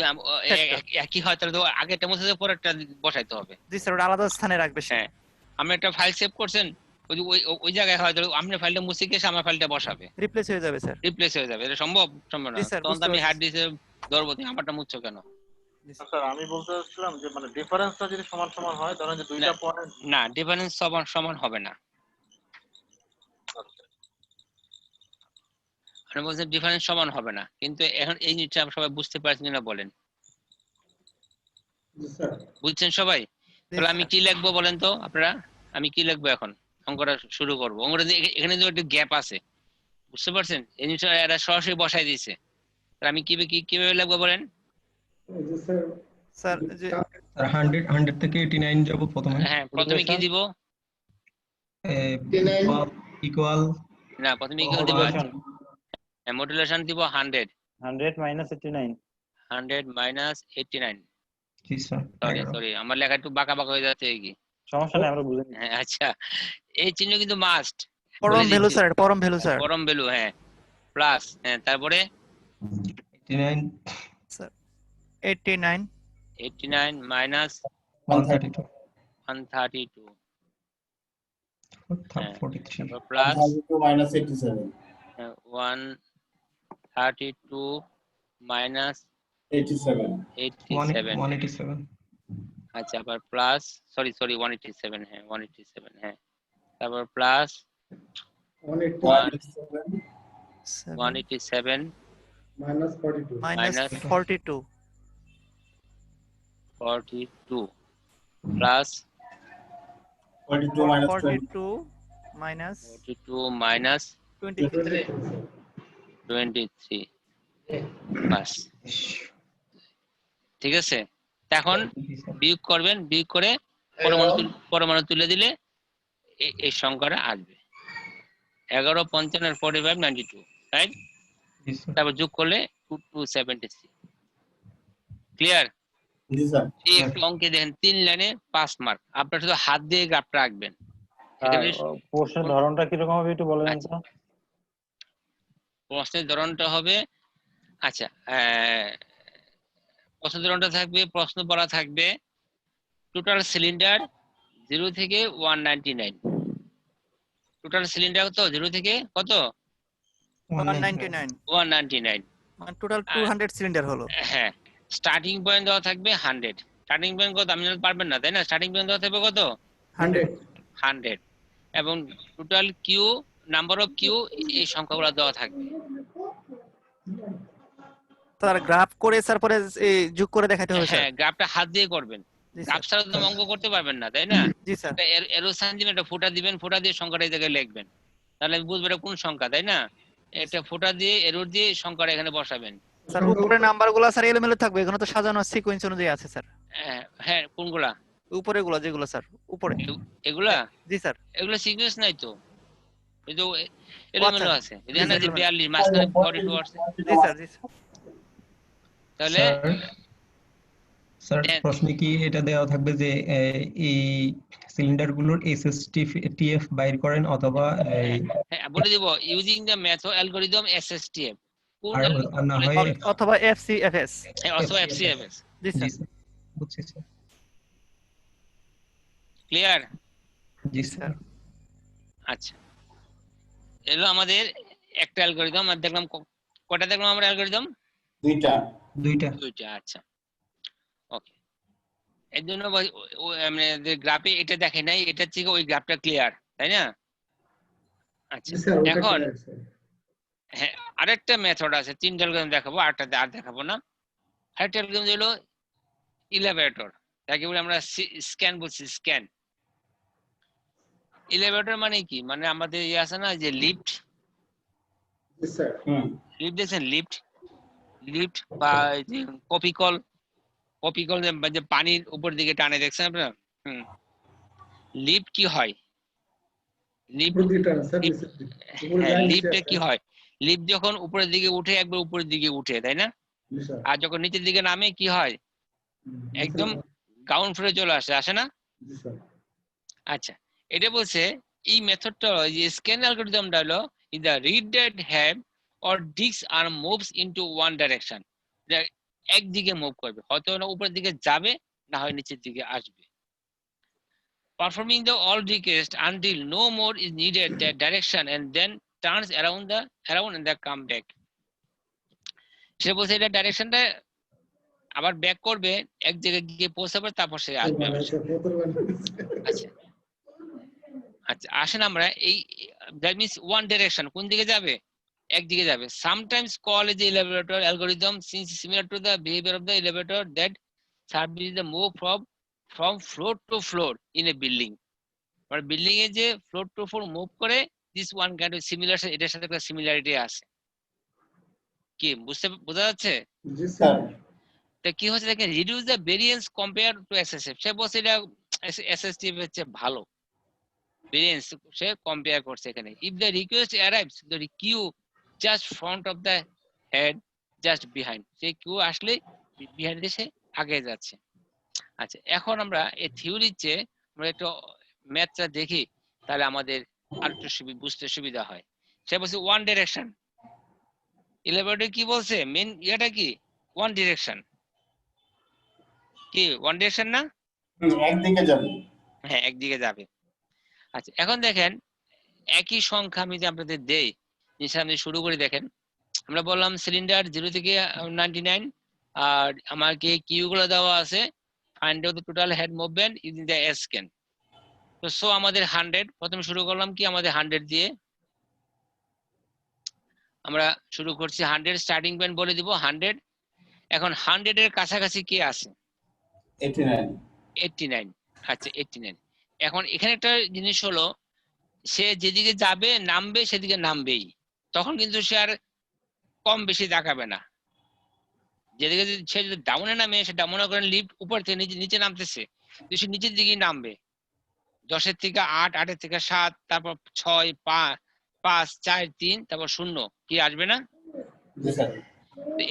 একই হয় তাহলে তো আগেরটা মুছে যাবে, পরেরটা বসাইতে হবে। জি স্যার, ওটা আলাদা স্থানে রাখবে সে। হ্যাঁ, আপনি একটা ফাইল সেভ করছেন, ওই জায়গায় হয় তাহলে আপনি ফাইলটা মুছে গিয়ে আমার ফাইলটা বসাবে, রিপ্লেস হয়ে যাবে স্যার। রিপ্লেস হয়ে যাবে। এটা সম্ভব? সম্ভব না। জি স্যার, তখন তো বুঝতে আমি পারছি। হার্ড ডিস্কে ধরবো, তুমি আমারটা মুছছো কেন? স্যার আমি বলতে চাচ্ছিলাম যে মানে ডিফারেন্সটা যদি সমান সমান হয়, ধরেন যে দুইটা পয়েন্ট। না, ডিফারেন্স সমান হবে না। আমি বলছি ডিফারেন্স সমান হবে না, কিন্তু এখন এই জিনিসটা সবাই বুঝতে পারছেন কিনা বলেন। জি স্যার। বুঝছেন সবাই? তাহলে আমি কি লিখবো বলেন তো আপনারা, আমি কি লিখবো এখন? অঙ্কটা শুরু করবো। অঙ্কটা এখানে যে একটা গ্যাপ আছে, বুঝতে পারছেন? এই জিনিসটা এরা সরাসরি বসাই দিয়েছে। তাহলে আমি কিভাবে লিখবো বলেন? জি স্যার। স্যার যে 100 থেকে 89 যাব প্রথমে। হ্যাঁ, প্রথমে কি দিব? ইকুয়াল না, প্রথমে ইকুয়াল দিব, মডুলেশন দিব 100 100 - 89। 100 - 89। জি স্যার। সরি আমার লেখা একটু বাঁকা বাঁকা হয়ে যাচ্ছে কি? সমস্যা নাই, আমরা বুঝে নিই। হ্যাঁ আচ্ছা, এই চিহ্ন কিন্তু মাস্ট। পরম ভ্যালু স্যার, পরম ভ্যালু স্যার। পরম ভ্যালু, হ্যাঁ, প্লাস, হ্যাঁ, তারপরে 89 স্যার 89 মাইনাস 132 132, 43 প্লাস 132 - 132 মাইনাস 87 187। আচ্ছা, আবার প্লাস, সরি 187, হ্যাঁ 187, হ্যাঁ, তারপর প্লাস 187 মাইনাস 42 42 প্লাস 42 মাইনাস 23 বাস। ঠিক আছে, এখন বিয়োগ করবেন, বিয়োগ করে পরমাণু তুলে দিলে এই সংখ্যাটা আসবে 11 55 45 92, রাইট? তারপর যোগ করলে 2273। ক্লিয়ার? জি স্যার। এই একটু অঙ্কে দেখেন 3 লাইনে 5 মার্ক। আপনারা শুধু হাত দিয়ে গ্রাফটা রাখবেন। প্রশ্নের ধরনটা কি রকম হবে একটু বলেন তো। প্রশ্নের ধরনটা হবে, আচ্ছা প্রশ্নের ধরনটা থাকবে, প্রশ্ন বলা থাকবে টোটাল সিলিন্ডার 0 থেকে 199। টোটাল সিলিন্ডার কত 0 থেকে কত 199 199। মানে টোটাল 200 সিলিন্ডার হলো। হ্যাঁ, স্টার্টিং পয়েন্ট দেওয়া থাকবে 100। স্টার্টিং পয়েন্ট কত আপনি জানতে পারবেন না তাই না? স্টার্টিং পয়েন্ট দেওয়া থাকবে কত 100 এবং total queue number of queue এই সংখ্যাগুলো দেওয়া থাকবে। তার গ্রাফ করে তারপরে এই যোগ করে দেখাতে হবে স্যার। হ্যাঁ, গ্রাফটা হাত দিয়ে করবেন, গ্রাফ ছাড়া তো অঙ্ক করতে পারবেন না তাই না? জি স্যার। এরো সাইন দিবেন, একটা ফোঁটা দিবেন, ফোঁটা দিয়ে সংখ্যাটা এই জায়গায় লিখবেন, তাহলে আমি বুঝবো এটা কোন সংখ্যা তাই না? একটা ফোঁটা দিয়ে এরো দিয়ে সংখ্যাটা এখানে বসাবেন। স্যার উপরে নাম্বারগুলো স্যার এলোমেলো থাকবে, এখানে তো সাজানো সিকোয়েন্স অনুযায়ী আছে স্যার। হ্যাঁ, কোনগুলা? উপরেগুলো যেগুলো স্যার উপরে এগুলা? জি স্যার। এগুলো সিকোয়েন্স নাই তো, এই তো এলোমেলো আছে। এখানে যে 42 মাঝখানে 42 আছে। জি স্যার জি স্যার। তাহলে স্যার প্রশ্নে কি এটা দেওয়া থাকবে যে এই সিলিন্ডার গুলোর এসএসটিএফ বাইর করেন অথবা হ্যাঁ বলে দিব ইউজিং দ্য মেথড অ্যালগরিদম এসএসটিএফ না হয় অথবা এফসিএফএস। হ্যাঁ, অথবা এফসিএফএস। জি স্যার বুঝছি স্যার। ক্লিয়ার? জি স্যার। আচ্ছা, এলো আমাদের একটা অ্যালগরিদম। আর দেখলাম কয়টা দেখলাম আমরা অ্যালগরিদম? দুইটা। আচ্ছা, ওকে। এর জন্য মানে গ্রাফে এটা দেখে নাই, এটা থেকে ওই গ্রাফটা ক্লিয়ার তাই না? আচ্ছা, এখন হ্যাঁ আরেকটা মেথড আছে, তিনটা অ্যালগরিদম দেখাবো, আর দেখাবো না। আরেকটা অ্যালগরিদম হলো ইলেভেটর, যাকে বলে আমরা স্ক্যান বলছি। স্ক্যান এলিভেটর মানে কি? মানে আমাদের ইয়ে আছে না যে লিফট, লিফট দেখছেন? লিফট বা যে কপি কল যে পানির উপর দিকে টানে, দেখছেন আপনারা? লিফট কি হয়? লিফটে কি হয়? লিফট যখন উপরের দিকে উঠে একবার উপরের দিকে উঠে তাই না? আর যখন নিচের দিকে নামে কি হয়? একদম গ্রাউন্ড ফ্লোরে চলে আসে না? আচ্ছা, এটা বলছে এই মেথডটা যে স্ক্যান অ্যালগরিদমটা হলো the read that head or disks are moves into one direction, একদিকে মুভ করবে, হয়তো না উপরের দিকে যাবে না হয় নিচের দিকে আসবে। performing the all request until no more is needed that direction and then turns around and then come back। সে বলছে এটা ডাইরেকশনটা আবার ব্যাক করবে, এক জায়গায় গিয়ে পৌঁছাবে, তারপর সে আসবে। আচ্ছা আচ্ছা, আসেন আমরা এই দ্যাট মিন্স ওয়ান ডাইরেকশন, কোন দিকে যাবে? একদিকে যাবে। Sometimes call is elevator algorithm since similar to the behaviour of the elevator that service the move from floor to floor in a building. মানে বিল্ডিং এ যে ফ্লোর টু ফ্লোর মুভ করে, this one kind of similar, এটার সাথে একটা similarity আছে। কি বোঝা যাচ্ছে? জি স্যার। তো কি হচ্ছে দেখেন, reduce the variance compare to SSF. সে বলছে এটা এসএসটিএফ হচ্ছে ভালো, ভেরিয়েন্স সে কম্পেয়ার করছে এখানে। If the request arrives the queue just front of the head just behind, সেই কিউ আসলে বিহাইন্ড দিয়ে সে আগে যাচ্ছে। আচ্ছা, এখন আমরা এই থিওরির চেয়ে আমরা একটু ম্যাথটা দেখি, তাহলে আমাদের আর একটু বুঝতে সুবিধা হয়। সে বলছে ওয়ান ডিরেকশন। এলিভেটর কি বলছে? মেন এটা কি ওয়ান ডিরেকশন, কি ওয়ান ডিরেকশন না? একদিকে যাবে। হ্যাঁ, একদিকে যাবে। আচ্ছা, এখন দেখেন একই সংখ্যা আমি যে আপনাদের দেই, জিনিসটা আমি শুরু করে দেখেন। আমরা বললাম সিলিন্ডার 0 থেকে 99, আর আমাকে কিউ গুলো দেওয়া আছে, find out the total head movement using the scan. তো সো আমাদের 100, প্রথমে শুরু করলাম কি আমাদের 100 দিয়ে, আমরা শুরু করছি 100, স্টার্টিং পয়েন্ট বলে দিব 100। এখন 100 এর কাছাকাছি কে আছে? 89। আচ্ছা 89। এখন এখানে একটা জিনিস হলো, সে যেদিকে যাবে নামবে সেদিকে নামবেই, তখন কিন্তু সে আর কম বেশি দেখাবে না। যেদিকে সে যদি ডাউনে নামে, সে মনে করেন লিফট উপর থেকে নিচে নামতেছে, সে নিচের দিকেই নামবে। 10 থেকে 8, 8 থেকে 7, তারপর 6, 5, 4, 3, তারপর 0, কি আসবে না?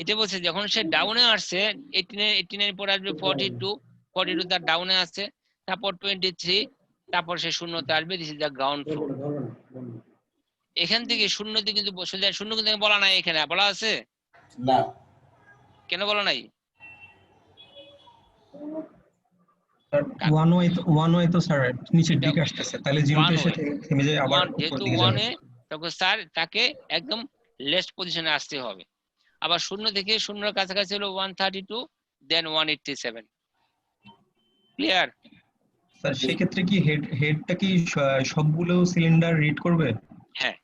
এটা বলছে যখন সে ডাউনে আসছে 89 পরে আসবে 42 তার ডাউনে আসছে, তারপর 23, তারপর সে 0তে আসবে। This is the ground floor. এখান থেকে শূন্যতে কিন্তু সোজা শূন্য কিন্তু বলা নাই, এখানে বলা আছে না কেন বলা নাই? ওয়ান ওয়ে তো স্যার নিচের দিকে আসতেছে, তাহলে জিরোতে এসে থেমে যায়, আবার উপর যেহেতু দিকে ওয়ান যাবে। এ তখন স্যার তাকে একদম লেস্ট পজিশনে আসতে হবে। আবার শূন্য থেকে শূন্যের কাছাকাছি হলো 132 দেন 187। ক্লিয়ার? স্যার সেক্ষেত্রে কি হেডটা কি সবগুলো সিলিন্ডার রিড করবে? হ্যাঁ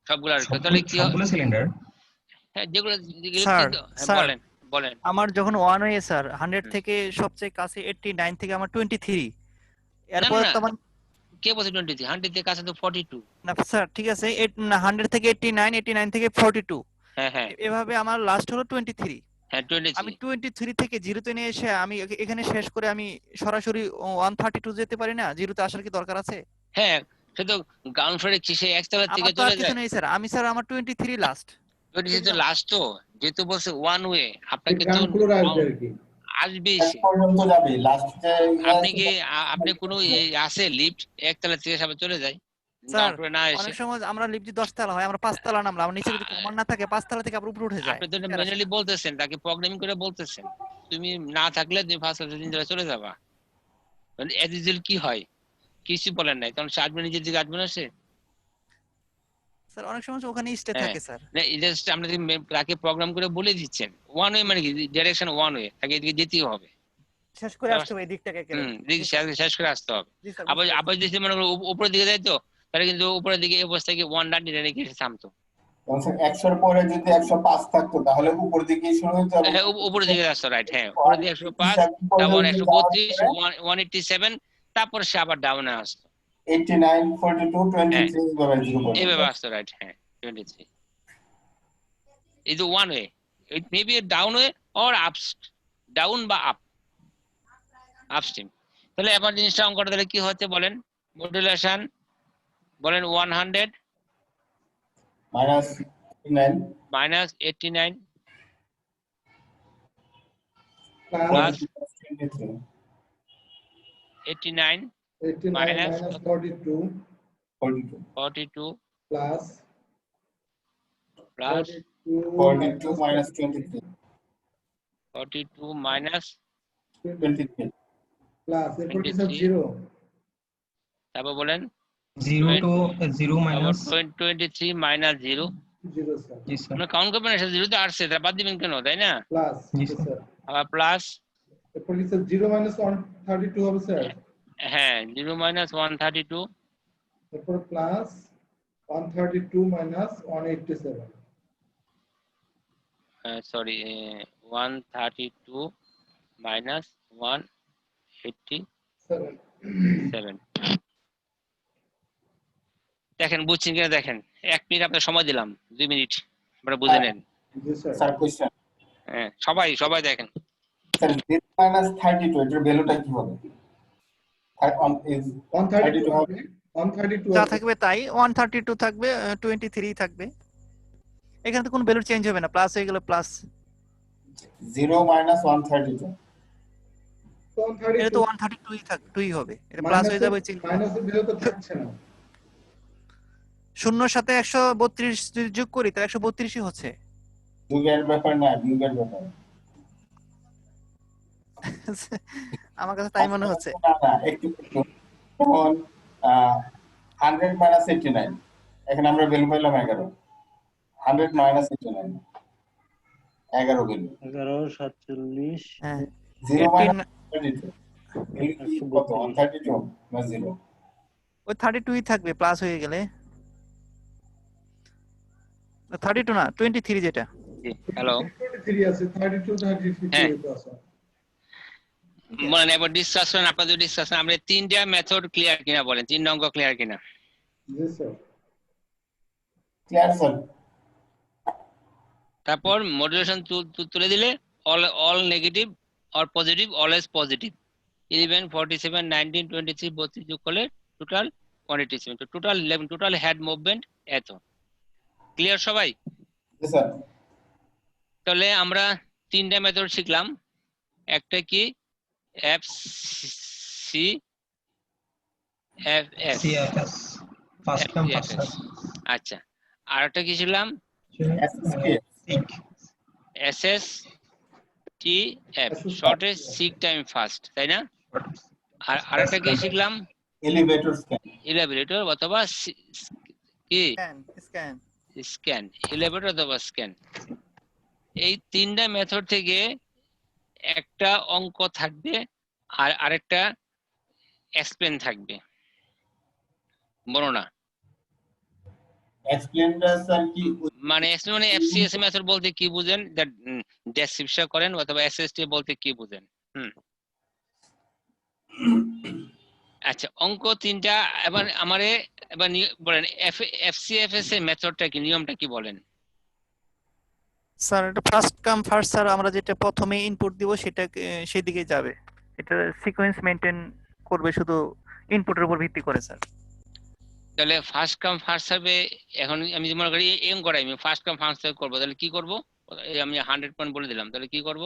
সবগুলো তাহলে কি সবগুলো সিলিন্ডার? হ্যাঁ যেগুলো স্যার বলেন বলেন। আমার যখন ওয়ান ওয়ে স্যার 100 থেকে সবচেয়ে কাছে 89 থেকে আমার 23, এরপর না তো আমার কে বলছে 23? 100 থেকে কাছে তো 42। না স্যার ঠিক আছে 100 থেকে 89, 89 থেকে 42, হ্যাঁ হ্যাঁ এভাবে আমার লাস্ট হলো 23। হ্যাঁ 23। আমি 23 থেকে জিরোতে নিয়ে এসে আমি এখানে শেষ করে আমি সরাসরি 132 যেতে পারি না? জিরোতে আসার কি দরকার আছে? হ্যাঁ সে তো গ্রাউন্ড ফ্লোরে কি সে একতলা থেকে আমার তো চলে আর কিছু যায়? নেই স্যার, আমার 23 লাস্ট। 23 তো লাস্ট, তো যেহেতু বলছে ওয়ান ওয়ে আপনাকে তো গ্রাউন্ড ফ্লোর আসবে আর কি। আসবে এক সে। পর্যন্ত যাবে লাস্টে। আপনি কোনো আছে লিফট একতলা থেকে সবাই চলে যায় স্যার গ্রাউন্ড ফ্লোরে না এসে? অনেক সময় আমরা লিফট 10 তলা হয়, আমরা 5 তলা নামলাম, আমার নিচে যদি কমান না থাকে 5 তলা থেকে আবার উপরে উঠে যায়। আপনি তো ম্যানুয়ালি বলতেছেন, তাকে প্রোগ্রামিং করে বলতেছেন, তুমি না থাকলে তুমি ফার্স্ট ক্লাসে 3 তলায় চলে যাবা। মানে এজ ইউজুয়াল কি হয় কিছু বলেন নাই, কারণ সে আসবে নিজের দিকে আসবে না সে। স্যার অনেক সময় ওখানে স্টে থাকে স্যার। না জাস্ট আপনি তাকে প্রোগ্রাম করে বলে দিচ্ছেন ওয়ান ওয়ে মানে কি ডাইরেকশন ওয়ান ওয়ে, তাকে এদিকে যেতেই হবে, শেষ করে আসতে হবে এই দিকটাকে কেন? শেষ করে আসতে হবে। আবার যদি মনে করো উপরের দিকে যাইতো তাহলে কিন্তু উপরের দিকে এই অবস্থায় 190 রেখে থামতো। 100 এর পরে যদি 105 থাকতো তাহলে উপর দিকে শুরু হতো। হ্যাঁ উপরের দিকে আসতো, রাইট। হ্যাঁ উপরের দিকে 105, তারপর 132, 187, তারপর সে আবার ডাউনে আসতো 89, 42, 23 এইভাবে আসতো, রাইট। হ্যাঁ 23 is the one way. It may be a down way or up, down বা up, upstream. তাহলে এখন জিনিসটা অঙ্কটা তাহলে কি হচ্ছে বলেন? মডুলেশন বলেন 100 minus 89 plus 89 minus 42 plus 42 minus 23 42 minus 23 plus এরপর কি স্যার 0? তারপর বলেন 0 to 0 minus 23 minus 0 স্যার। জি স্যার। আমরা কাউন্ট করবেন না, 0 তে আসছে, তার বাদ দিবেন কেন, তাই না? প্লাস জি স্যার। আবার প্লাস এরপর কি স্যার 0 minus 132 হবে স্যার? হ্যাঁ 0 minus 132, এরপর প্লাস 132 minus 187। Sorry 132 minus 187। দেখেন বুঝছেন কিনা দেখেন, 1 মিনিট আপনার সময় দিলাম, 2 মিনিট আপনারা বুঝে নেন। জি স্যার। স্যার কোশ্চেন হ্যাঁ সবাই দেখেন। স্যার 0 minus 32 এটার ভ্যালুটা কি হবে? 132 হবে, 132 যা হবে। থাকবে তাই 132 থাকবে, 23 থাকবে, এখানে তো কোনো ভ্যালু চেঞ্জ হবে না, প্লাস হয়ে গেল প্লাস। 0 minus 132 এটা তো 132 2ই হবে, এটা প্লাস হয়ে যাবে। মাইনাসের ভ্যালু তো থাকছে না। শূন্যর সাথে 132 যদি যোগ করি তাহলে 132ই হচ্ছে। যুগের ব্যাপার না, যুগের ব্যাপার। আমার কাছে তাই মনে হচ্ছে। না না একটু যেমন 100 minus 89, এখানে আমরা ভ্যালু পাইলাম 11। 100 minus 89 11 ভ্যালু। 11 47 হ্যাঁ 0 minus 32 ভ্যালু কি কত? 132 না 0? ওই 32ই থাকবে প্লাস হয়ে গেলে। 32 না 23 যেটা। হ্যালো 23 আছে, 32 33 তো আছে। বলেন এবার ডিসকাস করেন, আপনাদের ডিসকাশন। আমরা 3টা মেথড ক্লিয়ার কিনা বলেন, 3 অঙ্ক ক্লিয়ার কিনা? জি স্যার। Clear sir. তারপর মডুলেশন তুলে দিলে all negative or positive, always positive. 11 47 19 23 32 যোগ করলে টোটাল 187, তো টোটাল 11, টোটাল হেড মুভমেন্ট এত। ক্লিয়ার সবাই? জি স্যার। তাহলে আমরা 3টা মেথড শিখলাম, একটা কি CFS, CFS first come first serve. আচ্ছা আর একটা কি ছিলাম? SSTF, shortest seek time first, তাই না? আর আরেকটা কি শিখলাম? এলিভেটর স্ক্যান, এলিভেটর অথবা কি স্ক্যান, স্ক্যান, এলিভেটর অথবা স্ক্যান। এই তিনটা মেথড থেকে একটা অঙ্ক থাকবে আর আরেকটা এক্সপ্লেন থাকবে, বর্ণনা। এক্সপ্লেনটা স্যার কি? মানে এক্সপ্লেন মানে FCS মেথড বলতে কি বুঝেন, দ্যাট ডেসক্রিপশন করেন, অথবা SST বলতে কি বুঝেন? আচ্ছা, অঙ্ক তিনটা। এবার আমারে এবার বলেন FCFS এর মেথডটা কি, নিয়মটা কি বলেন? স্যার এটা ফার্স্ট কাম ফার্স্ট স্যার, আমরা যেটা প্রথমে ইনপুট দিব সেটা সেই দিকে যাবে, এটা সিকোয়েন্স মেইনটেইন করবে শুধু ইনপুটের উপর ভিত্তি করে স্যার। তাহলে ফার্স্ট কাম ফার্স্ট সার্ভে, এখন আমি মনে করি এম করাই, আমি ফার্স্ট কাম ফার্স্ট সার্ভ করবো, তাহলে কি করব? আমি 100 পয়েন্ট বলে দিলাম, তাহলে কি করব?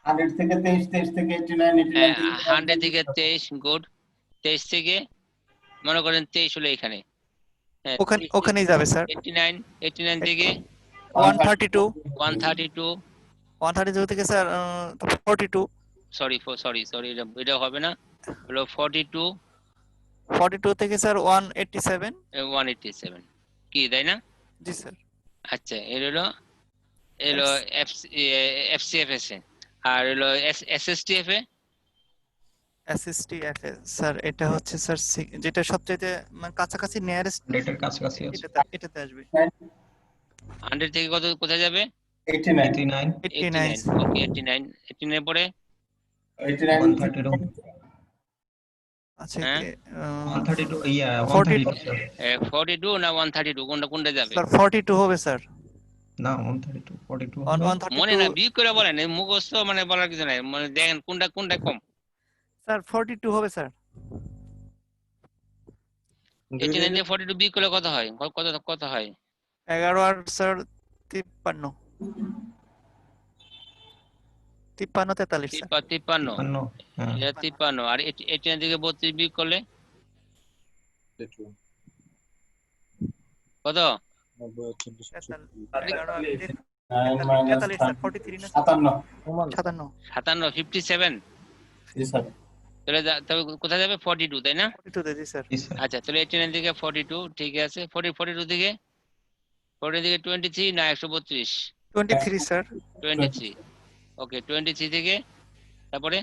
100 থেকে 23, 23 থেকে 89, 89 থেকে 100 থেকে 23, গুড। 23 থেকে মনে করেন 23 হলো এখানে, ওখানেই যাবে স্যার। 89 থেকে 132, 132 থেকে স্যার 42, সরি এটা হবে না, হলো 42 থেকে স্যার 187 কি, তাই না? জি স্যার। আচ্ছা, এলো FCFS এ, আর হলো SSTF এ। SSTF স্যার এটা হচ্ছে স্যার যেটা সবচেয়ে মানে কাছাকাছি নিয়ারেস্ট, এটার কাছাকাছি আছে, এটাতে আসবে। 100 থেকে কোথায় যাবে? 89, ওকে, 89 পরে 132, আচ্ছা 132, 132 স্যার। 42 না 132, কোনটা যাবে? স্যার 42 হবে স্যার। না 132, 42 মনে না, বিয়োগ করে বলেন, মুখস্থ মানে বলার কিছু নাই, মানে দেখেন কোনটা কম। স্যার 42 হবে স্যার। 89 থেকে 42 বিয়োগ করলে কত হয়? কত হয়? 11 আর স্যার 53, 43 স্যার। 53, হ্যাঁ। এটা 53, আর 89 থেকে 32 বিয়োগ করলে কত? 57। তাহলে কোথায় যাবে? 42, তাই না? আচ্ছা, তাহলে 89 থেকে 42, ঠিক আছে। 42 থেকে 23 না 132? 23 স্যার। 23, ওকে। 23 থেকে তারপরে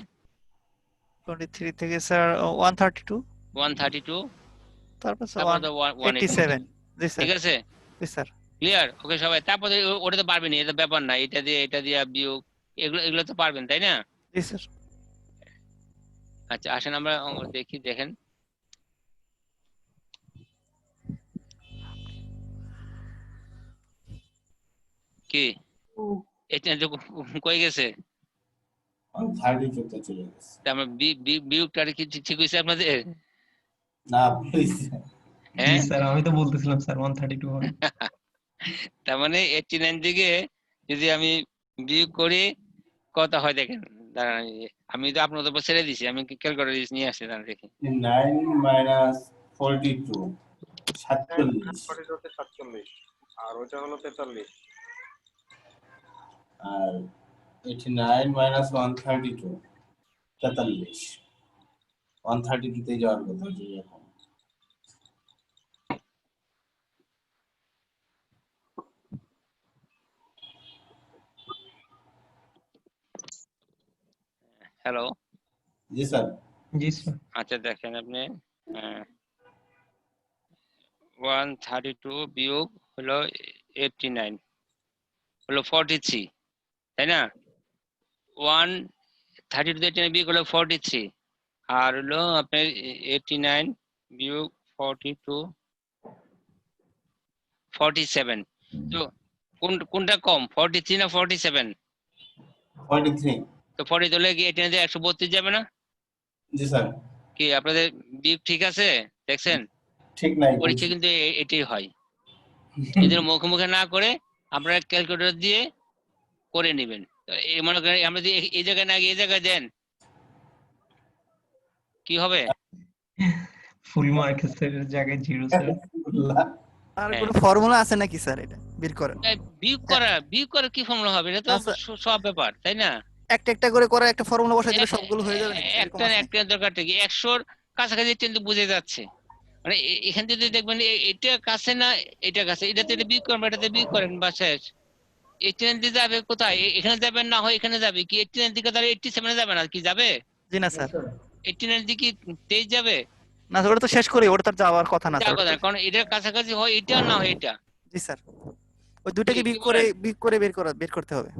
23 থেকে স্যার 132, তারপর স্যার 187। জি স্যার। ঠিক আছে, জি স্যার। ক্লিয়ার? ওকে সবাই। তারপরে ওটা তো পারবেন, এটা ব্যাপার না, এটা দিয়ে বিয়োগ, এগুলো তো পারবেন, তাই না? জি স্যার। আচ্ছা, আসেন আমরা দেখেন। কি এটা কই গেছে? আমার বিয়োগটা কি ঠিক হয়েছে আপনাদের? না প্লিজ। জি স্যার, আমি তো বলতেছিলাম স্যার 132 হবে। তার মানে 89 থেকে যদি আমি বিয়োগ করি কত হয় দেখেন, দাঁড়ান, আমি তো আপনাদের উপর ছেড়ে দিছি, আমি ক্যালকুলেটর নিয়ে আসছি, দাঁড়ান দেখি। 9 minus 42, 47, 47, আর ওটা হলো 43, আর 89 minus 132, 43, 132 তে যাওয়ার কথা যে এখন। হ্যালো, জি স্যার। জি স্যার। আচ্ছা, দেখেন আপনি 132 বিয়োগ হলো 89 হলো 43, তাই না? 132 থেকে 89 বিয়োগ হলো 43, আর হলো আপনার 89 বিয়োগ 42 47। তো কোনটা কম, 43 না 47? 43। তো 40 হলে কি 89 থেকে 132 যাবে না? জি স্যার। কি আপনাদের বিয়োগ ঠিক আছে? দেখছেন? ঠিক নাই। পরীক্ষা কিন্তু এটাই হয়। এদের মুখে না করে আপনারা ক্যালকুলেটর দিয়ে করে নেবেন। এই মনে করেন আমরা যদি এই জায়গায় না গিয়ে এই জায়গায় দেন কি হবে? ফুল মার্কসের জায়গায় 0 স্যার। আর হ্যাঁ কোনো ফর্মুলা আছে নাকি স্যার এটা বের করেন? বিয়োগ করা কি ফর্মুলা হবে? এটা তো না স্যার, সব ব্যাপার, তাই না? একটা একটা করে করা একটা ফর্মুলা বসাই দিলে সবগুলো হয়ে যাবে নাকি? এরকম আছে নাকি? একটা দরকার থেকে 100-র কাছাকাছি কিন্তু বুঝে যাচ্ছে। মানে এখান থেকে দেখবেন এটা কাছে না, এটা কাছে, এটাতে এটা বিয়োগ করেন, এটাতে বিয়োগ করেন, বা শেষ। 89 দিয়ে যাবে কোথায়? এখানে যাবে না, হয় এখানে যাবে কি? 89 দিকে তাহলে 87 যাবে না কি? যাবে জি না স্যার। 89 দিকে 23 যাবে? না স্যার, ওটা তো শেষ করি, ওটা তো আর যাওয়ার কথা না স্যার, যাবে ওটা না, তো। কারণ এটার কাছাকাছি হয় এটা, না হয় এটা। জি স্যার, ওই দুটাকে কি বলেন? বের করতে হবে।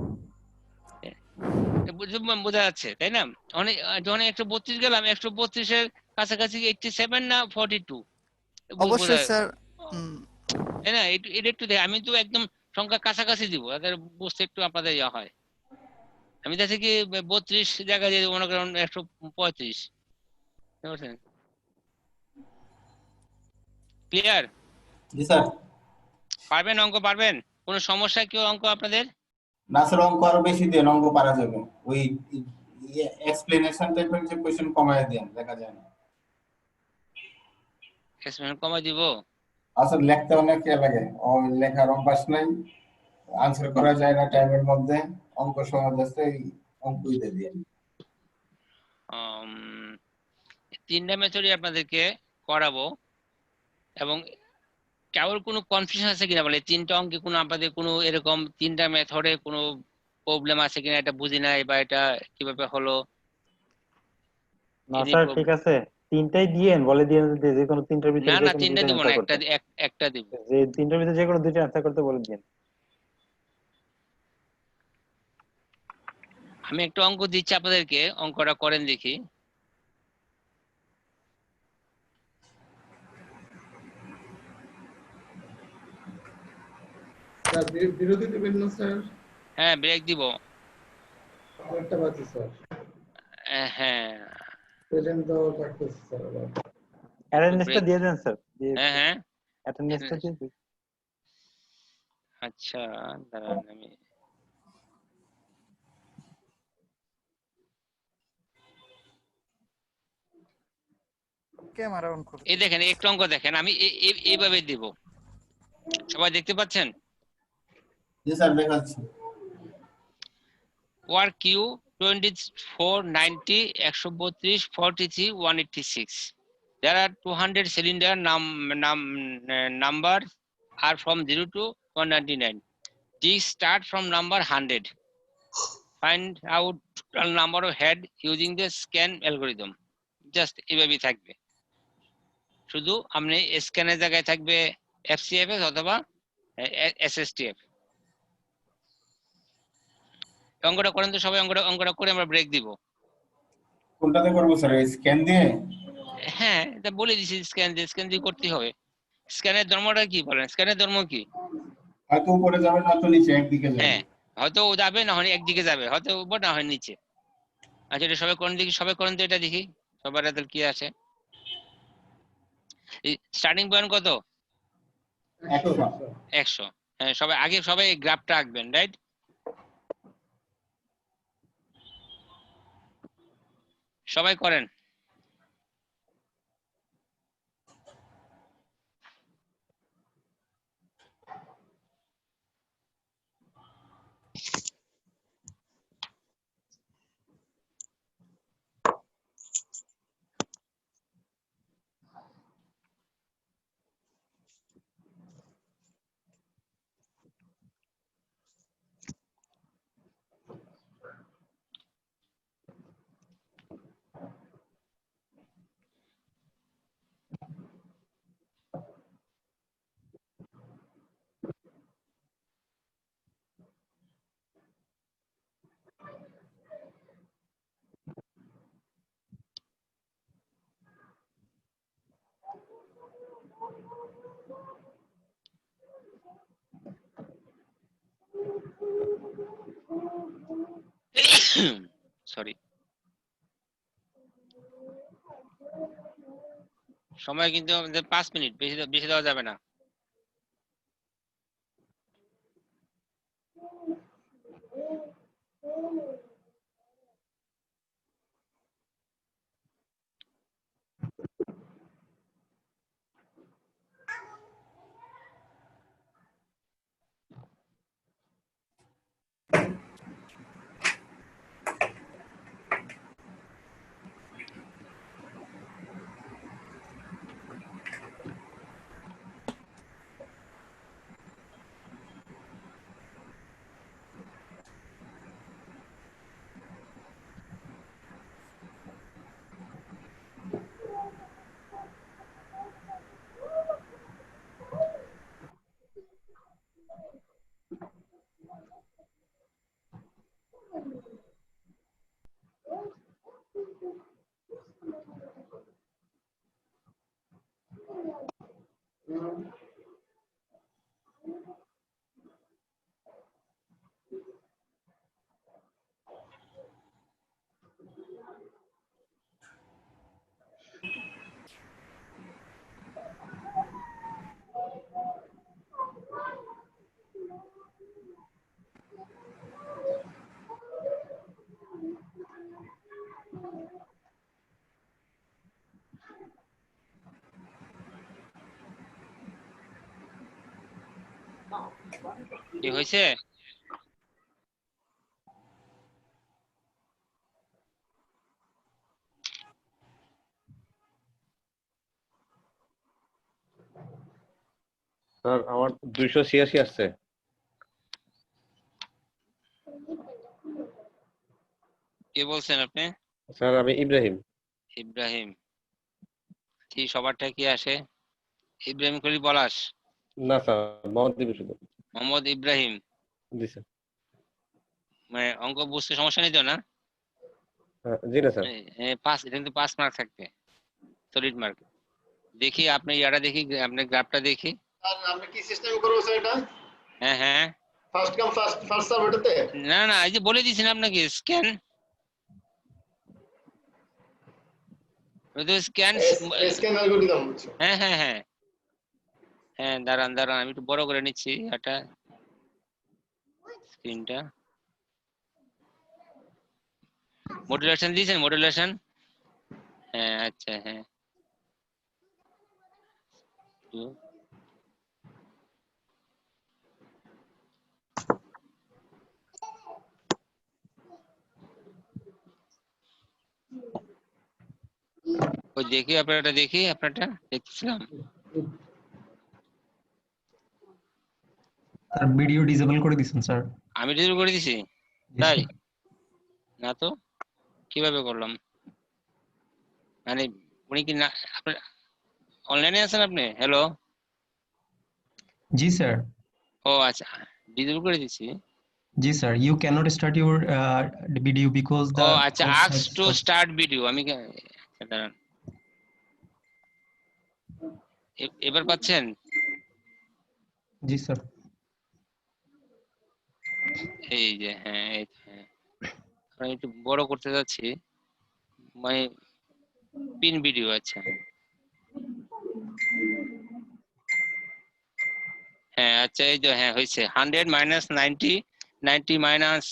বোঝা যাচ্ছে, তাই না? অনেক যখন 132 গেলাম, 132-এর কাছাকাছি 87 না 42 বোঝা, অবশ্যই স্যার। তাই না? এটা একটু দেখ, আমি তো একদম সংখ্যা কাছাকাছি দিব, তাদের বুঝতে একটু আপনাদের ইয়া হয়। আমি যাচ্ছি কি 32 জায়গায় দিয়ে মনে করেন 135, বুঝতে পারছেন? ক্লিয়ার? জি স্যার। পারবেন? অঙ্ক পারবেন? কোনো সমস্যা কেউ অঙ্ক আপনাদের? না স্যার, অঙ্ক আরো বেশি দেন, অঙ্ক পারা যাবে। ওই এক্সপ্লেনেশন টাইপের যে কোশ্চেন কমায় দেন, দেখা যায় না। এক্সপ্লেন কমাই দিব? আসলে লিখতে অনেক ইয়ে লাগে, ওই লেখার অভ্যাস নাই, আনসার করা যায় না টাইমের মধ্যে। অঙ্ক সহজ আছে, এই অঙ্কই দিয়ে দিন। 3টা মেথডই আপনাদেরকে করাবো, এবং কারোর কোনো কনফিউশন আছে কিনা বলে 3টা অঙ্কে কোনো আপনাদের কোনো এরকম 3টা মেথডে কোনো প্রবলেম আছে কিনা, এটা বুঝি নাই বা এটা কিভাবে হলো? না স্যার, ঠিক আছে, তিনটাই দিয়েন, বলে দিয়েন যে কোনো তিনটার না ভিতরে যে না, কোনো 3টা দুইটা দিব না, অ্যান্সার করতে। একটা দিব। যে তিনটার ভিতরে যে কোনো দুইটা অ্যান্সার করতে বলে দিয়েন। আমি একটা অঙ্ক দিচ্ছি আপনাদেরকে, অঙ্কটা করেন দেখি। স্যার বিরতি দিবেন না স্যার? হ্যাঁ, ব্রেক দিব। একটা বাজে স্যার। হ্যাঁ প্রেজেন্ট দেওয়ার প্র্যাকটিস স্যার আবার। অ্যাটেন্ডেন্সটা দিয়ে দেন স্যার, হ্যাঁ হ্যাঁ, অ্যাটেন্ডেন্সটা দিয়ে দিন। আচ্ছা দাঁড়ান, আমি ক্যামেরা অন করুন। এই দেখেন, একটু অঙ্ক দেখেন, আমি এইভাবে দিব। সবাই দেখতে পাচ্ছেন? জি স্যার, দেখাচ্ছি। Work queue 24, 90, 132, 43, 186. There are 200 cylinder number are from 0 to 199. These start from number 100. Find out total number of head using the scan algorithm. Just এভাবেই থাকবে, শুধু আপনি স্ক্যানের জায়গায় থাকবে FCFS অথবা SSTF। অঙ্কটা করেন তো সবাই, অঙ্কটা করে আমরা ব্রেক দিব। কোনটাতে করবো স্যার, স্ক্যান দিয়ে? হ্যাঁ, এটা বলে দিছি, স্ক্যান দিয়ে করতে হবে। স্ক্যানের ধর্মটা কি বলেন? স্ক্যানের ধর্ম কি? হয়তো উপরে যাবে, নয়তো নিচে, একদিকে যাবে। হ্যাঁ, হয়তো ও যাবে, না হয় একদিকে যাবে, হয়তো উপর না হয় নিচে। আচ্ছা, এটা সবাই করেন দেখি, সবাই করেন তো এটা দেখি, সবার হাতে কি আছে। স্টার্টিং পয়েন্ট কত? 100। হ্যাঁ, সবাই গ্রাফটা আঁকবেন, রাইট? সবাই করেন। সরি, সময় কিন্তু আমাদের 5 মিনিট, বেশি দেওয়া যাবে না। কি হয়েছে? স্যার আমার 286 আসছে। কে বলছেন আপনি? স্যার আমি ইব্রাহিম। ইব্রাহিম, কি সবারটা কি আসে? ইব্রাহিম কলি পলাশ? না স্যার মোহাম্মদ দিবি শুধু। মোহাম্মদ ইব্রাহিম। জি স্যার। মানে অঙ্ক বুঝতে সমস্যা নেই তো না? জি না স্যার। পাস, এটা কিন্তু 5 মার্ক থাকবে, সলিড মার্ক। দেখি আপনি ইয়াটা দেখি, আপনার গ্রাফটা দেখি। আর আমরা কি সিস্টেম করব স্যার এটা? হ্যাঁ হ্যাঁ, ফার্স্ট কাম ফার্স্ট সার্ভ এটাতে? না না, এই যে বলে দিয়েছি না আপনাকে, স্ক্যান স্ক্যান স্ক্যান অ্যালগরিদম। হ্যাঁ হ্যাঁ হ্যাঁ হ্যাঁ, দাঁড়ান দাঁড়ান, আমি একটু বড় করে নিচ্ছি এটা স্ক্রিনটা। মডুলেশন দিয়েছেন? মডুলেশন, হ্যাঁ আচ্ছা হ্যাঁ। ওই দেখি আপনারটা, দেখি আপনারটা দেখছিলাম। স্যার ভিডিও ডিসেবল করে দিয়েছেন স্যার। আমি ডিসেবল করে দিছি? তাই না তো, কিভাবে করলাম? মানে উনি কি না অনলাইনে আছেন আপনি? হ্যালো। জি স্যার। ও আচ্ছা, ডিসেবল করে দিছি। জি sir, you cannot start your video because ও the আচ্ছা, আস্ক টু স্টার্ট ভিডিও। আমি দাঁড়ান, এবার পাচ্ছেন? জি স্যার। এই যে হ্যাঁ, এই হ্যাঁ, আমি একটু বড় করতে যাচ্ছি, মানে পিন ভিডিও। আচ্ছা হ্যাঁ, আচ্ছা এই যে হ্যাঁ হয়েছে। 100 minus 90, 90 minus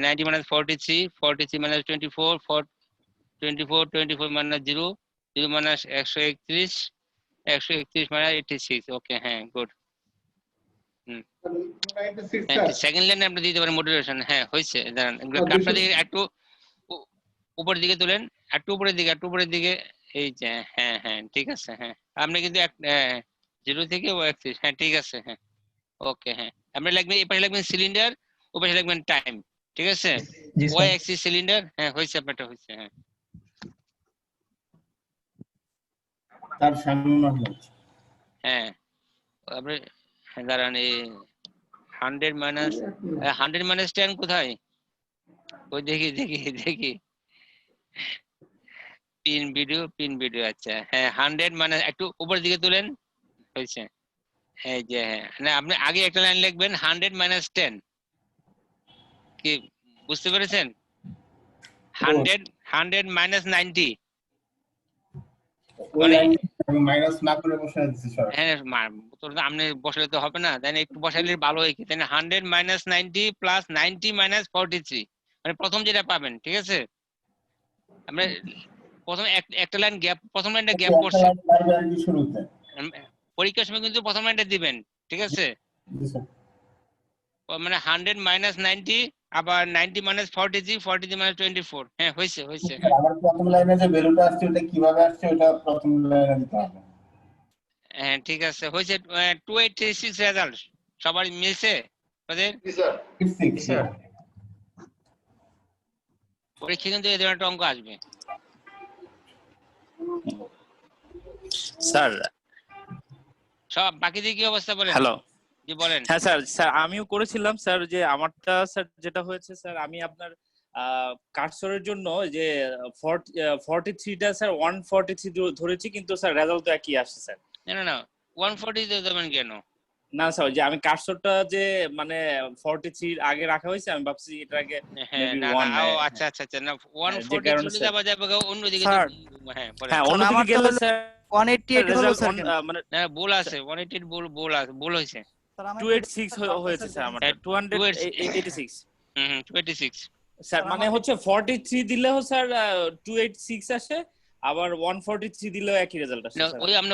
90 minus 43, 43 minus 24, 24, 24 minus 0, 0 minus 131, 131 minus 86। ওকে হ্যাঁ, গুড। সেকেন্ড লাইনে আপনি দিতে পারেন মডুলেশন। হ্যাঁ হয়েছে, দাঁড়ান গ্রাফটা দিকে একটু উপরের দিকে তুলেন, একটু উপরের দিকে, একটু উপরের দিকে। এই যে হ্যাঁ হ্যাঁ ঠিক আছে। হ্যাঁ আপনি কিন্তু 0 থেকে 31, হ্যাঁ ঠিক আছে। হ্যাঁ ওকে হ্যাঁ, আপনি লিখবেন এই পাশে লিখবেন সিলিন্ডার, ওই পাশে লিখবেন টাইম, ঠিক আছে? ওয়াই অ্যাক্সিস সিলিন্ডার, হ্যাঁ হয়েছে, আপনারটা হয়েছে। হ্যাঁ তার সামনে হ্যাঁ আপনি দাঁড়ান, এই 100 মাইনাস 10 কোথায়? ওই দেখি দেখি দেখি, পিন ভিডিও। আচ্ছা হ্যাঁ, 100 মাইনাস, একটু উপরের দিকে তুলেন, হয়েছে। এই যে হ্যাঁ, না আপনি আগে একটা লাইন লিখবেন 100 মাইনাস 10, কি বুঝতে পেরেছেন? 100 মাইনাস 90, মাইনাস না করে বসাই দিছি স্যার। হ্যাঁ আপনি বসালে তো হবে না, তাই না? একটু বসাইলে ভালো হয় কি, তাই না? 100 মাইনাস 90 প্লাস 90 মাইনাস 43, মানে প্রথম যেটা পাবেন, ঠিক আছে? আমরা প্রথম একটা লাইন গ্যাপ, প্রথম লাইনটা গ্যাপ করছে পরীক্ষার সময়, কিন্তু প্রথম লাইনটা দিবেন, ঠিক আছে? মানে 100 মাইনাস 90, আবার 90 মাইনাস 43, 43 মাইনাস 24। হ্যাঁ হয়েছে হয়েছে। আমার প্রথম লাইনে যে ভ্যালুটা আসছে ওটা কিভাবে আসছে, ওটা প্রথম লাইনে দিতে হবে। হ্যাঁ ঠিক আছে, হয়েছে। 286 রেজাল্ট সবার মিলছে আপনাদের? পরীক্ষা কিন্তু এই ধরনের অঙ্ক আসবে স্যার। সব বাকিদের কি অবস্থা বলেন? হ্যালো, জি বলেন। হ্যাঁ স্যার আমিও করেছিলাম স্যার। যে আমারটা স্যার যেটা হয়েছে স্যার, আমি আপনার কার্সরের জন্য যে 43টা স্যার 143 ধরেছি, কিন্তু স্যার রেজাল্ট তো একই আসছে স্যার। না না 140 দিয়ে দেবেন কেন? না স্যার, যে আমি কার্সরটা যে মানে 43 আগে রাখা হয়েছে, আমি ভাবছি এটা আগে মেবি 1। ও আচ্ছা আচ্ছা আচ্ছা, না 143 দেওয়া যাবে অন্যদিকে। হ্যাঁ হ্যাঁ অন্যদিকে গেলে স্যার 188 হলো স্যার, মানে না ভুল আছে, 188 ভুল হয়েছে। 286 হয়েছে স্যার আমার, 286। 286 স্যার মানে হচ্ছে 43 দিলেও স্যার 286 আসে, আবার 143 দিলেও একই রেজাল্ট আসে। ওই আপনি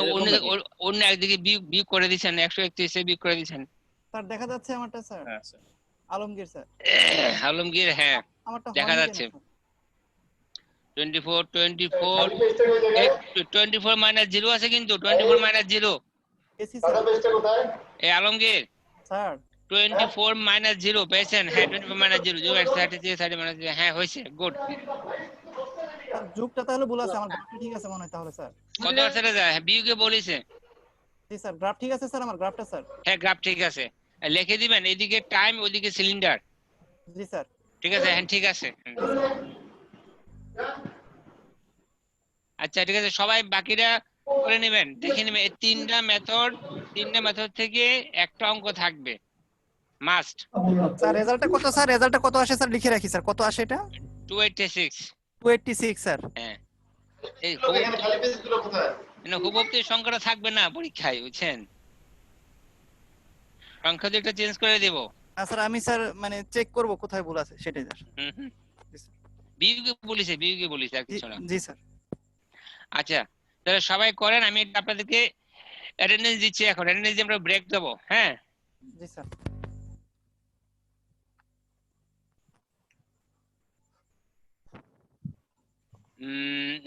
অন্য একদিকে বিয়োগ করে দিবেন, 131 এ বিয়োগ করে দিবেন। স্যার দেখা যাচ্ছে আমারটা স্যার? হ্যাঁ স্যার। আলমগীর স্যার। আলমগীর, হ্যাঁ আমারটা দেখা হয়নি কেন যাচ্ছে। স্যার? 24 খালি পেজটা কোন জায়গায়? 24 মাইনাস 0 আছে কিন্তু 24 মাইনাস 0 এসি সাদা স্যার। পেজটা কোথায়? এই আলমগীর স্যার 24 মাইনাস 0 পেয়েছেন? হ্যাঁ 24 মাইনাস 0 0 33 30 মাইনাস 0, হ্যাঁ হয়েছে, গুড। স্যার যুগটা তাহলে ভুল আছে, আমার গ্রাফটা ঠিক আছে মনে হয় তাহলে স্যার। কত আছে রে? বিউকে বলিছে। জি স্যার গ্রাফ ঠিক আছে স্যার, আমার গ্রাফটা স্যার। হ্যাঁ গ্রাফ ঠিক আছে, লিখে দিবেন এদিকে টাইম ওদিকে সিলিন্ডার। জি স্যার। ঠিক আছে, হ্যাঁ ঠিক আছে। আচ্ছা ঠিক আছে, সবাই বাকিরা করে নেবেন, দেখে নেবেন এই তিনটা মেথড থেকে একটা অঙ্ক থাকবে মাস্ট। স্যার রেজাল্টটা কত স্যার? রেজাল্টটা কত আসে স্যার লিখে রাখি স্যার, কত আসে এটা? 286। 286 স্যার। হ্যাঁ এই এখানে খালি পেজগুলো কোথায়? হুবহু সংখ্যাটা থাকবে না পরীক্ষায়, বুঝছেন? সংখ্যা দুটো চেঞ্জ করে দেব। স্যার আমি স্যার মানে চেক করব কোথায় ভুল আছে সেটাই স্যার। বিউকে বলিছে আর কিছু না। জি স্যার। আচ্ছা তাহলে সবাই করেন, আমি আপনাদেরকে অ্যাটেন্ডেন্স দিচ্ছি, এখন অ্যাটেন্ডেন্স দিয়ে আমরা ব্রেক দেবো। হ্যাঁ জি স্যার।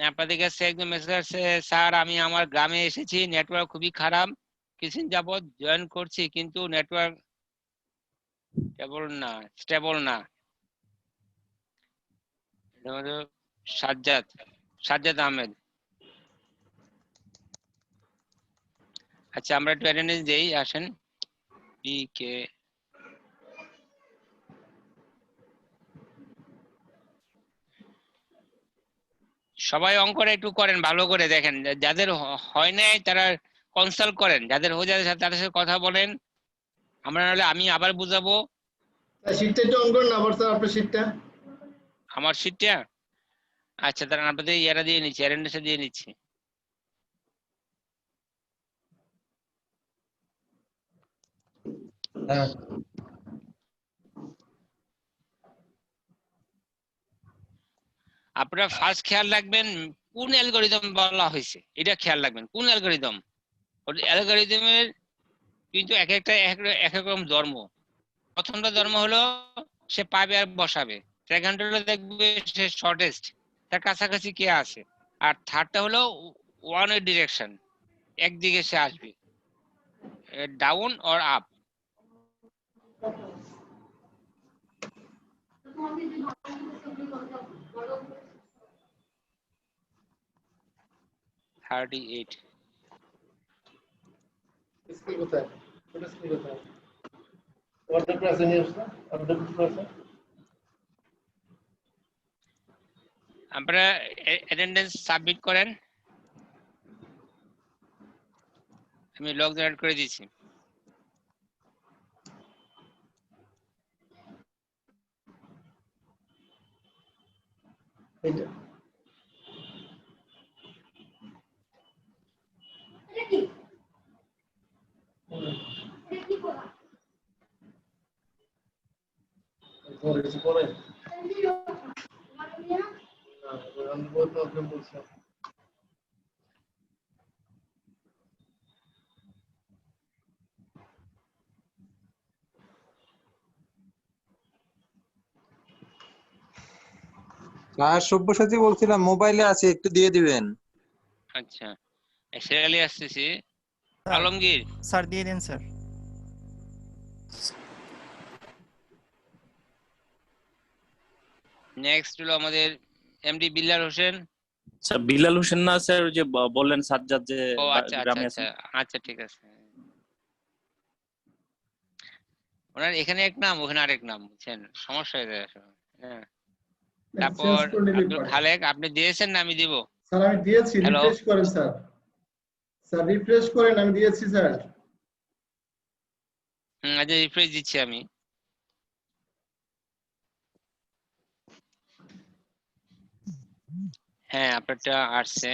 আপনাদের কাছে একদম মেসেজ আসছে, স্যার আমি আমার গ্রামে এসেছি, নেটওয়ার্ক খুবই খারাপ, কিছুদিন যাবত জয়েন করছি কিন্তু নেটওয়ার্ক স্টেবল না। সাজ্জাদ আহমেদ। আচ্ছা আমরা একটু অ্যাটেন্ডেন্স দেই, আসেন। বিকে সবাই অঙ্কটা একটু করেন, ভালো করে দেখেন, যাদের হয় নাই তারা কনসাল্ট করেন, যাদের হয়ে যায় তাদের সাথে কথা বলেন, আমরা নাহলে আমি আবার বুঝাবো। শীটটা একটু অন করুন না আবার স্যার, আপনার শীটটা। আমার শীটটা আচ্ছা তারা আপনাদের ইয়ারা দিয়ে নিচ্ছি, অ্যাটেন্ডেন্সটা দিয়ে নিচ্ছি। আপনারা ফার্স্ট খেয়াল রাখবেন কোন অ্যালগরিদম বলা হয়েছে, এটা খেয়াল রাখবেন কোন অ্যালগরিদম। অ্যালগরিদমের কিন্তু এক এক রকম ধর্ম। প্রথমটা ধর্ম হলো সে পাবে আর বসাবে, সেকেন্ডটা হলো দেখবে সে শর্টেস্ট, তার কাছাকাছি কে আছে, আর থার্ডটা হলো ওয়ান ওয়ে ডিরেকশন, একদিকে সে আসবে, ডাউন অর আপ। স্কুল কোথায়? ছোট স্কুল কোথায়? অর্ধেক ক্লাসে নিয়ে আসছে, অর্ধেক ক্লাসে। আপনারা অ্যাটেন্ডেন্স সাবমিট করেন, আমি লগ জয়েন করে দিয়েছি। এইটা পরে আমি বলছিলাম স্যার সব্যসাচী বলছিলাম মোবাইলে আছে, একটু দিয়ে দিবেন। আচ্ছা সিরিয়ালি আসতেছি। আলমগীর স্যার দিয়ে দেন স্যার। নেক্সট হলো আমাদের এমডি বিল্লাল হোসেন। স্যার বিলাল হোসেন না স্যার, ওই যে বললেন সাজ্জাদ যে ও আচ্ছা আচ্ছা গ্রামে আচ্ছা আছে। আচ্ছা ঠিক আছে, ওনার এখানে এক নাম ওখানে আরেক নাম, বুঝছেন সমস্যা হয়ে যায় আসলে। হ্যাঁ তারপর আব্দুল খালেক, আপনি দিয়েছেন না আমি দিব? স্যার আমি দিয়েছি, রিফ্রেশ করেন স্যার। স্যার রিফ্রেশ করেন, আমি দিয়েছি স্যার। আচ্ছা রিফ্রেশ দিচ্ছি আমি। হ্যাঁ আপনারটা আসছে,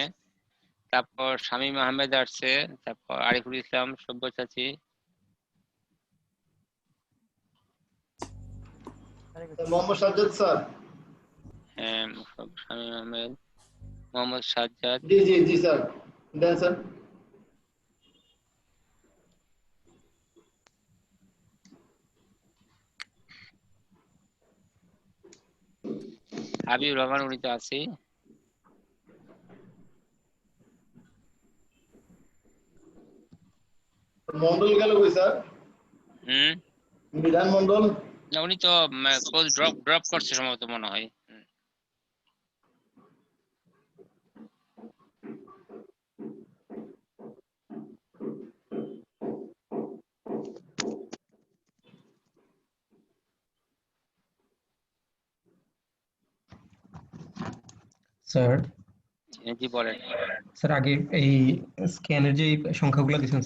তারপর শামীম আহমেদ আসছে, তারপর আরিফুল ইসলাম, সব্যসাচী, মোহাম্মদ সাজ্জাদ স্যার। হ্যাঁ শামীম আহমেদ, মোহাম্মদ সাজ্জাদ। জি জি জি স্যার, দেন স্যার। হাবিবুর রহমান উনি তো আছে। মন্ডল গেল কই স্যার? বিধান মন্ডল না উনি তো কোচ ড্রপ করছে সম্ভবত মনে হয়। স্যার জি বলেন। স্যার আগে এই স্ক্যানের যে সংখ্যাগুলো দিয়েছেন